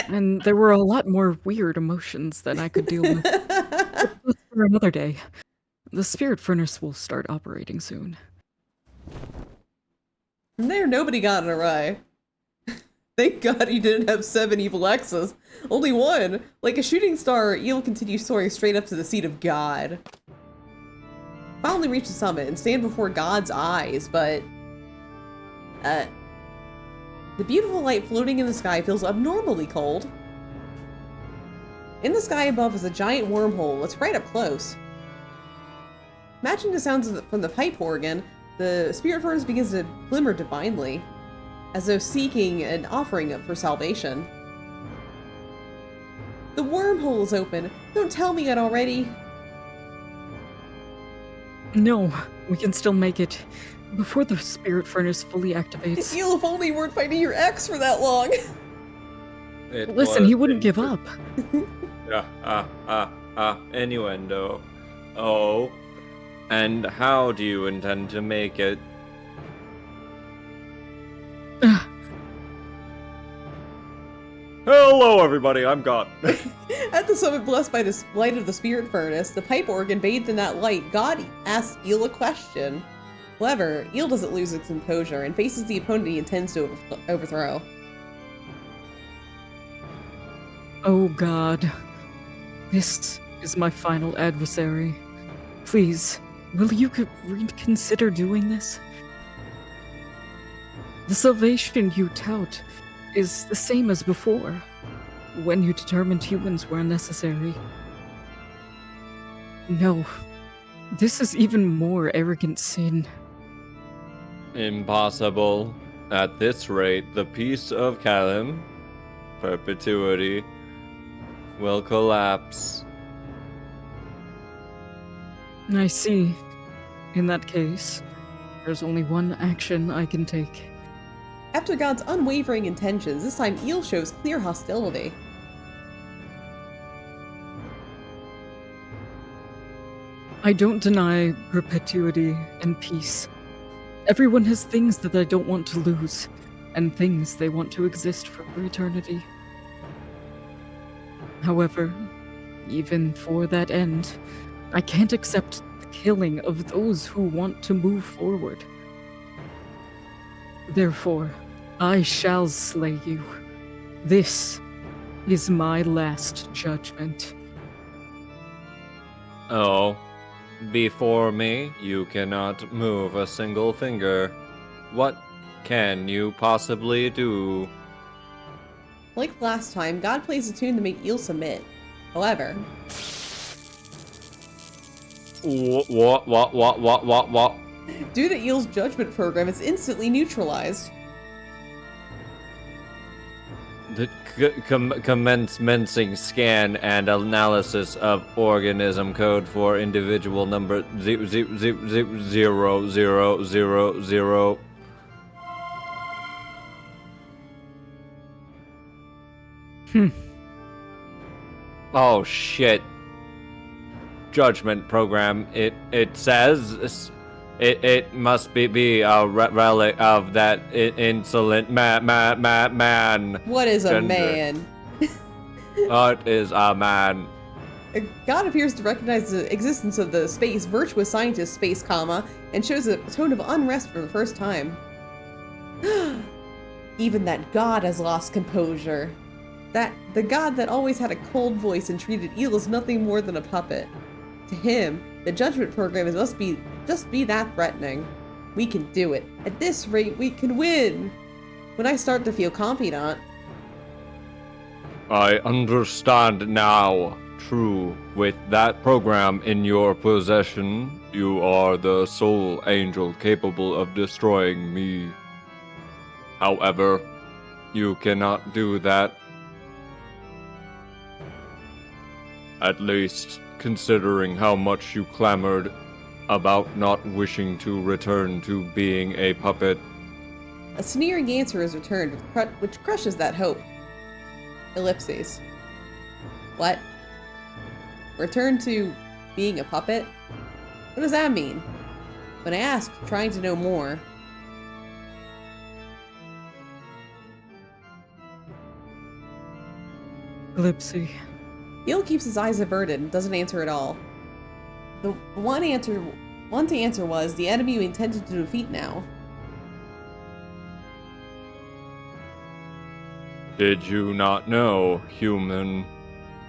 S7: And there were a lot more weird emotions than I could deal with. But that's for another day. The spirit furnace will start operating soon.
S1: From there, nobody got an awry. Thank God he didn't have 7 evil exes. Only one. Like a shooting star, Eel continues soaring straight up to the seat of God. Finally reach the summit and stand before God's eyes, but... the beautiful light floating in the sky feels abnormally cold. In the sky above is a giant wormhole. It's right up close. Matching the sounds from the pipe organ, the spirit furnace begins to glimmer divinely, as though seeking an offering for salvation. The wormhole is open. Don't tell me that already.
S2: No, we can still make it before the spirit furnace fully activates.
S1: Eel, if only you weren't fighting your ex for that long.
S2: Listen, he wouldn't give up.
S4: Innuendo. Oh. And how do you intend to make it? Hello, everybody, I'm God.
S1: At the summit blessed by the light of the spirit furnace, the pipe organ bathed in that light, God asks Eel a question. However, Eel doesn't lose its composure and faces the opponent he intends to overthrow.
S2: Oh God, this is my final adversary. Please, will you reconsider doing this? The salvation you tout is the same as before, when you determined humans were unnecessary. No, this is even more arrogant sin.
S4: Impossible. At this rate, the peace of Kalim, perpetuity, will collapse.
S2: I see. In that case, there's only one action I can take.
S1: After God's unwavering intentions, this time Eel shows clear hostility.
S2: I don't deny perpetuity and peace. Everyone has things that they don't want to lose, and things they want to exist for eternity. However, even for that end, I can't accept the killing of those who want to move forward. Therefore, I shall slay you. This is my last judgment.
S4: Oh. Before me, you cannot move a single finger. What can you possibly do?
S1: Like last time, God plays a tune to make Eel submit. However...
S4: What?
S1: Due to Eel's judgment program, it's instantly neutralized.
S4: The commencing scan and analysis of organism code for individual number 00000. Oh shit. Judgment program. It says it must be a relic of that insolent man.
S1: What is a
S4: gender.
S1: man?
S4: What is a man?
S1: God appears to recognize the existence of the space virtuous scientist space comma and shows a tone of unrest for the first time. Even that God has lost composure. The God that always had a cold voice and treated Eel as nothing more than a puppet. To him, the judgment program must just be that threatening. We can do it. At this rate, we can win. When I start to feel confident.
S4: I understand now. True. With that program in your possession, you are the sole angel capable of destroying me. However, you cannot do that. At least, considering how much you clamored about not wishing to return to being a puppet.
S1: A sneering answer is returned, which crushes that hope. Ellipses. What? Return to being a puppet? What does that mean? When I ask, trying to know more.
S2: Ellipse.
S1: Eel keeps his eyes averted and doesn't answer at all. The one to answer was the enemy we intended to defeat now.
S4: Did you not know, human,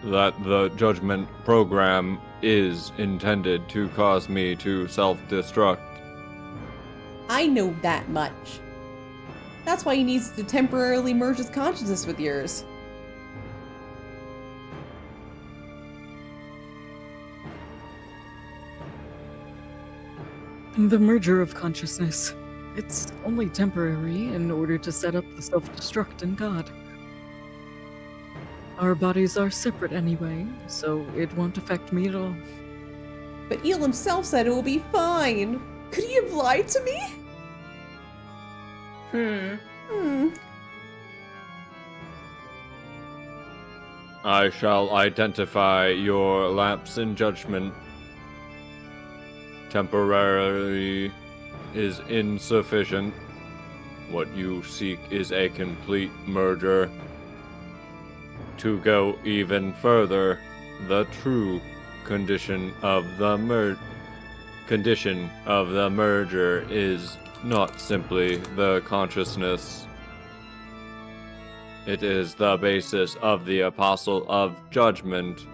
S4: that the judgment program is intended to cause me to self-destruct?
S1: I know that much. That's why he needs to temporarily merge his consciousness with yours.
S2: The merger of consciousness. It's only temporary in order to set up the self-destruct in God. Our bodies are separate anyway, so it won't affect me at all.
S1: But Eel himself said it will be fine. Could he have lied to me?
S4: I shall identify your lapse in judgment. Temporarily is insufficient. What you seek is a complete merger. To go even further, the true condition of the merger is not simply the consciousness. It is the basis of the Apostle of Judgment.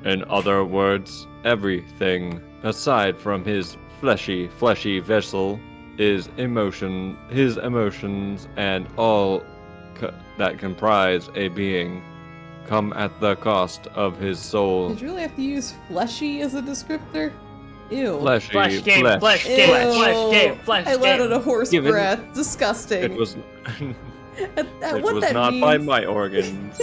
S4: In other words, everything aside from his fleshy vessel is his emotions and all that comprise a being come at the cost of his soul.
S1: Did you really have to use fleshy as a descriptor? Ew.
S4: Flesh
S1: Ew.
S4: game.
S1: I let out a horse breath. Disgusting.
S4: It was.
S1: It
S4: was
S1: that
S4: not
S1: means.
S4: by my organs.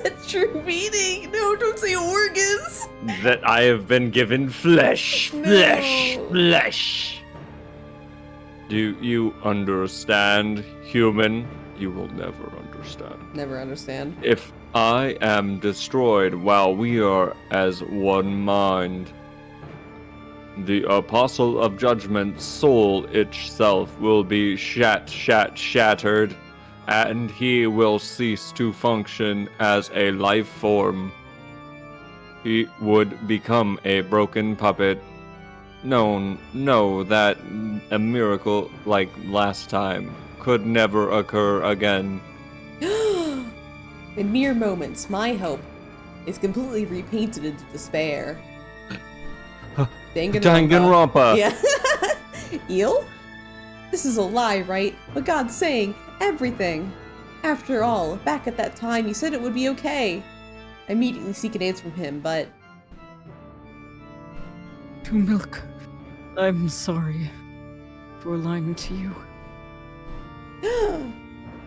S1: That's true meaning. No, don't say organs.
S4: That I have been given flesh.
S1: No.
S4: Flesh. Do you understand, human? You will never understand.
S1: Never understand.
S4: If I am destroyed while we are as one mind, the Apostle of Judgment's soul itself will be shattered, and he will cease to function as a life form. He would become a broken puppet. No, that a miracle like last time could never occur again.
S1: In mere moments, my hope is completely repainted into despair.
S4: Danganronpa.
S1: Yeah. Eel? This is a lie, right? But God's saying everything. After all, back at that time, you said it would be okay. I immediately seek an answer from him, but...
S2: To Milk, I'm sorry for lying to you.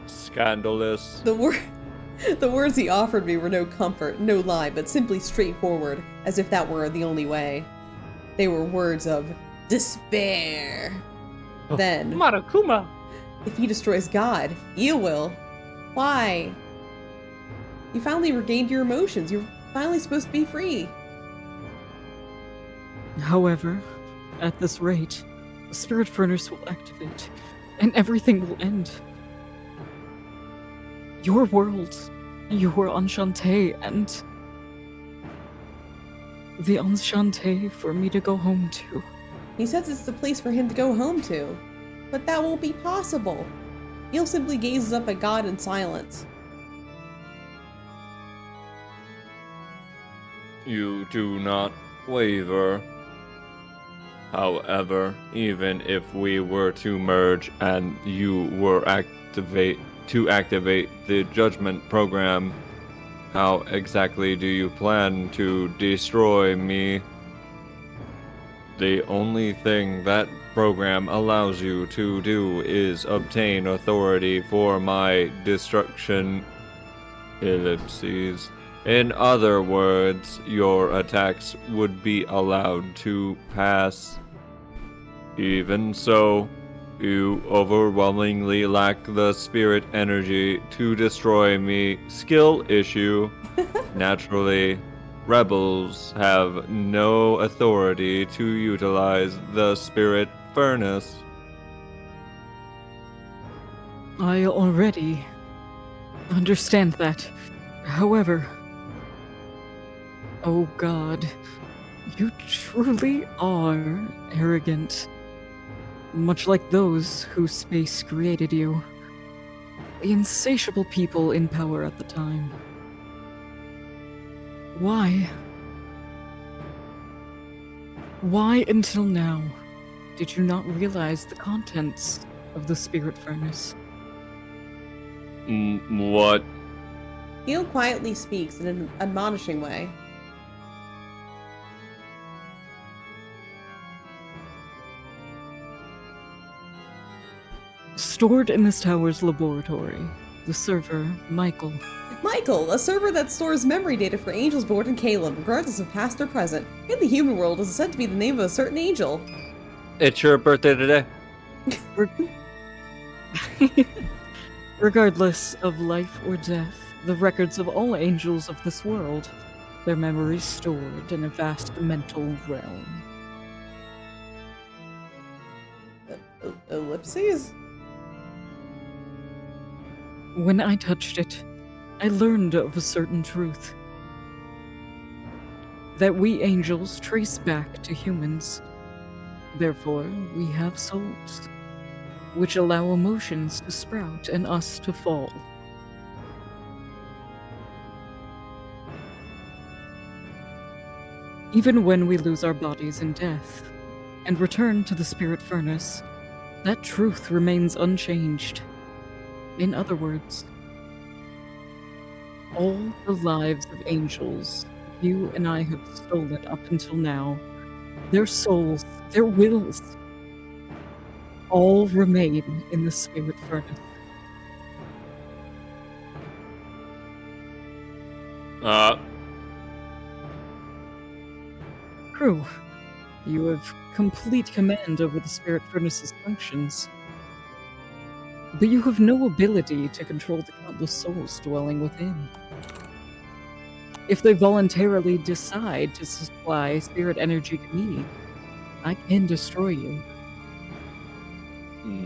S4: Scandalous.
S1: The words he offered me were no comfort, no lie, but simply straightforward, as if that were the only way. They were words of despair. Then,
S3: Marakuma.
S1: if he destroys God, Eel will. Why? You finally regained your emotions. You're finally supposed to be free.
S2: However, at this rate, the spirit furnace will activate, and everything will end. Your world, your Enchante, and the Enchante for me to go home to.
S1: He says it's the place for him to go home to. But that won't be possible. Eel simply gazes up at God in silence.
S4: You do not waver. However, even if we were to merge and you were activate the judgment program, how exactly do you plan to destroy me? The only thing that program allows you to do is obtain authority for my destruction. Ellipses. In other words, your attacks would be allowed to pass. Even so, you overwhelmingly lack the spirit energy to destroy me. Skill issue. Naturally, rebels have no authority to utilize the spirit furnace.
S2: I already understand that. However, oh God, you truly are arrogant. Much like those whose space created you. The insatiable people in power at the time. Why? Why until now did you not realize the contents of the spirit furnace?
S4: What?
S1: Eel quietly speaks in an admonishing way.
S2: Stored in this tower's laboratory, the server, Michael.
S1: Michael, a server that stores memory data for angels born in Caleb, regardless of past or present. In the human world is said to be the name of a certain angel.
S4: It's your birthday today.
S2: Regardless of life or death, the records of all angels of this world, their memories stored in a vast mental realm.
S1: Ellipses?
S2: When I touched it, I learned of a certain truth. That we angels trace back to humans. Therefore, we have souls, which allow emotions to sprout and us to fall. Even when we lose our bodies in death and return to the spirit furnace, that truth remains unchanged. In other words, all the lives of angels you and I have stolen up until now, their souls, their wills, all remain in the spirit furnace. Crew, you have complete command over the spirit furnace's functions, but you have no ability to control the countless souls dwelling within. If they voluntarily decide to supply spirit energy to me, I can destroy you.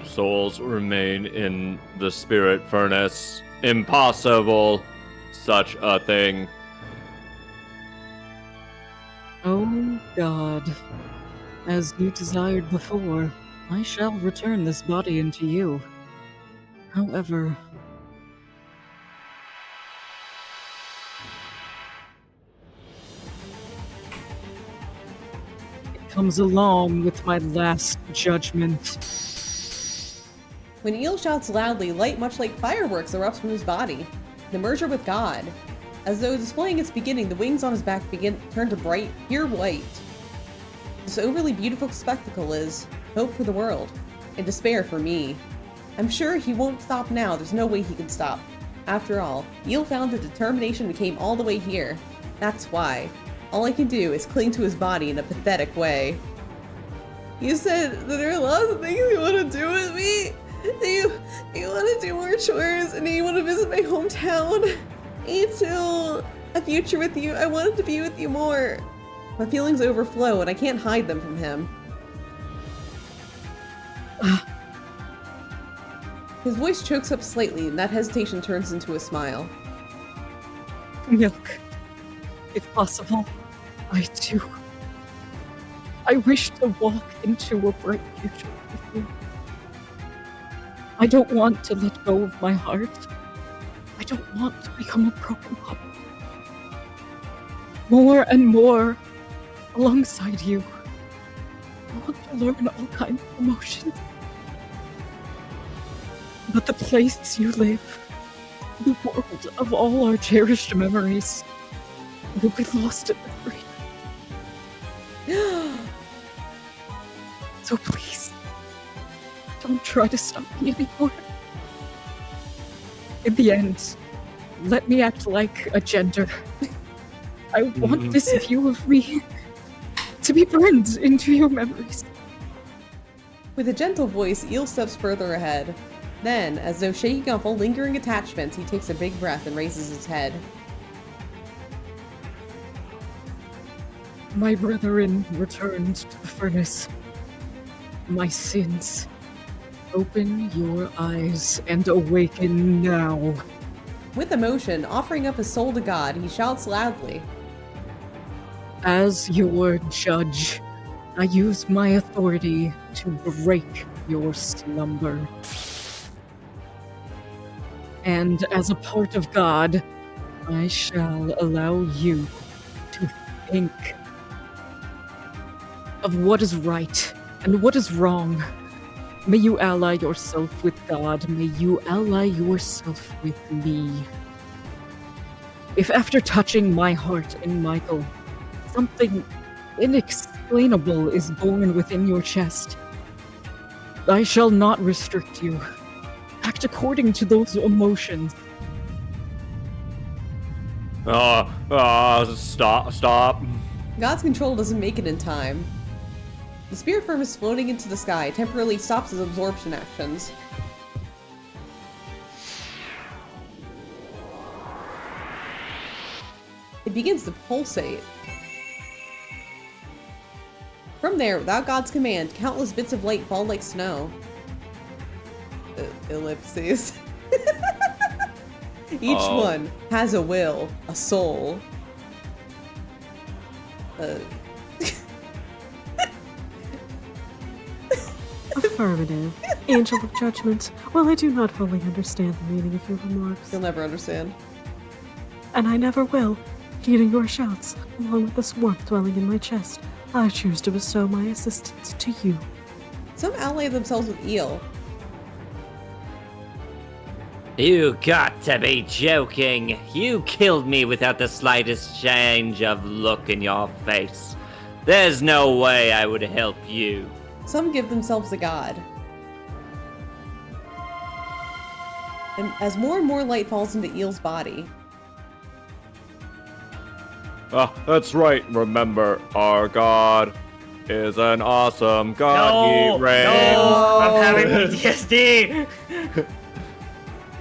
S4: Souls remain in the spirit furnace. Impossible. Such a thing.
S2: Oh God, as you desired before, I shall return this body into you. However, it comes along with my last judgment.
S1: When Eel shouts loudly, light much like fireworks erupts from his body. The merger with God. As though displaying its beginning, the wings on his back turn to bright, pure white. This overly beautiful spectacle is hope for the world, and despair for me. I'm sure he won't stop now, there's no way he can stop. After all, Eel found the determination and came all the way here. That's why. All I can do is cling to his body in a pathetic way. You said that there are lots of things you want to do with me? You want to do more chores, and you want to visit my hometown? Until a future with you, I wanted to be with you more. My feelings overflow, and I can't hide them from him. His voice chokes up slightly, and that hesitation turns into a smile.
S2: Milk, if possible, I do. I wish to walk into a bright future with you. I don't want to let go of my heart. I don't want to become a broken puppet. More and more, alongside you, I want to learn all kinds of emotions. But the place you live, the world of all our cherished memories, will be lost at the break. So please, don't try to stop me anymore. In the end, let me act like a gender. I want this view of me to be burned into your memories.
S1: With a gentle voice, Eel steps further ahead. Then, as though shaking off all lingering attachments, he takes a big breath and raises his head.
S2: My brethren returned to the furnace. My sins. Open your eyes and awaken now.
S1: With emotion, offering up his soul to God, he shouts loudly.
S2: As your judge, I use my authority to break your slumber. And as a part of God, I shall allow you to think of what is right and what is wrong. May you ally yourself with God. May you ally yourself with me. If after touching my heart in Michael, something inexplainable is born within your chest, I shall not restrict you. act according to those emotions.
S4: Stop.
S1: God's control doesn't make it in time. The spirit form is floating into the sky, temporarily stops his absorption actions. It begins to pulsate. From there, without God's command, countless bits of light fall like snow. Ellipses. Each one has a will, a soul.
S5: Affirmative. Angel of Judgment. While I do not fully understand the meaning of your remarks,
S1: You'll never understand.
S5: and I never will, heeding your shouts, along with this warmth dwelling in my chest, I choose to bestow my assistance to you.
S1: Some ally themselves with Eel.
S11: You got to be joking. You killed me without the slightest change of look in your face. There's no way I would help you.
S1: Some give themselves to God. And as more and more light falls into Eel's body,
S4: That's right, remember, our God is an awesome God.
S3: No,
S4: He reigns.
S3: no, I'm having PTSD.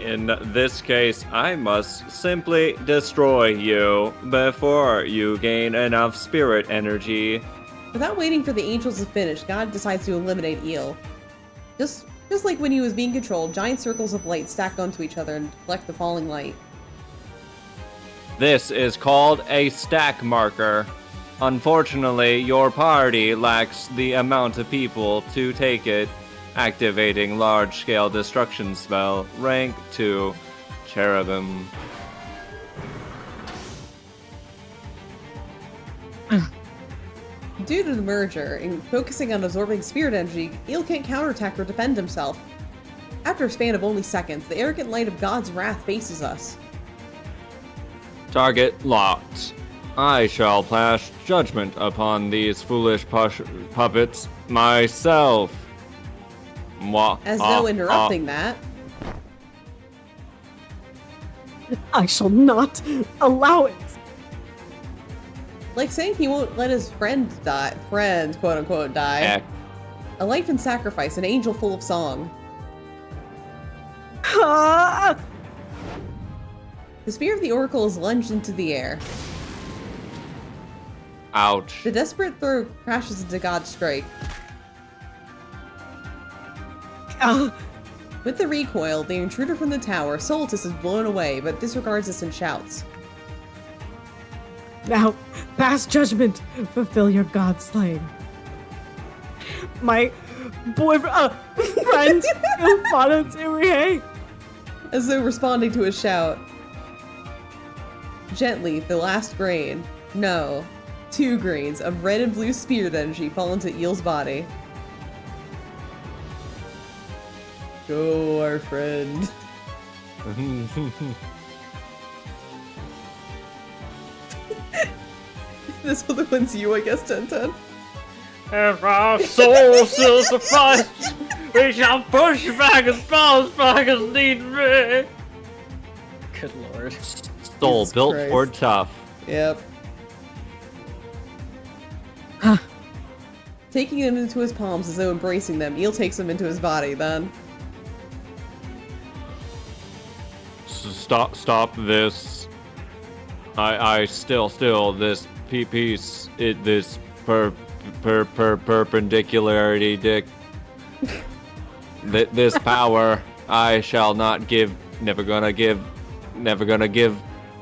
S4: In this case, I must simply destroy you before you gain enough spirit energy.
S1: without waiting for the angels to finish, God decides to eliminate Eel. Just like when he was being controlled, giant circles of light stack onto each other and collect the falling light.
S4: This is called a stack marker. Unfortunately, your party lacks the amount of people to take it. Activating large-scale destruction spell, rank 2, Cherubim.
S1: Due to the merger, and focusing on absorbing spirit energy, Eel can't counterattack or defend himself. After a span of only seconds, the arrogant light of God's wrath faces us.
S4: Target locked. I shall pass judgment upon these foolish puppets myself.
S1: As though interrupting that,
S5: I shall not allow it.
S1: like saying he won't let his friend quote unquote die.
S4: Eh.
S1: A life in sacrifice, an angel full of song.
S5: Ah!
S1: The spear of the Oracle is lunged into the air.
S4: Ouch.
S1: The desperate throw crashes into God's strike.
S5: Ah!
S1: With the recoil, the intruder from the tower, Soltis, is blown away, but disregards this and shouts.
S5: Now, pass judgment. Fulfill your god slaying. My boyfriend, friend, Ilfana Tirihe.
S1: As though responding to his shout. Gently, the last grain, no, 2 grains of red and blue spirit energy fall into Eel's body. Go, our friend. This other one's you, I guess, 1010.
S3: If our soul still suffice, we shall push back as far as need be. Good lord.
S4: Soul
S1: Jesus
S4: built
S1: Christ.
S4: for tough.
S1: Yep. Taking them into his palms as though embracing them, Eel takes them into his body then.
S4: Stop this. I still, this piece, this perpendicularity dick. This power, I shall not give, never gonna give.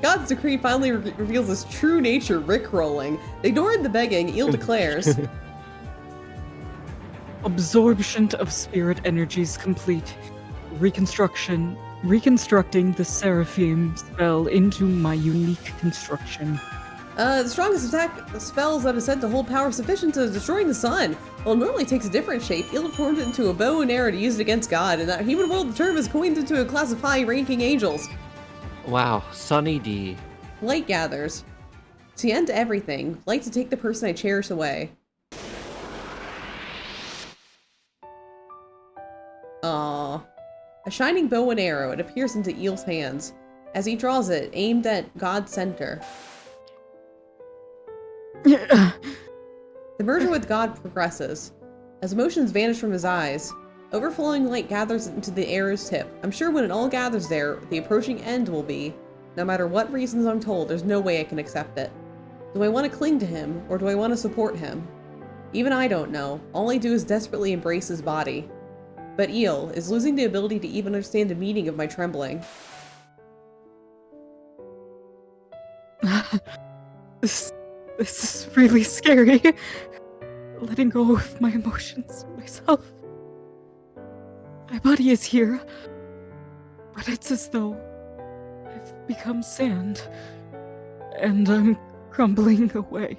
S1: God's decree finally reveals his true nature, rickrolling. Ignoring the begging, Eel declares,
S2: Absorption of spirit energies complete. Reconstructing the Seraphim spell into my unique construction.
S1: the strongest attack spells that is said to hold power sufficient to destroying the sun. While it normally takes a different shape, Eel formed it into a bow and arrow to use it against God, and that human world the term is coined into a class of high-ranking angels.
S4: Wow, Sunny D.
S1: Light gathers. To end everything, light to take the person I cherish away. Aww. A shining bow and arrow, it appears into Eel's hands. As he draws it, aimed at God's center. The merger with God progresses. As emotions vanish from his eyes, overflowing light gathers into the arrow's tip. I'm sure when it all gathers there, the approaching end will be. No matter what reasons I'm told, there's no way I can accept it. Do I want to cling to him, or do I want to support him? Even I don't know. All I do is desperately embrace his body. But Eel is losing the ability to even understand the meaning of my trembling.
S2: This is really scary. Letting go of my emotions myself. My body is here, but it's as though I've become sand, and I'm crumbling away.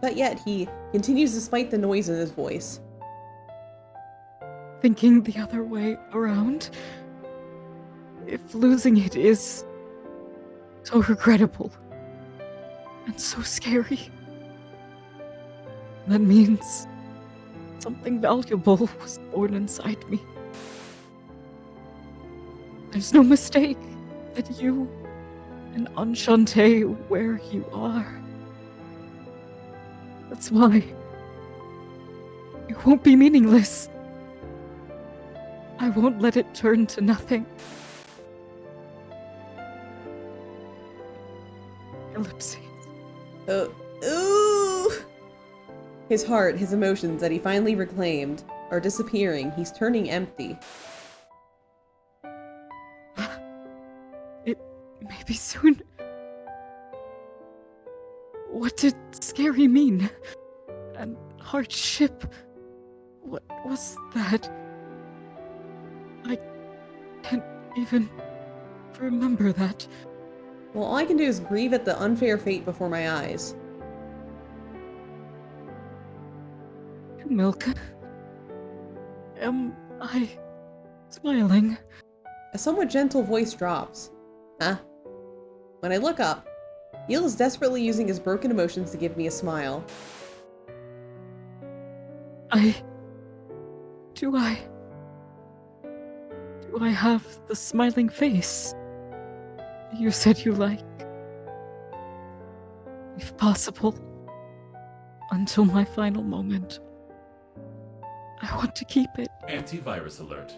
S1: But yet he continues despite the noise in his voice.
S2: Thinking the other way around, if losing it is so regrettable and so scary, that means something valuable was born inside me. There's no mistake that you and Enchante where you are. That's why it won't be meaningless. I won't let it turn to nothing. Ellipses.
S1: Ooh! His heart, his emotions that he finally reclaimed, are disappearing. He's turning empty.
S2: It may be soon. What did scary mean? And hardship? What was that? I can't even remember that.
S1: Well, all I can do is grieve at the unfair fate before my eyes.
S2: Milk. Am I smiling?
S1: A somewhat gentle voice drops. Huh? When I look up, Eel is desperately using his broken emotions to give me a smile.
S2: Do I have the smiling face you said you like? If possible, until my final moment. I want to keep it.
S12: Antivirus alert.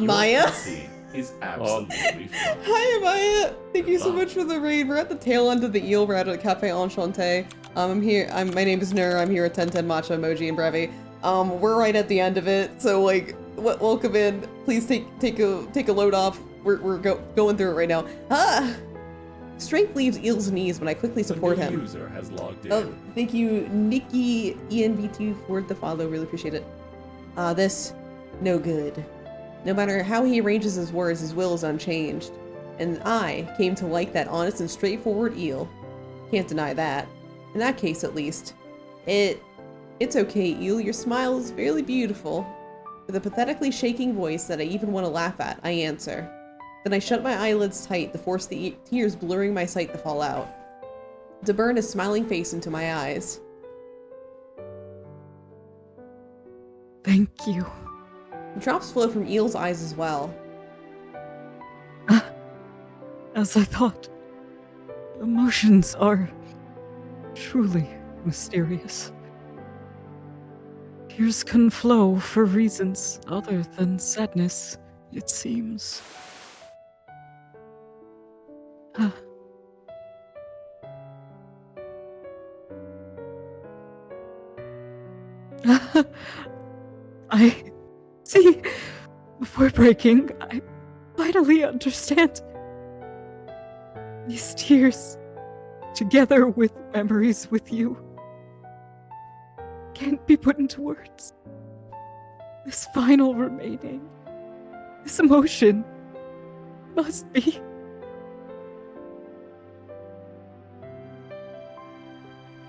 S1: Maya?
S12: PC is absolutely fine.
S1: Hi, Maya! Thank you so much for the raid. We're at the tail end of the eel. We're at Cafe Enchanté. I'm here. My name is Nur. I'm here at 1010 Matcha Emoji and Brevi. We're right at the end of it. So like, welcome in. Please take a load off. We're going through it right now. Ah! Strength leaves Eel's knees when I quickly support him.
S12: The user has logged in.
S1: Oh, thank you, Nikki ENV2 for the follow. Really appreciate it. This no good. No matter how he arranges his words, his will is unchanged. And I came to like that honest and straightforward Eel. Can't deny that. In that case, at least. It's okay, Eel. Your smile is fairly beautiful. With a pathetically shaking voice that I even want to laugh at, I answer. Then I shut my eyelids tight to force the tears blurring my sight to fall out. To burn a smiling face into my eyes.
S2: Thank you.
S1: Drops flow from Eel's eyes as well.
S2: As I thought, emotions are truly mysterious. Tears can flow for reasons other than sadness, it seems. I see. Before breaking, I finally understand. These tears, together with memories with you, can't be put into words. This final remaining, this emotion, must be.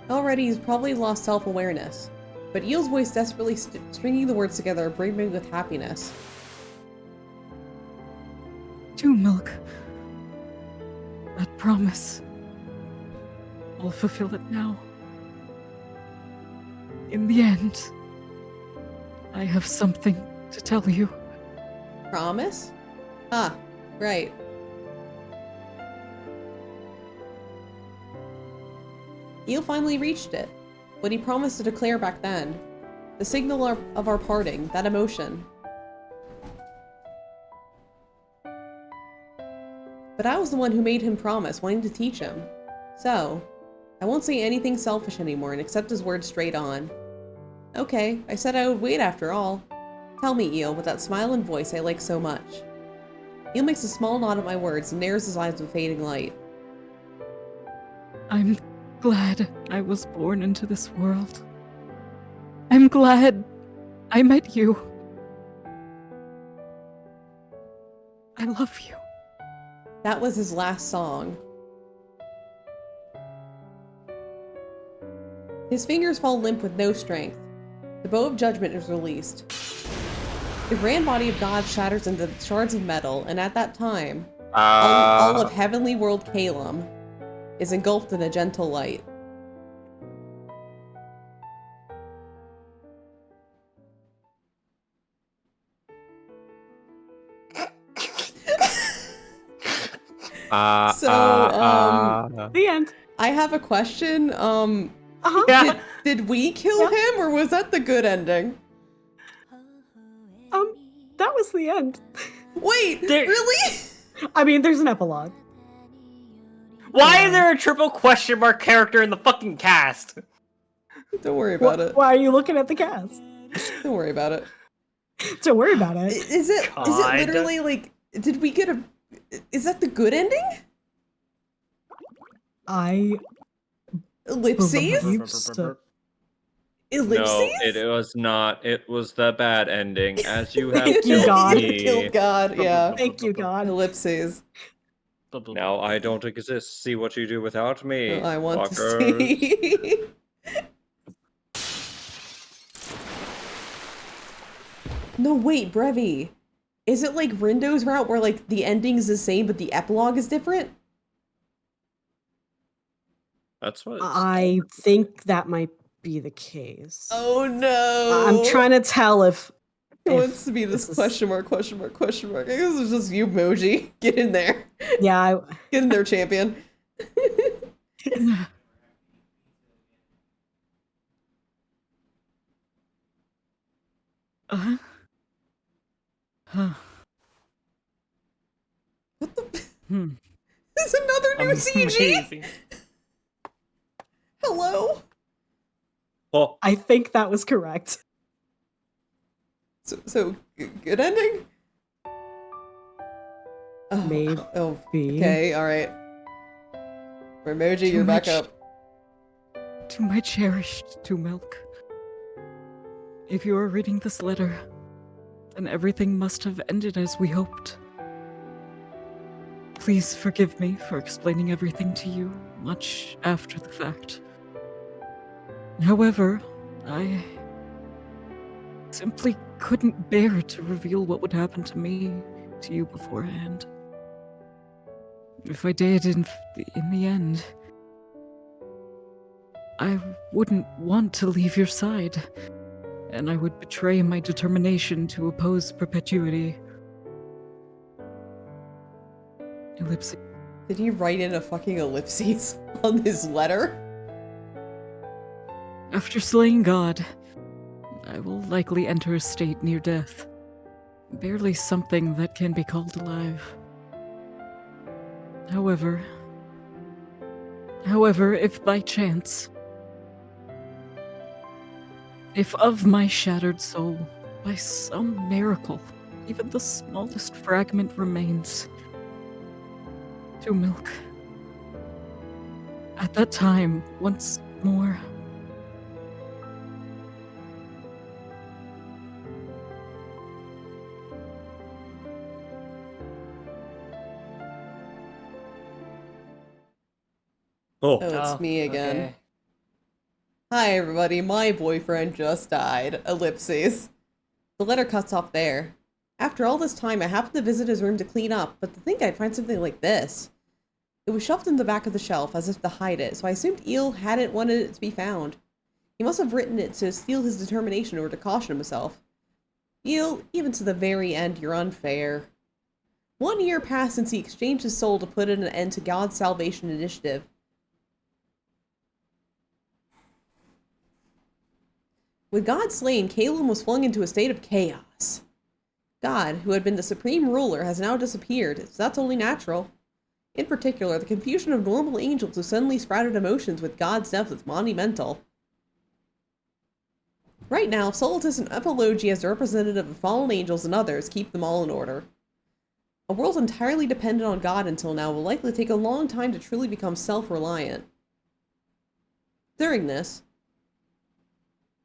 S1: Already, he's probably lost self-awareness. But Eel's voice desperately stringing the words together bring me with happiness.
S2: To Milk. That promise. I'll fulfill it now. In the end, I have something to tell you.
S1: Promise? Ah, right. Eel finally reached it. What he promised to declare back then. The signal of our parting, that emotion. But I was the one who made him promise, wanting to teach him. So, I won't say anything selfish anymore and accept his word straight on. Okay, I said I would wait after all. Tell me, Eel, with that smile and voice I like so much. Eel makes a small nod at my words and narrows his eyes with fading light.
S2: I'm glad I was born into this world. I'm glad I met you. I love you.
S1: That was his last song. His fingers fall limp with no strength. The bow of judgment is released. The grand body of God shatters into shards of metal, and at that time, all of heavenly world Calum is engulfed in a gentle light.
S5: The end.
S1: I have a question.
S5: Yeah.
S1: Did we kill him, or was that the good ending?
S5: That was the end.
S1: Wait, really?
S5: I mean, there's an epilogue.
S3: Why is there a triple question mark character in the fucking cast?
S1: Don't worry about it.
S5: Why are you looking at the cast?
S1: Don't worry about it.
S5: Don't worry about it.
S1: Is it literally like, did we get a, is that the good ending? Ellipses?
S4: No, it was not. It was the bad ending, as you have
S5: Thank you,
S4: killed
S5: God.
S4: me.
S1: Killed God, yeah.
S5: Thank you, God.
S1: Ellipses.
S4: Now I don't exist. See what you do without me.
S1: I want
S4: fuckers.
S1: to see. No, wait, Brevi. Is it like Rindo's route where like the ending's the same but the epilogue is different?
S4: That's what
S5: I think that might be the case.
S1: Oh no!
S5: I'm trying to tell if
S1: It wants to be this question mark, question mark, question mark. I guess it's just you, Moji. Get in there.
S5: Yeah,
S1: Get in there, champion. What the? There's another new CG. Hello.
S4: Oh,
S5: I think that was correct.
S1: So good ending.
S5: Maybe.
S1: Oh, okay, all right. Remoji, you're back up.
S2: To my cherished Two Milk. If you are reading this letter, then everything must have ended as we hoped. Please forgive me for explaining everything to you much after the fact. However, I simply couldn't bear to reveal what would happen to me to you beforehand. If I did, in the end, I wouldn't want to leave your side, and I would betray my determination to oppose perpetuity. Ellipses.
S1: Did he write in a fucking ellipses on his letter?
S2: After slaying God, I will likely enter a state near death. Barely something that can be called alive. However, if by chance, if of my shattered soul, by some miracle, even the smallest fragment remains, to Milk, at that time, once more,
S1: Oh, it's me again.
S3: Okay.
S1: Hi, everybody. My boyfriend just died. Ellipses. The letter cuts off there. After all this time, I happened to visit his room to clean up, but to think I'd find something like this. It was shoved in the back of the shelf, as if to hide it, so I assumed Eel hadn't wanted it to be found. He must have written it to steal his determination or to caution himself. Even to the very end, you're unfair. 1 year passed since he exchanged his soul to put an end to God's salvation initiative. With God slain, Calum was flung into a state of chaos. God, who had been the supreme ruler, has now disappeared, so that's only natural. In particular, the confusion of normal angels who suddenly sprouted emotions with God's death was monumental. Right now, Solitus and Apology, as the representative of fallen angels and others, keep them all in order. A world entirely dependent on God until now will likely take a long time to truly become self-reliant. During this,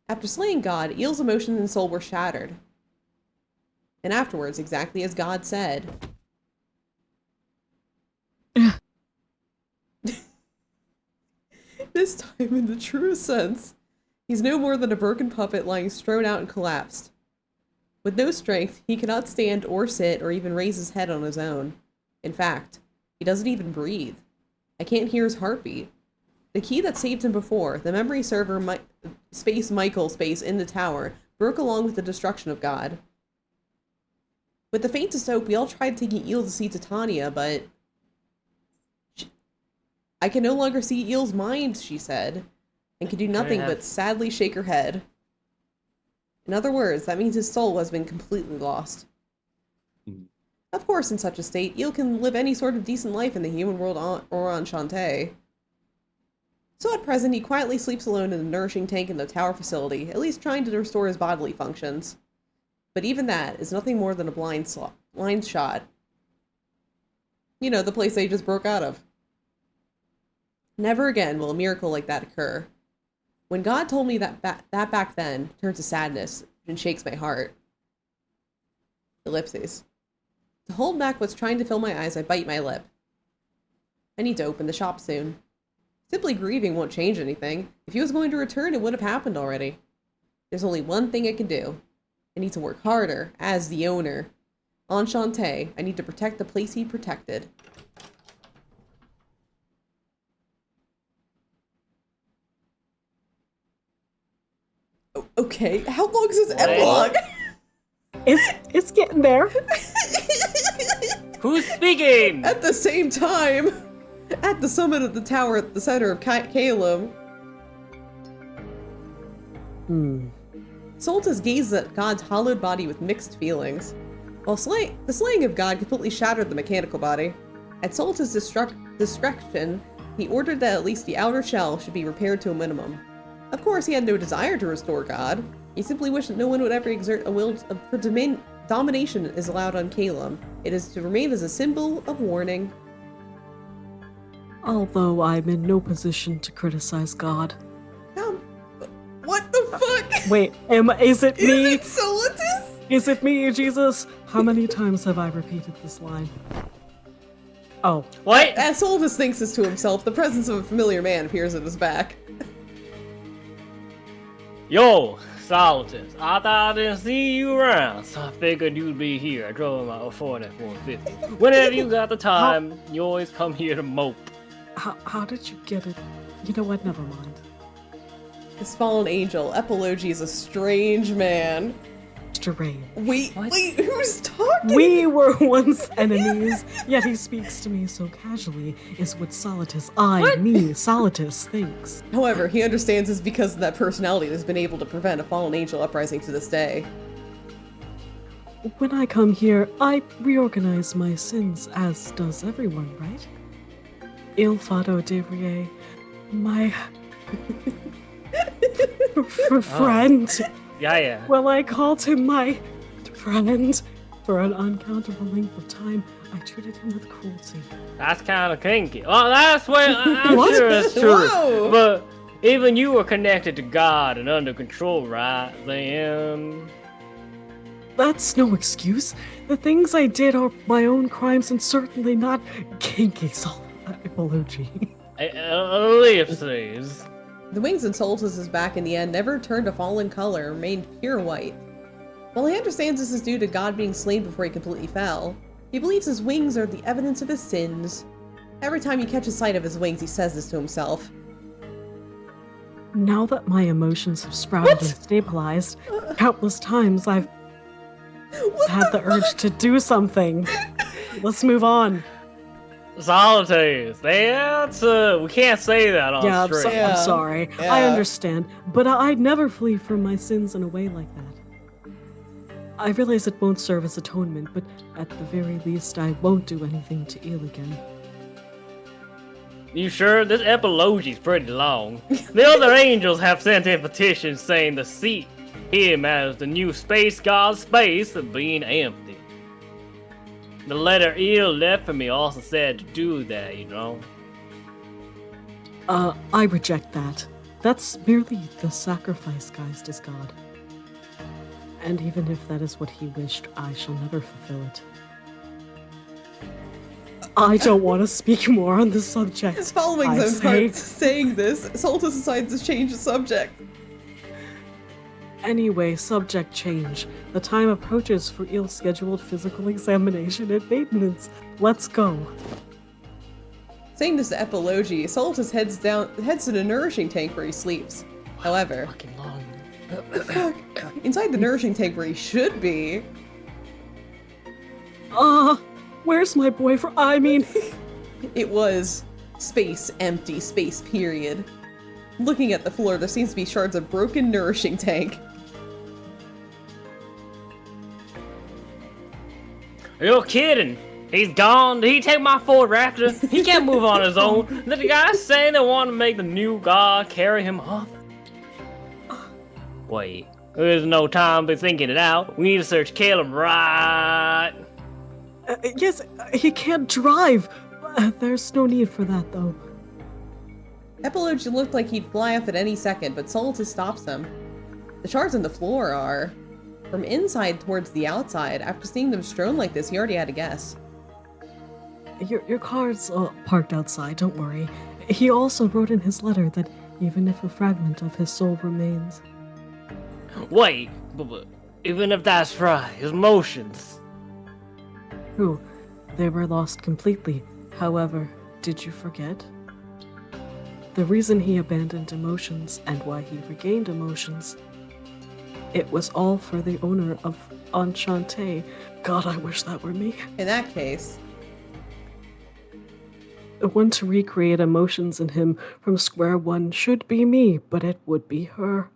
S1: after slaying God, Eel's emotions and soul were shattered. And afterwards, exactly as God said. This time, in the truest sense, he's no more than a broken puppet lying strewn out and collapsed. With no strength, he cannot stand or sit or even raise his head on his own. In fact, he doesn't even breathe. I can't hear his heartbeat. The key that saved him before, the memory server Michael space in the tower, broke along with the destruction of God. With the faintest hope, we all tried taking Eel to see Titania, but... I can no longer see Eel's mind, she said, and can do nothing but sadly shake her head. In other words, that means his soul has been completely lost. Of course, in such a state, Eel can live any sort of decent life in the human world or on Shantae. So at present, he quietly sleeps alone in the nourishing tank in the tower facility, at least trying to restore his bodily functions. But even that is nothing more than a blind shot. You know, the place they just broke out of. Never again will a miracle like that occur. When God told me that back then turned to sadness and shakes my heart. Ellipses. To hold back what's trying to fill my eyes, I bite my lip. I need to open the shop soon. Simply grieving won't change anything. If he was going to return, it would have happened already. There's only one thing I can do. I need to work harder, as the owner. On Shantae, I need to protect the place he protected. Okay, how long is this epilogue?
S5: It's getting there.
S3: Who's speaking?
S1: At the same time, at the summit of the tower at the center of Calum. Solitus gazes at God's hollowed body with mixed feelings. While the slaying of God completely shattered the mechanical body, at Solitus' discretion, he ordered that at least the outer shell should be repaired to a minimum. Of course, he had no desire to restore God. He simply wished that no one would ever exert a will for domination is allowed on Calum. It is to remain as a symbol of warning.
S5: Although I'm in no position to criticize God.
S1: What the fuck?
S5: Wait, is it me?
S1: Is it Solitus?
S5: Is it me, Jesus? How many times have I repeated this line? Oh.
S3: What?
S1: As Solitus thinks this to himself, the presence of a familiar man appears at his back.
S3: Yo, Solitus, I thought I didn't see you around, so I figured you'd be here. I drove my Ford F-150. Whenever you got the time, you always come here to mope.
S5: How did you get it? You know what? Never mind.
S1: This fallen angel, Apology, is a strange man.
S5: Mr. Rain.
S1: Wait, who's talking?
S5: We were once enemies, yet he speaks to me so casually, is what Solitus, Solitus, thinks.
S1: However, he understands this because of that personality that has been able to prevent a fallen angel uprising to this day.
S5: When I come here, I reorganize my sins, as does everyone, right? Il Fado de Rie, my... friend.
S3: Yeah.
S5: Well, I called him my friend. For an uncountable length of time, I treated him with cruelty.
S3: That's kind of kinky. Oh, that's what I'm sure it's true.
S1: Whoa.
S3: But even you were connected to God and under control, right? Then
S5: That's no excuse. The things I did are my own crimes and certainly not kinky. Apology.
S3: Ellipses.
S1: The wings in Solitus' back in the end never turned a fallen color, remained pure white. While he understands this is due to God being slain before he completely fell, he believes his wings are the evidence of his sins. Every time he catches sight of his wings, he says this to himself.
S5: Now that my emotions have sprouted and stabilized, countless times I've had the urge to do something. Let's move on.
S3: Solitaires. We can't say that on
S5: Yeah,
S3: stream.
S5: I'm sorry.
S1: Yeah.
S5: I understand. But I'd never flee from my sins in a way like that. I realize it won't serve as atonement, but at the very least, I won't do anything to Il again.
S3: You sure? This epilogy's pretty long. The other angels have sent in petitions saying to seat him as the new space god's space of being empty. The letter Il left for me also said to do that, you know?
S5: I reject that. That's merely the sacrifice guised as God. And even if that is what he wished, I shall never fulfill it. I don't want to speak more on this subject.
S1: Following
S5: I
S1: them
S5: say-
S1: saying this, Soltis decides to change the subject.
S5: Anyway, subject change. The time approaches for Il's scheduled physical examination and maintenance. Let's go.
S1: Saying this to Epilogy, Soltis heads to the nourishing tank where he sleeps. However,
S3: Fucking long.
S1: inside the nourishing tank where he should be,
S5: Where's my boyfriend? I mean,
S1: it was space empty, space period. Looking at the floor, there seems to be shards of broken nourishing tank.
S3: You're kidding. He's gone. Did he take my Ford Raptor? He can't move on his own. Did the guy saying they want to make the new god carry him off? Wait, there's no time to be thinking it out. We need to search Caleb right.
S5: yes, he can't drive. There's no need for that, though.
S1: Epilogy looked like he'd fly off at any second, but Soltis stops him. The shards on the floor are from inside towards the outside. After seeing them strewn like this, he already had a guess.
S5: Your car's parked outside, don't worry. He also wrote in his letter that even if a fragment of his soul remains...
S3: Wait, but even if that's right, his motions.
S5: True, they were lost completely. However, did you forget? The reason he abandoned emotions and why he regained emotions, it was all for the owner of Enchante. God, I wish that were me.
S1: In that case,
S5: The one to recreate emotions in him from square one should be me, but it would be her.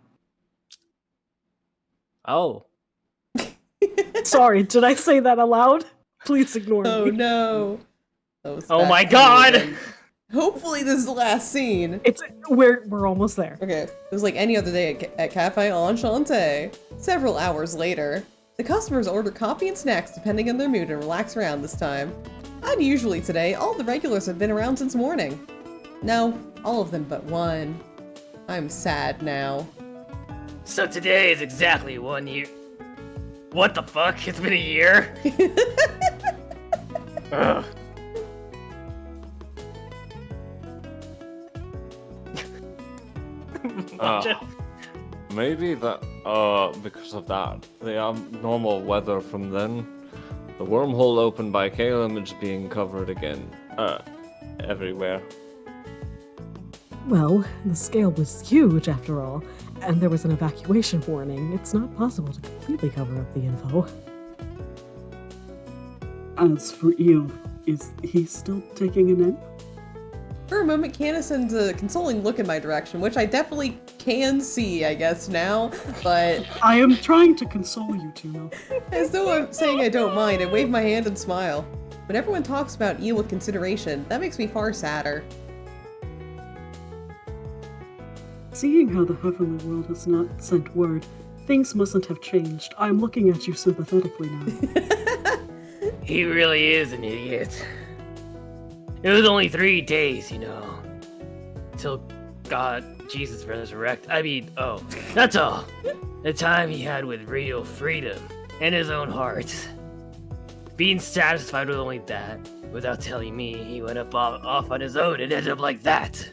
S3: Oh.
S5: Sorry, did I say that aloud? Please ignore
S1: oh
S5: me.
S1: no.
S3: Oh my god!
S1: Hopefully this is the last scene.
S5: We're almost there.
S1: Okay, it was like any other day at Cafe Enchante. Several hours later, the customers order coffee and snacks depending on their mood and relax around this time. Unusually today, all the regulars have been around since morning. No, all of them but one. I'm sad now.
S6: So today is exactly 1 year. What the fuck? It's been a year? Ugh.
S4: Maybe that, because of that, the normal weather from then, the wormhole opened by Caleb is being covered again, everywhere.
S5: Well, the scale was huge after all, and there was an evacuation warning. It's not possible to completely cover up the info.
S10: As for Il, is he still taking a nap?
S1: For a moment, Candace sends a consoling look in my direction, which I definitely can see, I guess, now, but...
S10: I am trying to console you two.
S1: As though I'm saying I don't mind, I wave my hand and smile. When everyone talks about Il with consideration, that makes me far sadder.
S10: Seeing how the heavenly world has not sent word, things mustn't have changed. I'm looking at you sympathetically now.
S6: He really is an idiot. It was only 3 days, you know. Till God, Jesus resurrect. That's all. The time he had with real freedom and his own heart. Being satisfied with only that, without telling me he went off on his own and ended up like that.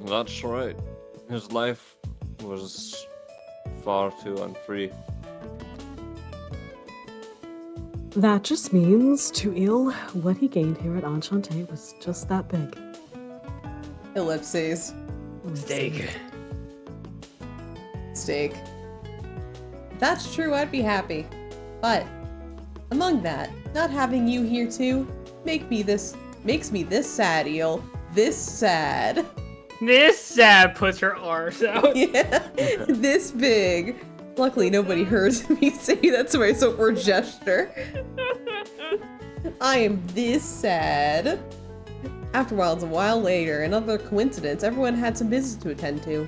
S4: That's right. His life was far too unfree.
S5: That just means, to Il, what he gained here at Enchante was just that big.
S1: Ellipses.
S6: Steak.
S1: steak. If that's true, I'd be happy. But among that, not having you here too makes me this sad, Eel. This sad.
S3: This sad puts her arms out.
S1: Yeah, this big. Luckily, nobody heard me say that, so I so for gesture. I am this sad. Afterwards, a while later, another coincidence, everyone had some business to attend to.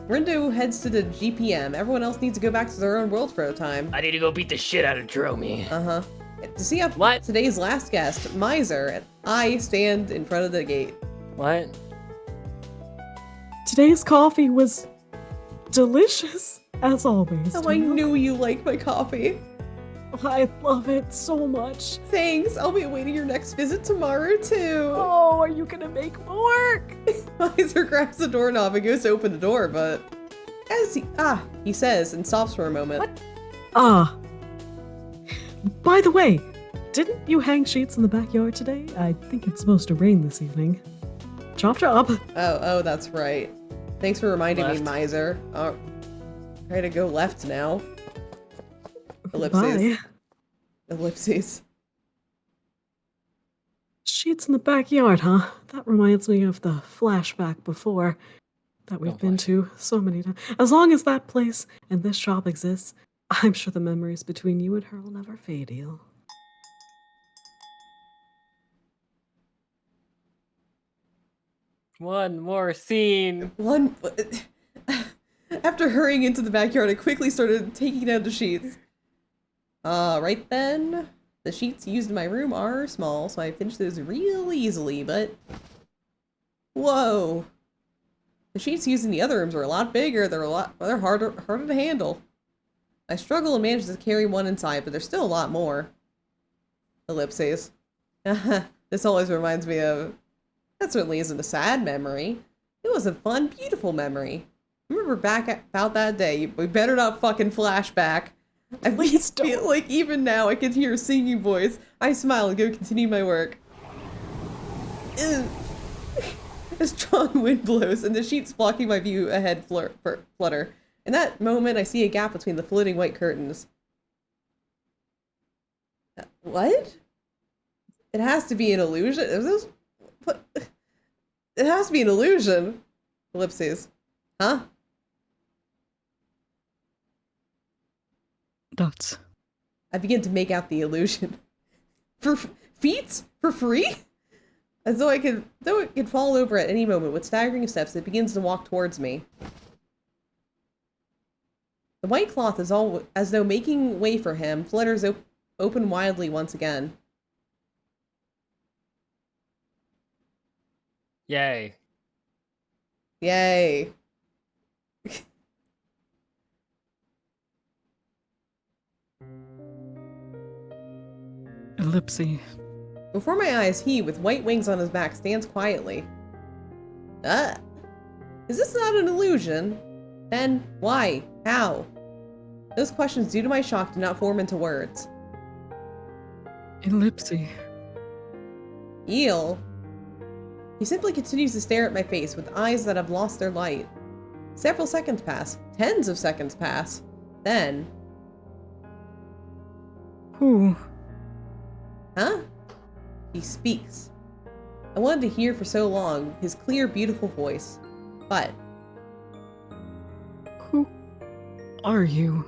S1: Rindo heads to the GPM. Everyone else needs to go back to their own world for a time.
S6: I need to go beat the shit out of Dromi.
S1: Uh-huh. To see off today's last guest, Miser, and I stand in front of the gate.
S3: What?
S5: Today's coffee was delicious, as always.
S1: Oh, I knew you liked my coffee.
S5: I love it so much.
S1: Thanks. I'll be awaiting your next visit tomorrow, too.
S5: Oh, are you gonna make more?
S1: Miser grabs the doorknob and goes to open the door, but as he says and stops for a moment.
S5: What? By the way, didn't you hang sheets in the backyard today? I think it's supposed to rain this evening. Chop chop.
S1: Oh, that's right. Thanks for reminding me, Miser. Try to go left now. Ellipses.
S5: Bye.
S1: Ellipses.
S5: Sheets in the backyard, huh? That reminds me of the flashback before that we've been to so many times. As long as that place and this shop exists, I'm sure the memories between you and her will never fade, Eel.
S3: One more scene.
S1: After hurrying into the backyard, I quickly started taking down the sheets. Right then. The sheets used in my room are small, so I finished those real easily, but... Whoa! The sheets used in the other rooms are a lot bigger, they're harder to handle. I struggle and manage to carry one inside, but there's still a lot more. Ellipses. This always reminds me of... That certainly isn't a sad memory. It was a fun, beautiful memory. Remember back about that day, we better not fucking flashback. I feel like even now I can hear a singing voice. I smile and go continue my work. A strong wind blows and the sheets blocking my view ahead flutter. In that moment, I see a gap between the floating white curtains. What? It has to be an illusion? It has to be an illusion. Ellipses. Huh?
S2: Dots.
S1: I begin to make out the illusion. For feats? For free? As though it could fall over at any moment, with staggering steps, it begins to walk towards me. The white cloth is all as though making way for him, flutters open wildly once again.
S3: Yay.
S1: Yay.
S2: Ellipse.
S1: Before my eyes, he, with white wings on his back, stands quietly. Is this not an illusion? Then, why? How? Those questions, due to my shock, do not form into words.
S2: Ellipse.
S1: Eel. He simply continues to stare at my face with eyes that have lost their light. Several seconds pass. Tens of seconds pass. Then...
S2: Who?
S1: Huh? He speaks. I wanted to hear for so long his clear, beautiful voice. But...
S2: Who are you?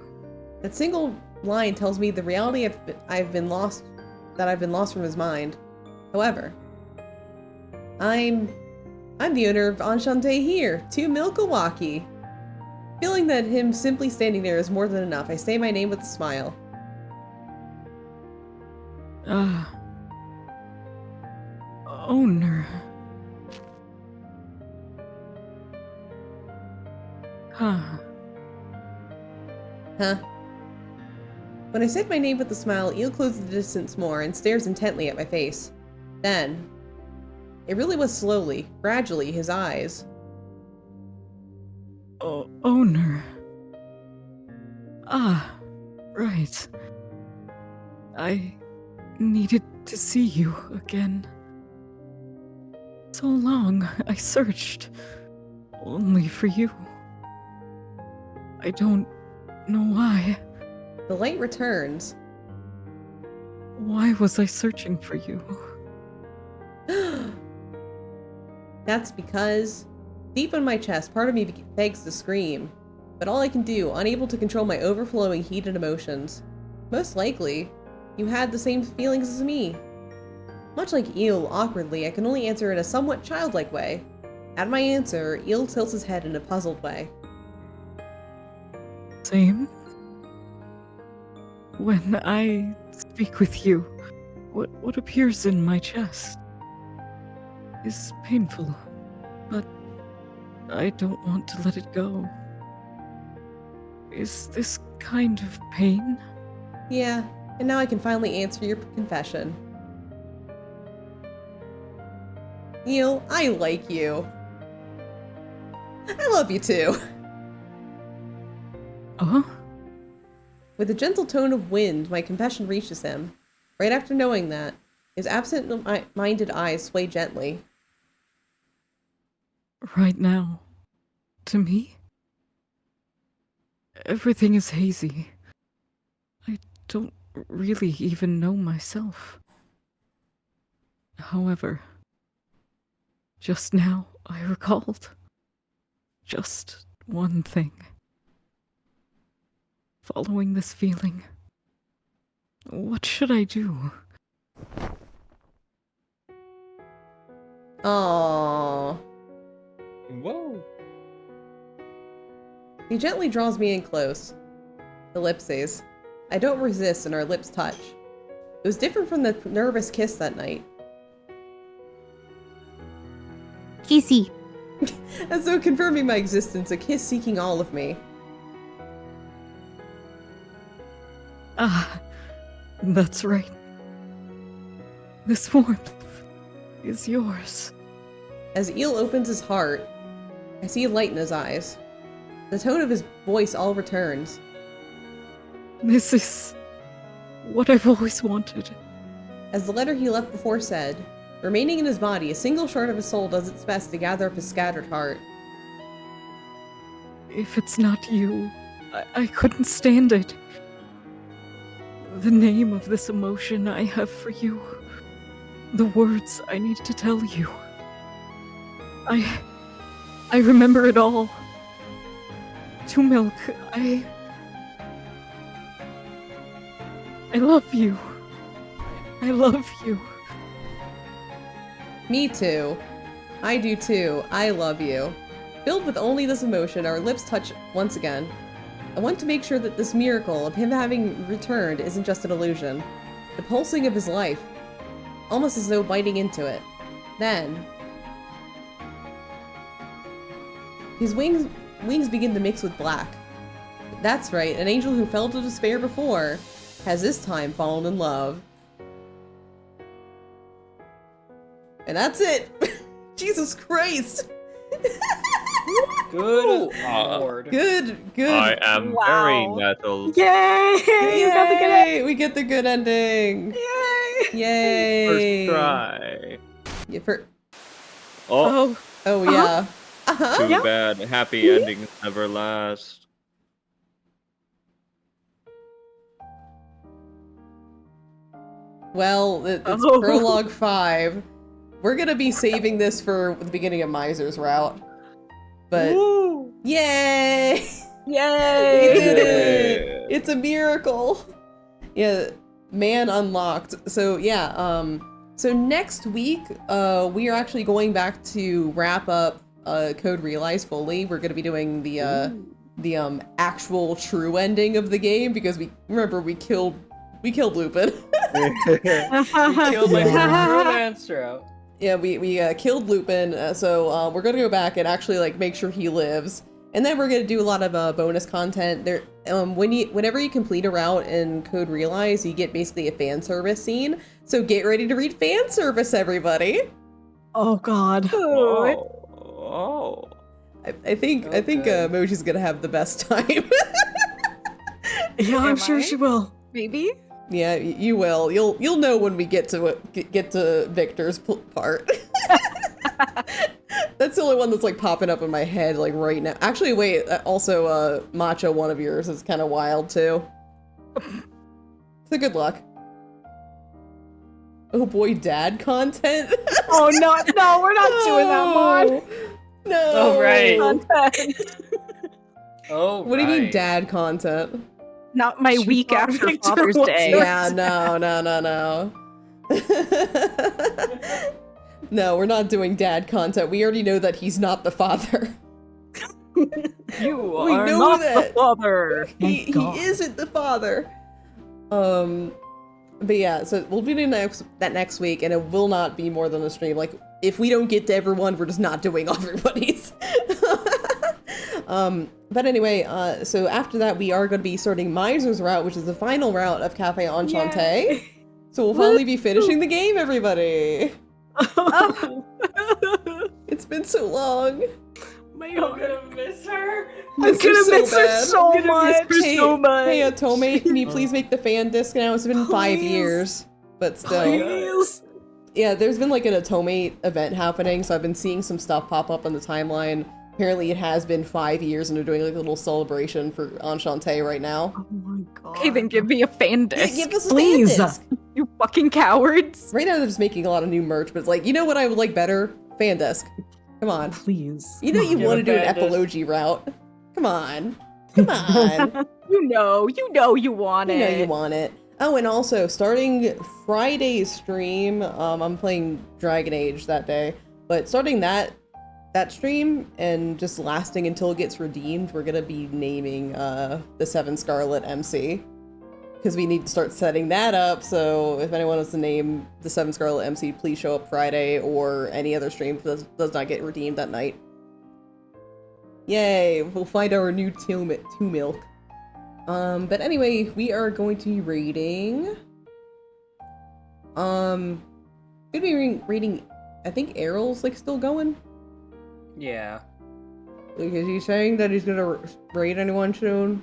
S1: that single line tells me the reality I've been lost from his mind. However, I'm the owner of Enchante here, 2 Milwaukee. Feeling that him simply standing there is more than enough, I say my name with a smile.
S2: Owner. Huh.
S1: When I said my name with a smile, Eel closes the distance more and stares intently at my face. Then, it really was slowly, gradually, his eyes.
S2: Owner. Right. I needed to see you again. So long I searched, only for you. I don't know why.
S1: The light returns.
S2: Why was I searching for you?
S1: That's because deep in my chest, part of me begs to scream, but all I can do, unable to control my overflowing heated emotions. Most likely, you had the same feelings as me. Much like Eel, awkwardly, I can only answer in a somewhat childlike way. At my answer, Eel tilts his head in a puzzled way.
S2: Same? When I speak with you, what appears in my chest is painful, but I don't want to let it go. Is this kind of pain?
S1: Yeah, and now I can finally answer your confession. Eel, I like you. I love you too.
S2: Uh-huh.
S1: With a gentle tone of wind, my confession reaches him. Right after knowing that, his absent-minded eyes sway gently.
S2: Right now, to me, everything is hazy. I don't really even know myself. However, just now I recalled just one thing. Following this feeling, what should I do?
S1: Aww.
S4: Whoa.
S1: He gently draws me in close. Ellipses. I don't resist and our lips touch. It was different from the nervous kiss that night.
S7: Kissy.
S1: As though confirming my existence, a kiss seeking all of me.
S2: Ah, that's right. This warmth is yours.
S1: As Eel opens his heart, I see a light in his eyes. The tone of his voice all returns.
S2: This is what I've always wanted.
S1: As the letter he left before said, remaining in his body, a single shard of his soul does its best to gather up his scattered heart.
S2: If it's not you, I couldn't stand it. The name of this emotion I have for you. The words I need to tell you. I remember it all. To Milk, I love you. I love you.
S1: Me too. I do too. I love you. Filled with only this emotion, our lips touch once again. I want to make sure that this miracle of him having returned isn't just an illusion. The pulsing of his life, almost as though biting into it. Then, his wings begin to mix with black. That's right, an angel who fell to despair before has this time fallen in love. And that's it! Jesus Christ!
S3: Good lord.
S1: Good.
S4: I am very nettled.
S5: Yay! You got the good ending.
S1: We get the good ending. Yay!
S4: First try.
S1: Yeah,
S4: Oh,
S1: yeah.
S4: too bad. Happy endings never last.
S1: Well, it's prologue 5. We're gonna be saving this for the beginning of Miser's route. But yay!
S5: Yay!
S1: We did it! It's a miracle. Yeah, man unlocked. So yeah, so next week, we are actually going back to wrap up Code Realize fully. We're gonna be doing the actual true ending of the game because we killed Lupin.
S3: We killed my romance route.
S1: Yeah, we killed Lupin, so we're gonna go back and actually like make sure he lives, and then we're gonna do a lot of bonus content. There, whenever you complete a route in Code Realize, you get basically a fan service scene. So get ready to read fan service, everybody.
S5: Oh God.
S4: Oh.
S1: I think Moji's gonna have the best time.
S5: Yeah, I'm sure she will.
S2: Maybe.
S1: Yeah, you will. You'll know when we get to Victor's part. That's the only one that's like popping up in my head like right now. Actually, wait. Also, Macho, one of yours is kind of wild too. So good luck. Oh boy, dad content.
S2: Oh no, we're not doing that mod.
S1: No.
S3: Oh, right.
S2: Content.
S3: Oh,
S1: What do you mean dad content?
S2: Not my
S5: She
S2: week
S5: thought
S2: after
S5: Victor
S2: Father's
S5: was
S2: Day.
S1: Yeah, no. No, we're not doing dad content. We already know that he's not the father.
S2: You
S1: We
S2: are
S1: know
S2: not
S1: that.
S2: the father.
S1: He
S5: God.
S1: isn't the father. But yeah, so we'll be doing that next week, and it will not be more than a stream. Like, if we don't get to everyone, we're just not doing everybody's. But anyway, so after that, we are going to be starting Miser's route, which is the final route of Cafe Enchanté. So we'll finally be finishing the game, everybody. It's been so long.
S5: My
S6: I'm
S5: heart.
S6: gonna miss her.
S1: I'm gonna miss her
S2: so much.
S1: Hey, hey, Atome, can you please make the fan disc now? It's been 5
S5: Please.
S1: years, but still.
S5: Please.
S1: Yeah, there's been like an Atome event happening, so I've been seeing some stuff pop up on the timeline. Apparently it has been 5 years, and they're doing like a little celebration for Enchanté right now.
S5: Oh my god.
S2: Okay, then give me a fan
S1: Yeah,
S2: disc.
S1: give us a
S5: Please.
S1: fan disc.
S2: You fucking cowards.
S1: Right now they're just making a lot of new merch, but it's like, you know what I would like better? Fan disc. Come on.
S5: Please.
S1: You know you
S3: Give
S1: want
S3: a
S1: to do an
S3: fan disc.
S1: epilogy route. Come on. Come on.
S2: You know you want
S1: You
S2: it.
S1: know you want it. Oh, and also, starting Friday's stream, I'm playing Dragon Age that day, but starting that stream and just lasting until it gets redeemed, we're gonna be naming the 7 Scarlet MC. Because we need to start setting that up, so if anyone wants to name the 7 Scarlet MC, please show up Friday or any other stream that does not get redeemed that night. Yay, we'll find our new two milk. But anyway, we are going to be reading... gonna be reading, I think Errol's like still going?
S3: Yeah.
S1: Like, is he saying that he's gonna raid anyone soon?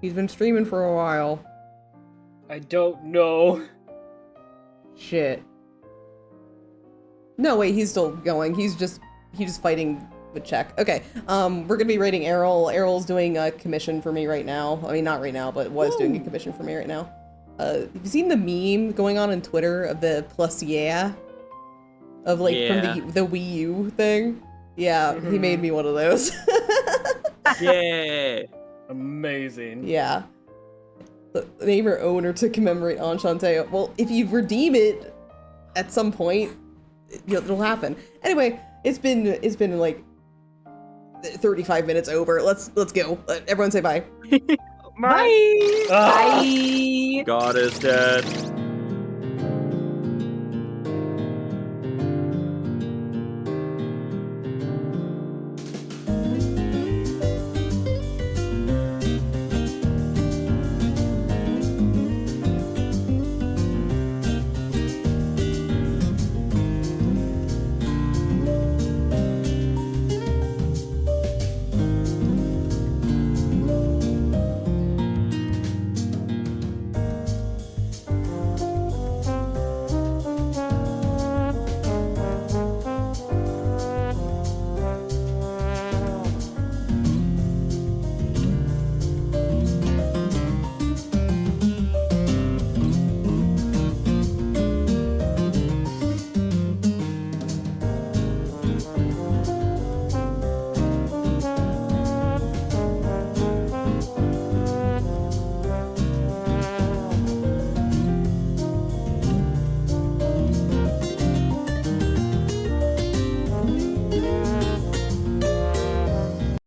S1: He's been streaming for a while.
S3: I don't know.
S1: Shit. No, wait, he's still going. He's just fighting with Czech. Okay, we're gonna be raiding Errol. Errol's doing a commission for me right now. I mean, not right now, but was doing a commission for me right now. Have you seen the meme going on Twitter of the plus yeah? Of like from the Wii U thing? Yeah, he made me one of those.
S11: Yeah.
S3: Amazing.
S1: Yeah. Name your owner to commemorate Enchanté. Well, if you redeem it at some point, it'll happen. Anyway, it's been like 35 minutes over. Let's go. Everyone say bye.
S2: Bye.
S3: Ah.
S2: Bye.
S4: God is dead.